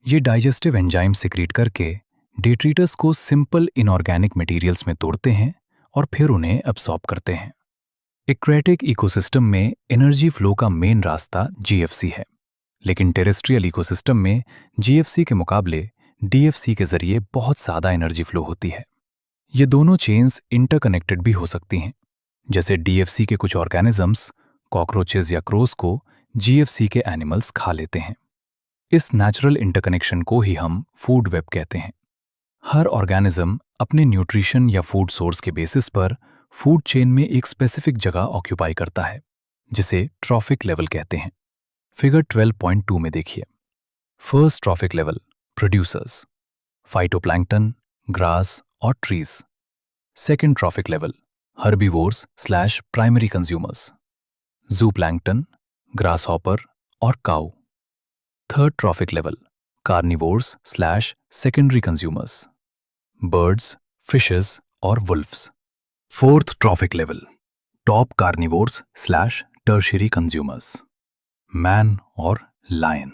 C: ये डाइजेस्टिव एंजाइम सिक्रीट करके डेट्रिटस को सिंपल इनऑर्गेनिक मटेरियल्स में तोड़ते हैं और फिर उन्हें अब्सॉर्ब करते हैं। एक्वेटिक इकोसिस्टम में एनर्जी फ्लो का मेन रास्ता जीएफसी है, लेकिन टेरेस्ट्रियल इकोसिस्टम में जीएफसी के मुकाबले डीएफसी के जरिए बहुत ज़्यादा एनर्जी फ्लो होती है। ये दोनों चेन्स इंटरकनेक्टेड भी हो सकती हैं, जैसे डीएफसी के कुछ ऑर्गेनिजम्स कॉकरोचेस या क्रोस को जीएफसी के एनिमल्स खा लेते हैं। इस नेचुरल इंटरकनेक्शन को ही हम फूड वेब कहते हैं। हर ऑर्गेनिज्म अपने न्यूट्रिशन या फूड सोर्स के बेसिस पर फूड चेन में एक स्पेसिफिक जगह ऑक्यूपाई करता है, जिसे ट्रॉफिक लेवल कहते हैं। फिगर 12.2 में देखिए। First trophic level producers, phytoplankton, grass और trees. Second trophic level herbivores slash primary consumers, zooplankton, grasshopper और cow. Third trophic level carnivores slash secondary consumers, birds, fishes और wolfs. Fourth trophic level top carnivores slash tertiary consumers, man और lion.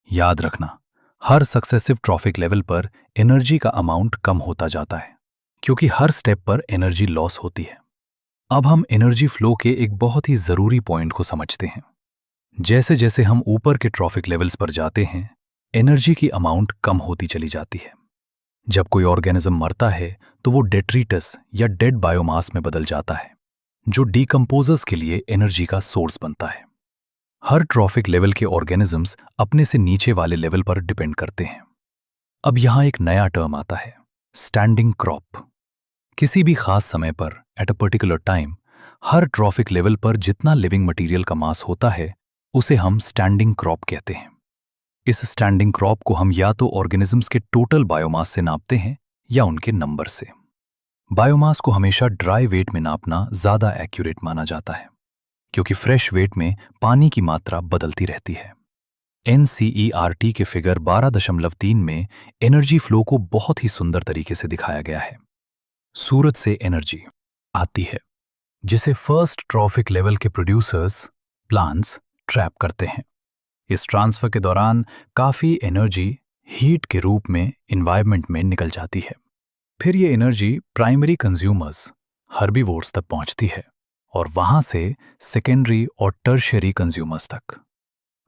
C: याद रखना, हर successive trophic level पर energy का amount कम होता जाता है, क्योंकि हर स्टेप पर एनर्जी लॉस होती है। अब हम एनर्जी फ्लो के एक बहुत ही जरूरी पॉइंट को समझते हैं। जैसे जैसे हम ऊपर के ट्रॉफिक लेवल्स पर जाते हैं, एनर्जी की अमाउंट कम होती चली जाती है। जब कोई ऑर्गेनिज्म मरता है तो वो डेट्रिटस या डेड बायोमास में बदल जाता है, जो डीकम्पोजर्स के लिए एनर्जी का सोर्स बनता है। हर ट्रॉफिक लेवल के ऑर्गेनिजम्स अपने से नीचे वाले लेवल पर डिपेंड करते हैं। अब यहां एक नया टर्म आता है, स्टैंडिंग क्रॉप। किसी भी खास समय पर at a particular time her traffic level पर जितना लिविंग मटेरियल का मास होता है उसे हम स्टैंडिंग क्रॉप कहते हैं। इस स्टैंडिंग क्रॉप को हम या तो ऑर्गेनिजम्स के टोटल बायोमास से नापते हैं या उनके नंबर से। बायोमास को हमेशा ड्राई वेट में नापना ज्यादा एक्यूरेट माना जाता है, क्योंकि फ्रेश वेट में पानी की मात्रा बदलती रहती है। NCERT के फिगर 12.3 में एनर्जी फ्लो को बहुत ही सुंदर तरीके से दिखाया गया है। सूरज से एनर्जी आती है, जिसे फर्स्ट ट्रॉफिक लेवल के प्रोड्यूसर्स प्लांट्स ट्रैप करते हैं। इस ट्रांसफर के दौरान काफ़ी एनर्जी हीट के रूप में एनवायरनमेंट में निकल जाती है। फिर ये एनर्जी प्राइमरी कंज्यूमर्स हर्बीवोर्स तक पहुंचती है और वहां से सेकेंडरी और टर्शियरी कंज्यूमर्स तक।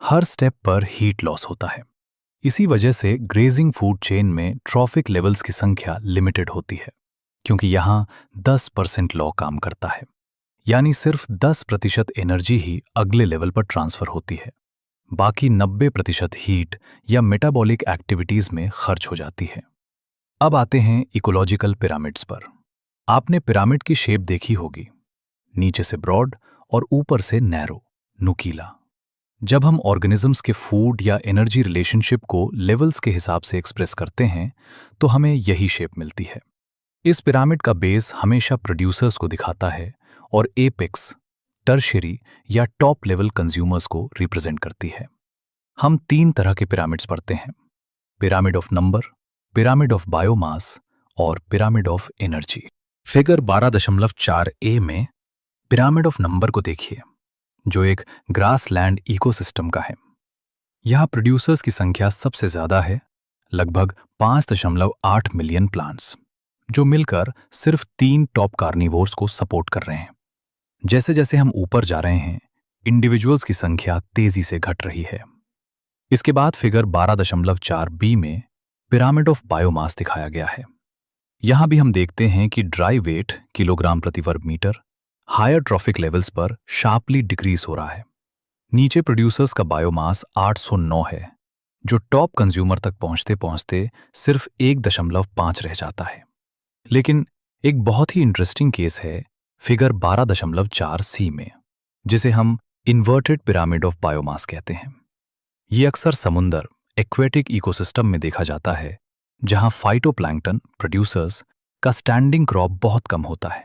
C: हर स्टेप पर हीट लॉस होता है। इसी वजह से ग्रेजिंग फूड चेन में ट्रॉफिक लेवल्स की संख्या लिमिटेड होती है, क्योंकि यहाँ 10% लॉ काम करता है, यानी सिर्फ 10% एनर्जी ही अगले लेवल पर ट्रांसफर होती है। बाकी 90% हीट या मेटाबॉलिक एक्टिविटीज में खर्च हो जाती है। अब आते हैं इकोलॉजिकल पिरामिड्स पर। आपने पिरामिड की शेप देखी होगी, नीचे से ब्रॉड और ऊपर से नैरो, नुकीला। जब हम ऑर्गेनिजम्स के फूड या एनर्जी रिलेशनशिप को लेवल्स के हिसाब से एक्सप्रेस करते हैं तो हमें यही शेप मिलती है। इस पिरामिड का बेस हमेशा प्रोड्यूसर्स को दिखाता है और एपेक्स टर्शियरी या टॉप लेवल कंज्यूमर्स को रिप्रेजेंट करती है। हम 3 तरह के पिरामिड्स पढ़ते हैं, pyramid of number, pyramid of biomass और pyramid of energy. Figure 12.4a में पिरामिड ऑफ नंबर को देखिए, जो एक ग्रासलैंड इकोसिस्टम का है। यहाँ प्रोड्यूसर्स की संख्या सबसे ज्यादा है, लगभग 5.8 मिलियन प्लांट्स, जो मिलकर सिर्फ 3 टॉप कार्निवोर्स को सपोर्ट कर रहे हैं। जैसे जैसे हम ऊपर जा रहे हैं, इंडिविजुअल्स की संख्या तेजी से घट रही है। इसके बाद फिगर 12.4b में पिरामिड ऑफ बायोमास दिखाया गया है। यहां भी हम देखते हैं कि ड्राई वेट किलोग्राम प्रति वर्ग मीटर हायर ट्रॉफिक लेवल्स पर शार्पली डिक्रीज हो रहा है। नीचे प्रोड्यूसर्स का बायोमास 809 है, जो टॉप कंज्यूमर तक पहुंचते पहुंचते सिर्फ 1.5 रह जाता है। लेकिन एक बहुत ही इंटरेस्टिंग केस है फिगर 12.4c में, जिसे हम इन्वर्टेड पिरामिड ऑफ बायोमास कहते हैं। ये अक्सर समुंदर एक्वेटिक इकोसिस्टम में देखा जाता है, जहां फाइटोप्लैंक्टन प्रोड्यूसर्स का स्टैंडिंग क्रॉप बहुत कम होता है,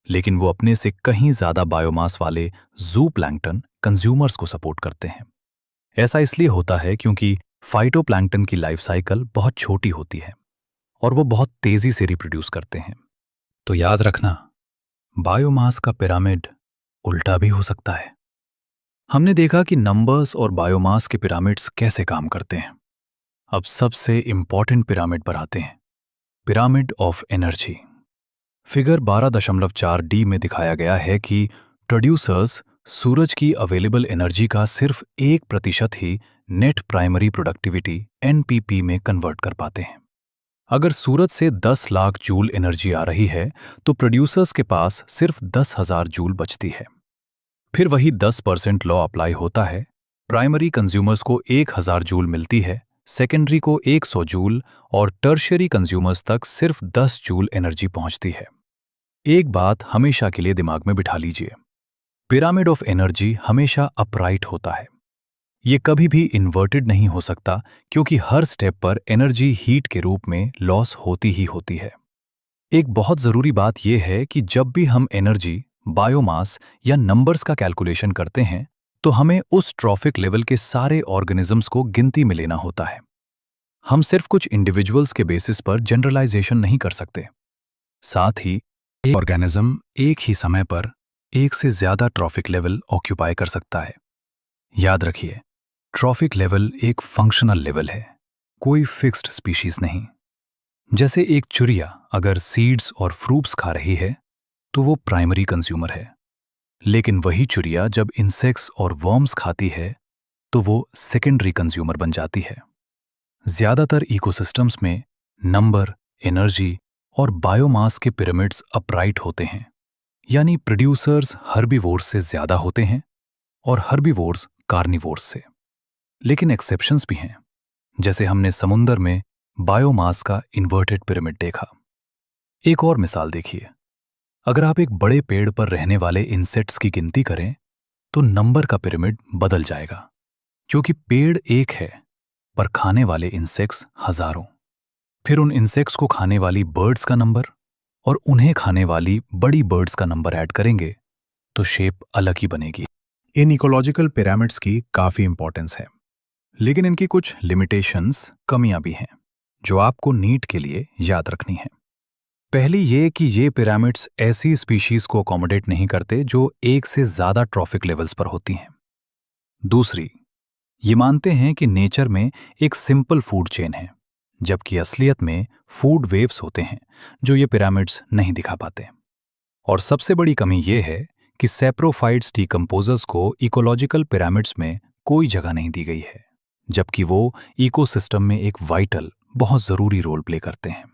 C: लेकिन वो अपने से कहीं ज्यादा बायोमास वाले जूप्लैंक्टन कंज्यूमर्स को सपोर्ट करते हैं। ऐसा इसलिए होता है क्योंकि फाइटोप्लैंक्टन की लाइफ साइकिल बहुत छोटी होती है और वो बहुत तेजी से रिप्रोड्यूस करते हैं। तो याद रखना, बायोमास का पिरामिड उल्टा भी हो सकता है। हमने देखा कि नंबर्स और बायोमास के पिरामिड्स कैसे काम करते हैं। अब सबसे इंपॉर्टेंट पिरामिड पर आते हैं, pyramid of energy. Figure 12.4D में दिखाया गया है कि प्रोड्यूसर्स सूरज की अवेलेबल एनर्जी का सिर्फ 1% ही नेट प्राइमरी प्रोडक्टिविटी NPP में कन्वर्ट कर पाते हैं। अगर सूरज से 10 लाख जूल एनर्जी आ रही है तो प्रोड्यूसर्स के पास सिर्फ 10,000 जूल बचती है। फिर वही 10% लॉ अप्लाई होता है। प्राइमरी कंज्यूमर्स को 1000 जूल मिलती है, सेकेंडरी को 100 जूल और टर्शियरी कंज्यूमर्स तक सिर्फ 10 जूल एनर्जी पहुंचती है। एक बात हमेशा के लिए दिमाग में बिठा लीजिए, पिरामिड ऑफ एनर्जी हमेशा अपराइट होता है। ये कभी भी इन्वर्टेड नहीं हो सकता क्योंकि हर स्टेप पर एनर्जी हीट के रूप में लॉस होती ही होती है। एक बहुत ज़रूरी बात यह है कि जब भी हम एनर्जी, बायोमास या नंबर्स का कैलकुलेशन करते हैं तो हमें उस ट्रॉफिक लेवल के सारे ऑर्गेनिजम्स को गिनती में लेना होता है। हम सिर्फ कुछ इंडिविजुअल्स के बेसिस पर जनरलाइजेशन नहीं कर सकते। साथ ही एक ऑर्गेनिज्म एक ही समय पर एक से ज़्यादा ट्रॉफिक लेवल ऑक्यूपाई कर सकता है। याद रखिए, ट्रॉफिक लेवल एक फंक्शनल लेवल है, कोई फिक्स्ड स्पीशीज नहीं। जैसे एक चिड़िया अगर सीड्स और फ्रूट्स खा रही है तो वो प्राइमरी कंज्यूमर है, लेकिन वही चिड़िया जब इंसेक्ट्स और वर्म्स खाती है तो वो सेकेंडरी कंज्यूमर बन जाती है। ज़्यादातर इकोसिस्टम्स में नंबर, एनर्जी और बायोमास के पिरामिड्स अपराइट होते हैं, यानी प्रोड्यूसर्स हर्बीवोर्स से ज़्यादा होते हैं और हर्बीवोर्स कार्निवोर्स से। लेकिन एक्सेप्शंस भी हैं, जैसे हमने समुंदर में बायोमास का इन्वर्टेड पिरामिड देखा। एक और मिसाल देखिए, अगर आप एक बड़े पेड़ पर रहने वाले इंसेक्ट्स की गिनती करें तो नंबर का पिरामिड बदल जाएगा, क्योंकि पेड़ एक है पर खाने वाले इंसेक्ट्स हजारों। फिर उन इंसेक्ट्स को खाने वाली बर्ड्स का नंबर और उन्हें खाने वाली बड़ी बर्ड्स का नंबर ऐड करेंगे तो शेप अलग ही बनेगी। इन इकोलॉजिकल पिरामिड्स की काफ़ी इंपॉर्टेंस है, लेकिन इनकी कुछ लिमिटेशंस, कमियां भी हैं जो आपको नीट के लिए याद रखनी है। पहली ये कि ये पिरामिड्स ऐसी स्पीशीज को अकोमोडेट नहीं करते जो एक से ज़्यादा ट्रॉफिक लेवल्स पर होती हैं। दूसरी, ये मानते हैं कि नेचर में एक सिंपल फूड चेन है, जबकि असलियत में फूड वेव्स होते हैं जो ये पिरामिड्स नहीं दिखा पाते। और सबसे बड़ी कमी ये है कि सैप्रोफाइट्स डीकंपोजर्स को इकोलॉजिकल पिरामिड्स में कोई जगह नहीं दी गई है, जबकि वो इकोसिस्टम में एक वाइटल, बहुत ज़रूरी रोल प्ले करते हैं।